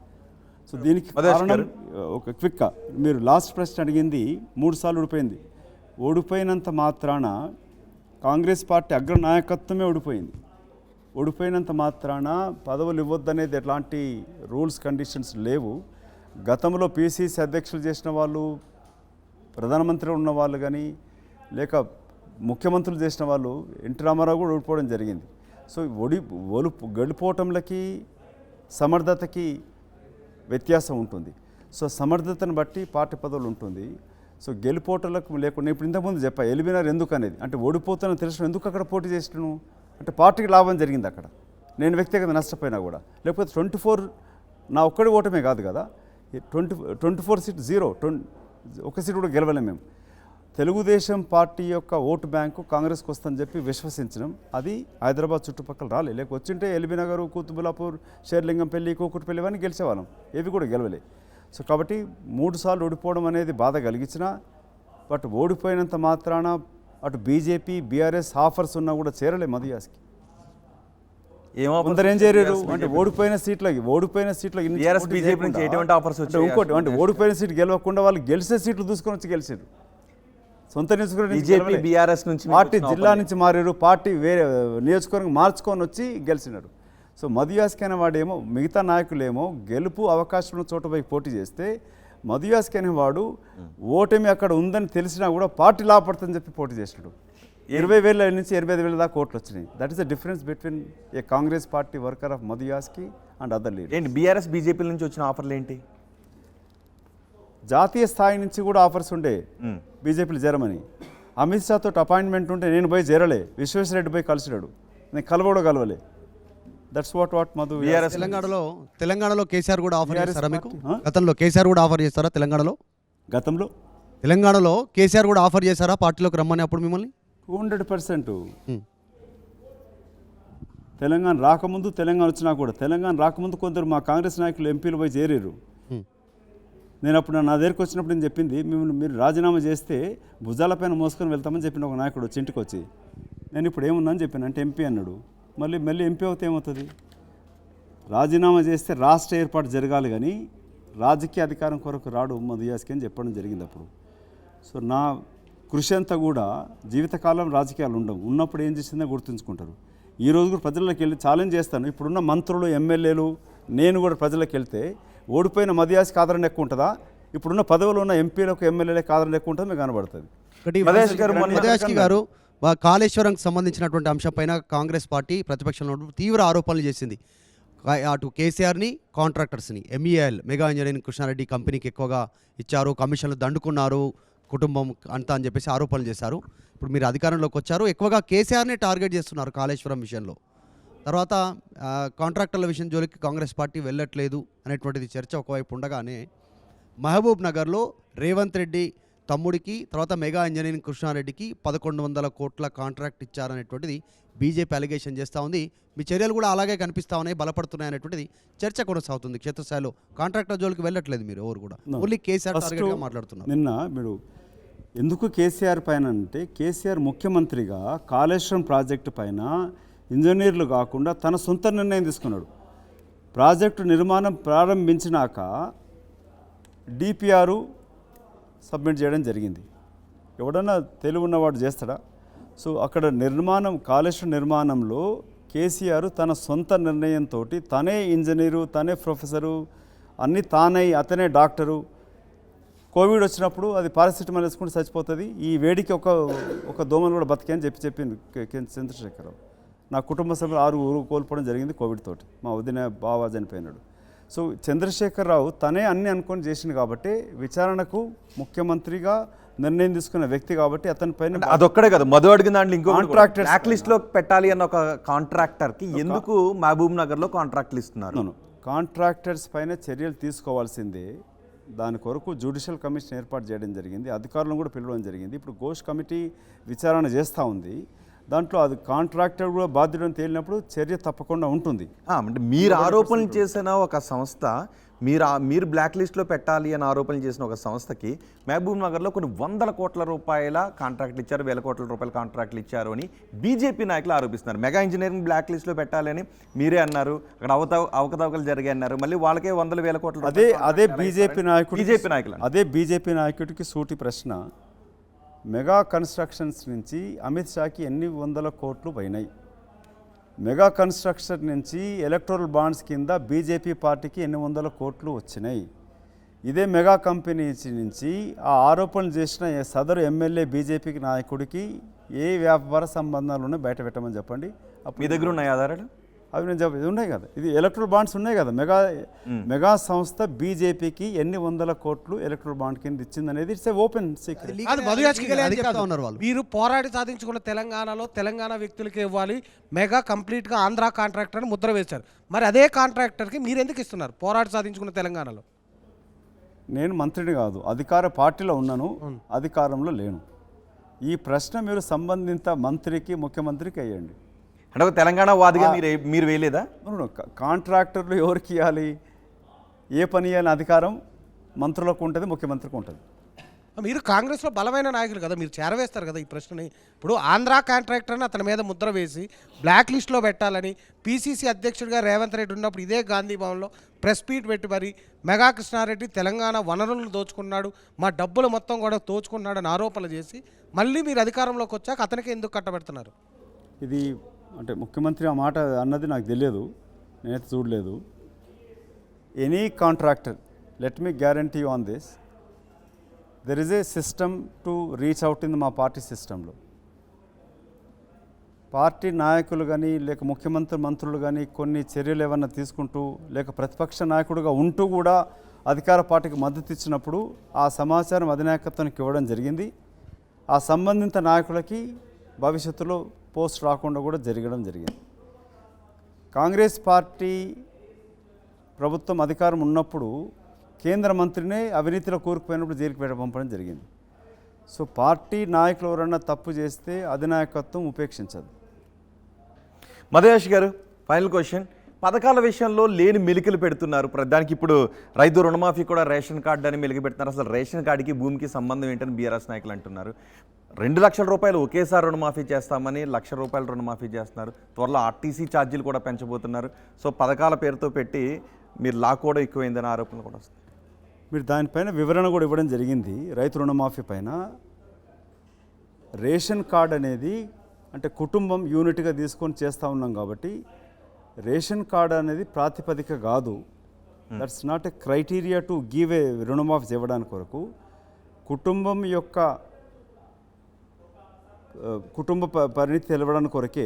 సో దీనికి కారణం ఒక క్విక్గా మీరు లాస్ట్ ప్రశ్న అడిగింది 3 సార్లు ఓడిపోయింది. ఓడిపోయినంత మాత్రాన కాంగ్రెస్ పార్టీ అగ్రనాయకత్వమే ఓడిపోయింది. ఓడిపోయినంత మాత్రాన పదవులు ఇవ్వద్దనేది ఎట్లాంటి రూల్స్ కండిషన్స్ లేవు. గతంలో పీసీసీ అధ్యక్షులు చేసిన వాళ్ళు, ప్రధానమంత్రిలో ఉన్న వాళ్ళు కానీ లేక ముఖ్యమంత్రులు చేసిన వాళ్ళు, ఎన్టీ రామారావు కూడా ఓడిపోవడం జరిగింది. సో గెలిపోవటంలకి సమర్థతకి వ్యత్యాసం ఉంటుంది. సో సమర్థతను బట్టి పార్టీ పదవులు ఉంటుంది. సో గెలిపోవటంలకు లేకుండా ఇప్పుడు ఇంతకుముందు చెప్పా ఎలిమినార్ ఎందుకు అనేది, అంటే ఓడిపోతానని తెలిసిన ఎందుకు అక్కడ పోటీ చేసినాను అంటే పార్టీకి లాభం జరిగింది అక్కడ, నేను వ్యక్తిగత నష్టపోయినా కూడా. లేకపోతే 24 నా ఒక్కడి ఓటమే కాదు కదా, 24 సీట్ 0, ఒక సీట్ కూడా గెలవలేము మేము. తెలుగుదేశం పార్టీ యొక్క ఓటు బ్యాంకు కాంగ్రెస్కి వస్తుందని చెప్పి విశ్వసించడం, అది హైదరాబాద్ చుట్టుపక్కల రాలే. లేక వచ్చింటే ఎల్బీనగర్, కుతుబులాపూర్, షేర్లింగంపల్లి, కూకుట్పల్లి ఇవన్నీ గెలిచేవాళ్ళం, ఏవి కూడా గెలవలే. సో కాబట్టి 3 సార్లు ఓడిపోవడం అనేది బాధ కలిగించిన, బట్ ఓడిపోయినంత మాత్రాన అటు బీజేపీ, బీఆర్ఎస్ ఆఫర్స్ ఉన్నా కూడా చేరలే మధు యాస్కి. కొందరు ఏం చేరారు అంటే ఓడిపోయిన సీట్లకి ఇంకోటి అంటే ఓడిపోయిన సీట్ గెలవకుండా వాళ్ళు గెలిచే సీట్లు దూసుకొని వచ్చి గెలిచారు. సొంత నియోజకవర్గం పార్టీ జిల్లా నుంచి మారారు, పార్టీ వేరే నియోజకవర్గం మార్చుకొని వచ్చి గెలిచినారు. సో మధు యాస్కి అనే వాడేమో, మిగతా నాయకులేమో గెలుపు అవకాశం ఉన్న చోట పోయి పోటీ చేస్తే, మధు యాస్కి అనేవాడు ఓటమి అక్కడ ఉందని తెలిసినా కూడా పార్టీ లాభపడుతుందని చెప్పి పోటీ చేసినాడు. 20,000 నుంచి 85,000 దాకా ఓట్లు వచ్చినాయి. That is the difference between a Congress party worker of Madhu Yaskhi and other leader. ఏంటి బీఆర్ఎస్ బీజేపీ నుంచి వచ్చిన ఆఫర్లు ఏంటి? జాతీయ స్థాయి నుంచి కూడా ఆఫర్స్ ఉండే బీజేపీలో చేరమని. అమిత్ షా తోటి అపాయింట్మెంట్ ఉంటే నేను పోయి చేరలే, విశ్వేశ్వరరెడ్డి పోయి కలిసినాడు, నేను కలవలే. That's what Madhu. తెలంగాణలో కేసీఆర్ కూడా ఆఫర్ BRS చేస్తారా మీకు? పార్టీ? గతంలో కేసీఆర్ కూడా ఆఫర్ చేస్తారా తెలంగాణలో? తెలంగాణలో కేసీఆర్ కూడా ఆఫర్ చేశారా పార్టీలోకి రమ్మని అప్పుడు మిమ్మల్ని? 200%. తెలంగాణ రాకముందు, తెలంగాణ వచ్చినా కూడా, తెలంగాణ రాకముందు కొందరు మా కాంగ్రెస్ నాయకులు ఎంపీలు పోయి చేరారు. నేను అప్పుడు నా దగ్గరికి వచ్చినప్పుడు నేను చెప్పింది, మీరు రాజీనామా చేస్తే భుజాలపైన మోసుకొని వెళ్తామని చెప్పిన ఒక నాయకుడు వచ్చి ఇంటికి వచ్చి, నేను ఇప్పుడు ఏమున్నా అని చెప్పాను. అంటే ఎంపీ అన్నాడు. మళ్ళీ ఎంపీ అవుతే ఏమవుతుంది? రాజీనామా చేస్తే రాష్ట్ర ఏర్పాటు జరగాలి కానీ రాజకీయ అధికారం కొరకు రాడు మధు యాస్కి అని చెప్పడం జరిగింది అప్పుడు. సో నా కృషి అంతా కూడా జీవితకాలం రాజకీయాలు ఉండవు, ఉన్నప్పుడు ఏం చేసిందో గుర్తుంచుకుంటారు. ఈ రోజు కూడా ప్రజల్లోకి వెళ్ళి ఛాలెంజ్ చేస్తాను. ఇప్పుడున్న మంత్రులు, ఎమ్మెల్యేలు, నేను కూడా ప్రజలకు వెళ్తే ఓడిపోయిన మధు యాస్కి ఆదరణ ఎక్కువ ఉంటుందా, ఇప్పుడున్న పదవులు ఉన్న ఎంపీలకు, ఎమ్మెల్యేలకు ఆదరణ ఎక్కువ ఉంటుందో మీకు కనబడుతుంది. మధు యాస్కి గారు కాళేశ్వరంకి సంబంధించినటువంటి అంశంపైన కాంగ్రెస్ పార్టీ ప్రతిపక్షంలో తీవ్ర ఆరోపణలు చేసింది. అటు కేసీఆర్ని, కాంట్రాక్టర్స్ని, ఎంఈఎల్ మెగా ఇంజనీరింగ్ కృష్ణారెడ్డి కంపెనీకి ఎక్కువగా ఇచ్చారు, కమిషన్లు దండుకున్నారు కుటుంబం అంతా అని చెప్పేసి ఆరోపణలు చేశారు. ఇప్పుడు మీరు అధికారంలోకి వచ్చారు, ఎక్కువగా కేసీఆర్ని టార్గెట్ చేస్తున్నారు కాళేశ్వరం విషయంలో. తర్వాత కాంట్రాక్టర్ల విషయం జోలికి కాంగ్రెస్ పార్టీ వెళ్ళట్లేదు అనేటువంటిది చర్చ ఒకవైపు ఉండగానే, మహబూబ్ నగర్లో రేవంత్ రెడ్డి తమ్ముడికి, తర్వాత మెగా ఇంజనీరింగ్ కృష్ణారెడ్డికి 1100 కోట్ల కాంట్రాక్ట్ ఇచ్చారనేటువంటిది బీజేపీ అలిగేషన్ చేస్తూ ఉంది. మీ చర్యలు కూడా అలాగే కనిపిస్తూ ఉన్నాయి, బలపడుతున్నాయి అనేటువంటిది చర్చ కొనసాగుతుంది క్షేత్రస్థాయిలో. కాంట్రాక్టర్ జోలికి వెళ్ళట్లేదు మీరు ఎవరు కూడా, ఓన్లీ కేసీఆర్ టార్గెట్గా మాట్లాడుతున్నారు. నిన్న మీరు ఎందుకు కేసీఆర్ పైన అంటే, కేసీఆర్ ముఖ్యమంత్రిగా కాళేశ్వరం ప్రాజెక్టు పైన ఇంజనీర్లు కాకుండా తన సొంత నిర్ణయం తీసుకున్నాడు. ప్రాజెక్టు నిర్మాణం ప్రారంభించినాక డిపిఆర్ సబ్మిట్ చేయడం జరిగింది. ఎవడన్నా తెలివి ఉన్నవాడు చేస్తాడా? సో అక్కడ కాళేశ్వరం నిర్మాణంలో కేసీఆర్ తన సొంత నిర్ణయంతో, తనే ఇంజనీరు, తనే ప్రొఫెసరు, అన్నీ అతనే డాక్టరు. కోవిడ్ వచ్చినప్పుడు అది పారాసిటమాల్ వేసుకుంటే చచ్చిపోతుంది, ఈ వేడికి ఒక దోమను కూడా బతికే అని చెప్పింది చంద్రశేఖరరావు. నా కుటుంబ సభ్యులు 6 కోల్పోవడం జరిగింది కోవిడ్ తోటి. మా వదిన బావ చనిపోయినాడు. సో చంద్రశేఖరరావు తనే అన్ని అనుకొని చేసింది కాబట్టి, విచారణకు ముఖ్యమంత్రిగా నిర్ణయం తీసుకున్న వ్యక్తి కాబట్టి అతని పైన అదొక్కడే కదా మధు అడిగిన దాంట్లో ఇంకో కాంట్రాక్టర్ బ్లాక్ లిస్ట్ లో పెట్టాలి అన్న ఒక కాంట్రాక్టర్కి ఎందుకు మహబూబ్ నగర్లో కాంట్రాక్ట్లు ఇస్తున్నారు? కాంట్రాక్టర్స్ పైన చర్యలు తీసుకోవాల్సిందే. దాని కొరకు జ్యుడిషియల్ కమిషన్ ఏర్పాటు చేయడం జరిగింది, అధికారులను కూడా పిలవడం జరిగింది. ఇప్పుడు ఘోష్ కమిటీ విచారణ చేస్తూ ఉంది. దాంట్లో అది కాంట్రాక్టర్ కూడా బాధ్యులను తేలినప్పుడు చర్య తప్పకుండా ఉంటుంది. అంటే మీరు ఆరోపణలు చేసిన ఒక సంస్థ, మీరు బ్లాక్ లిస్ట్లో పెట్టాలి అని ఆరోపణలు చేసిన ఒక సంస్థకి మహబూబ్ నగర్లో కొన్ని 100 కోట్ల రూపాయల కాంట్రాక్ట్లు ఇచ్చారు, 1000 కోట్ల రూపాయల కాంట్రాక్ట్లు ఇచ్చారు అని బీజేపీ నాయకులు ఆరోపిస్తున్నారు. మెగా ఇంజనీరింగ్ బ్లాక్ లిస్ట్లో పెట్టాలి అని మీరే అన్నారు, అక్కడ అవకతవకలు జరిగాయి అన్నారు, మళ్ళీ వాళ్ళకే 100,000 కోట్ల. అదే బీజేపీ నాయకుడికి సూటి ప్రశ్న. మెగా కన్స్ట్రక్షన్స్ నుంచి అమిత్ షాకి ఎన్ని 100 కోట్లు పోయినాయి? మెగా కన్స్ట్రక్షన్ నుంచి ఎలక్టోరల్ బాండ్స్ కింద బీజేపీ పార్టీకి ఎన్ని 100 కోట్లు వచ్చినాయి? ఇదే మెగా కంపెనీ నుంచి ఆ ఆరోపణలు చేసిన సదరు ఎమ్మెల్యే బీజేపీకి నాయకుడికి ఏ వ్యాపార సంబంధాలు ఉన్నాయో బయట పెట్టమని చెప్పండి. మీ దగ్గర ఉన్నాయి ఆధారాలు? అవి నేను చెప్పేది ఉన్నాయి కదా, ఇది ఎలక్ట్రల్ బాండ్స్ ఉన్నాయి కదా. మెగా సంస్థ బీజేపీకి ఎన్ని 100 కోట్లు ఎలక్ట్రల్ బాండ్ కింద ఇచ్చింది అనేది ఇట్స్ ఓపెన్ సీక్రెట్. మీరు పోరాడి సాధించుకున్న తెలంగాణలో తెలంగాణ వ్యక్తులకి ఇవ్వాలి, మెగా కంప్లీట్గా ఆంధ్ర కాంట్రాక్టర్ అని ముద్ర వేశారు. మరి అదే కాంట్రాక్టర్కి మీరు ఎందుకు ఇస్తున్నారు పోరాడి సాధించుకున్న తెలంగాణలో? నేను మంత్రిని కాదు, అధికార పార్టీలో ఉన్నాను, అధికారంలో లేను. ఈ ప్రశ్న మీరు సంబంధిత మంత్రికి, ముఖ్యమంత్రికి వేయండి. అంటే ఒక తెలంగాణ వాదిగా మీరు వేయలేదా? కాంట్రాక్టర్లు ఎవరికి ఇవ్వాలి, ఏ పని ఇవ్వాలని అధికారం మంత్రులకు ఉంటుంది, ముఖ్యమంత్రికి ఉంటుంది. మీరు కాంగ్రెస్లో బలమైన నాయకులు కదా, మీరు చేరవేస్తారు కదా ఈ ప్రశ్నని. ఇప్పుడు ఆంధ్ర కాంట్రాక్టర్ని అతని మీద ముద్ర వేసి బ్లాక్ లిస్ట్లో పెట్టాలని పీసీసీ అధ్యక్షుడిగా రేవంత్ రెడ్డి ఉన్నప్పుడు ఇదే గాంధీ భవన్లో ప్రెస్ మీట్ పెట్టి మరి మెగా కృష్ణారెడ్డి తెలంగాణ వనరులను దోచుకున్నాడు, మా డబ్బులు మొత్తం కూడా దోచుకున్నాడు అని ఆరోపణలు చేసి మళ్ళీ మీరు అధికారంలోకి వచ్చాక అతనికి ఎందుకు కట్టబెడుతున్నారు? ఇది అంటే ముఖ్యమంత్రి ఆ మాట అన్నది నాకు తెలియదు, నేనైతే చూడలేదు. Any contractor, let me guarantee on this, there is a system to reach out in మా పార్టీ సిస్టంలో. పార్టీ నాయకులు కానీ లేక మంత్రులు కానీ కొన్ని చర్యలు ఏమన్నా తీసుకుంటూ లేక ప్రతిపక్ష నాయకుడిగా ఉంటూ కూడా అధికార పార్టీకి మద్దతు ఇచ్చినప్పుడు ఆ సమాచారం అధినాయకత్వానికి ఇవ్వడం జరిగింది. ఆ సంబంధిత నాయకులకి భవిష్యత్తులో పోస్ట్ రాకుండా కూడా జరగడం జరిగింది. కాంగ్రెస్ పార్టీ ప్రభుత్వం అధికారం ఉన్నప్పుడు కేంద్ర మంత్రినే అవినీతిలో కూరుకుపోయినప్పుడు జైలుకి పంపడం జరిగింది. సో పార్టీ నాయకులు ఎవరన్నా తప్పు చేస్తే అధినాయకత్వం ఉపేక్షించదు. మధుయాష్ గారు, ఫైనల్ క్వశ్చన్. పథకాల విషయంలో లేని మెలికలు పెడుతున్నారు. దానికి ఇప్పుడు రైతు రుణమాఫీ కూడా రేషన్ కార్డు అని మెలికి పెడుతున్నారు. అసలు రేషన్ కార్డుకి భూమికి సంబంధం ఏంటని బీఆర్ఎస్ నాయకులు అంటున్నారు. 2 లక్షల రూపాయలు ఒకేసారి రుణమాఫీ చేస్తామని 1 లక్ష రూపాయలు రుణమాఫీ చేస్తున్నారు. త్వరలో ఆర్టీసీ ఛార్జీలు కూడా పెంచబోతున్నారు. సో పథకాల పేరుతో పెట్టి మీరు లాక్కోవడం ఎక్కువైందని ఆరోపణలు కూడా వస్తుంది. మీరు దానిపైన వివరణ కూడా ఇవ్వడం జరిగింది. రైతు రుణమాఫీ పైన రేషన్ కార్డ్ అనేది అంటే కుటుంబం యూనిట్గా తీసుకొని చేస్తూ ఉన్నాం కాబట్టి రేషన్ కార్డ్ అనేది ప్రాతిపదిక కాదు. That's not a criteria to give a రుణమాఫీ ఇవ్వడానికి కొరకు కుటుంబం యొక్క కుటుంబ పరిణితి తెలవడానికి కొరకే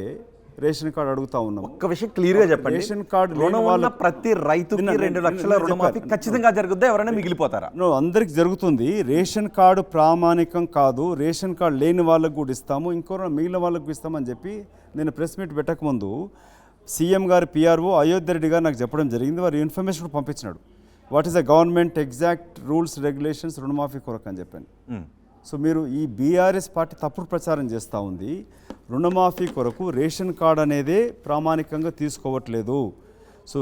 రేషన్ కార్డు అడుగుతా ఉన్నాం. ఒక్క విషయం క్లియర్గా చెప్పండి. రేషన్ కార్డు రుణం ఉన్న ప్రతి రైతుకి 2 లక్షల రుణమాఫీ ఖచ్చితంగా జరుగుద్దా? ఎవరైనా మిగిలిపోతారా? అందరికి జరుగుతుంది. రేషన్ కార్డు ప్రామాణికం కాదు. రేషన్ కార్డు లేని వాళ్ళకు కూడా ఇస్తాము, ఇంకో మిగిలిన వాళ్ళకు ఇస్తామని చెప్పి నేను ప్రెస్ మీట్ పెట్టకముందు సీఎం గారు పిఆర్ఓ అయోధ్య రెడ్డి గారు నాకు చెప్పడం జరిగింది. వారు ఇన్ఫర్మేషన్ పంపించినాడు. What is the government exact rules regulations రుణమాఫీ కొరకు అని చెప్పాను. సో మీరు ఈ బీఆర్ఎస్ పార్టీ తప్పుడు ప్రచారం చేస్తూ ఉంది. రుణమాఫీ కొరకు రేషన్ కార్డు అనేదే ప్రామాణికంగా తీసుకోవట్లేదు. సో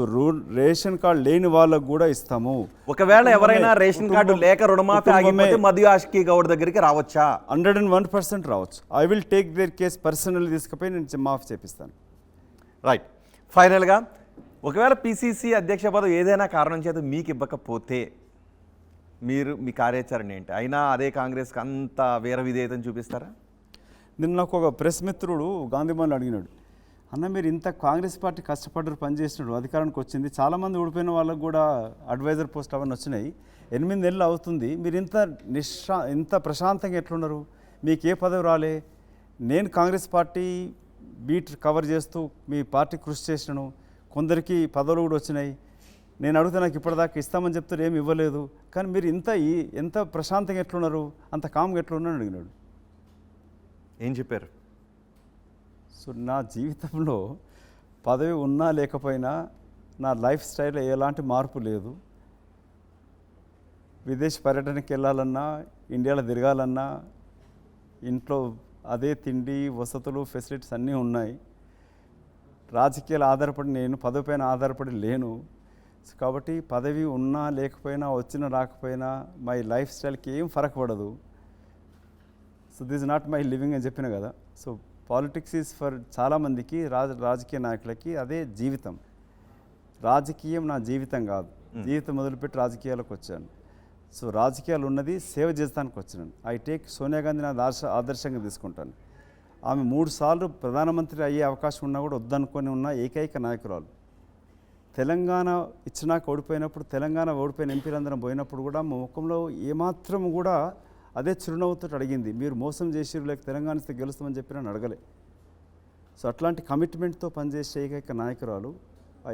రేషన్ కార్డు లేని వాళ్ళకు కూడా ఇస్తాము. ఒకవేళ ఎవరైనా రేషన్ కార్డు లేక రుణమాఫీ ఆగిపోతే మధుయాష్కి గౌడ్ దగ్గరికి రావచ్చా? 101% రావచ్చు. I will take their case personal తీసుకుపోయి నేను మాఫీ చేపిస్తాను. రైట్. ఫైనల్గా ఒకవేళ పిసిసి అధ్యక్ష పదవి ఏదైనా కారణం చేత మీకు ఇవ్వకపోతే మీరు మీ కార్యాచరణ ఏంటి? అయినా అదే కాంగ్రెస్కి అంత వీర విధేయతను చూపిస్తారా? నిన్న నాకు ఒక ప్రెస్ మిత్రుడు గాంధీభవన్లో అడిగినాడు, అన్న మీరు ఇంత కాంగ్రెస్ పార్టీ కష్టపడ్డారు, పనిచేసినాడు, అధికారానికి వచ్చింది, చాలామంది ఓడిపోయిన వాళ్ళకు కూడా అడ్వైజర్ పోస్ట్ అవన్నీ వచ్చినాయి, 8 నెలలు అవుతుంది, మీరు ఇంత ప్రశాంతంగా ఎట్లున్నారు, మీకు ఏ పదవి రాలే? నేను కాంగ్రెస్ పార్టీ బీట్ కవర్ చేస్తూ మీ పార్టీ కృషి చేసినాను, కొందరికి పదవులు కూడా వచ్చినాయి, నేను అడిగితే నాకు ఇప్పటిదాకా ఇస్తామని చెప్తారు, ఏమి ఇవ్వలేదు, కానీ మీరు ఎంత ప్రశాంతంగా ఎట్లున్నారు, అంత కామ్గా ఎట్లున్నారని అడిగినాడు. ఏం చెప్పారు? సో నా జీవితంలో పదవి ఉన్నా లేకపోయినా నా లైఫ్ స్టైల్లో ఎలాంటి మార్పు లేదు. విదేశీ పర్యటనకి వెళ్ళాలన్నా, ఇండియాలో తిరగాలన్నా ఇంట్లో అదే తిండి, వసతులు, ఫెసిలిటీస్ అన్నీ ఉన్నాయి. రాజకీయాలు ఆధారపడి నేను పదవి పైన ఆధారపడి లేను. కాబట్టి పదవి ఉన్నా లేకపోయినా, వచ్చినా రాకపోయినా మై లైఫ్ స్టైల్కి ఏం ఫరక్ పడదు. So this not my living అని చెప్పిన కదా. సో పాలిటిక్స్ ఈజ్ ఫర్ చాలామందికి, రాజకీయ నాయకులకి అదే జీవితం. రాజకీయం నా జీవితం కాదు. జీవితం మొదలుపెట్టి రాజకీయాలకు వచ్చాను. సో రాజకీయాలు ఉన్నది సేవ చేస్తానికి వచ్చినాను. ఐ టేక్ సోనియా గాంధీ నా ఆదర్శంగా తీసుకుంటాను. ఆమె 3 సార్లు ప్రధానమంత్రి అయ్యే అవకాశం ఉన్నా కూడా వద్దనుకొని ఉన్న ఏకైక నాయకురాలు. తెలంగాణ ఇచ్చినాక ఓడిపోయినప్పుడు, తెలంగాణ ఓడిపోయిన ఎంపీలందరం పోయినప్పుడు కూడా మా ముఖంలో ఏమాత్రం కూడా అదే చిరునవ్వుతో అడిగింది, మీరు మోసం చేసిరు, లేక తెలంగాణ ఇస్తే గెలుస్తామని చెప్పి నన్ను అడగలే. సో అట్లాంటి కమిట్మెంట్తో పనిచేసే ఏకైక నాయకురాలు.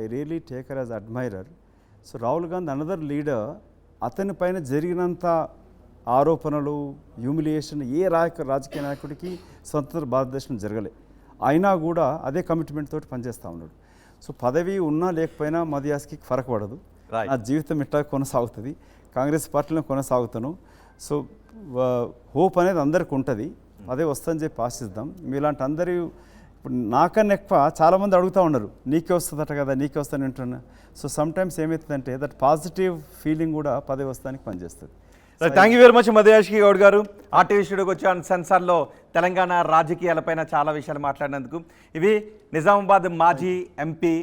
I really take her as admirer. So Rahul Gandhi another leader. అతని పైన జరిగినంత ఆరోపణలు, హ్యూమిలియేషన్ ఏ రాజకీయ నాయకుడికి స్వతంత్ర భారతదేశం జరగలే. అయినా కూడా అదే కమిట్మెంట్ తోటి పనిచేస్తూ ఉన్నాడు. సో పదవి ఉన్నా లేకపోయినా మధుయాస్కి ఫరక్ పడదు. నా జీవితం ఇట్లా కొనసాగుతుంది, కాంగ్రెస్ పార్టీలో కొనసాగుతాను. సో హోప్ అనేది అందరికి ఉంటుంది, అదే వస్తుందని చెప్పి ఆశిద్దాం. మీలాంటి అందరూ ఇప్పుడు నాకన్నా ఎక్కువ చాలామంది అడుగుతూ ఉన్నారు, నీకే వస్తుందట కదా, నీకే వస్తాను వింటున్నా. సో సమ్టైమ్స్ ఏమవుతుందంటే దట్ పాజిటివ్ ఫీలింగ్ కూడా పదవి వస్తానికి పనిచేస్తుంది. Thank you very much Madhu Yashki Goud గారు. ఆర్టీవీ స్టూడియోకి వచ్చి సెన్సార్లో తెలంగాణ రాజకీయాలపైన చాలా విషయాలు మాట్లాడినందుకు. ఇవి నిజామాబాద్ మాజీ ఎంపీ,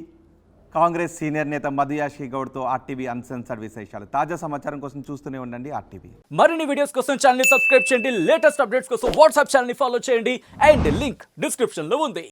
కాంగ్రెస్ సీనియర్ నేత మధుయాష్కి గౌడ్తో ఆర్టీవీ అన్సెన్సర్డ్ విశేషాలు. తాజా సమాచారం కోసం చూస్తూనే ఉండండి ఆర్టీవీ. మరిన్ని వీడియోస్ కోసం ఛానల్ ని సబ్స్క్రైబ్ చేయండి, లేటెస్ట్ అప్డేట్స్ కోసం వాట్సాప్ ఛానల్ ని ఫాలో చేయండి, అండ్ లింక్ డిస్క్రిప్షన్ లో ఉంది.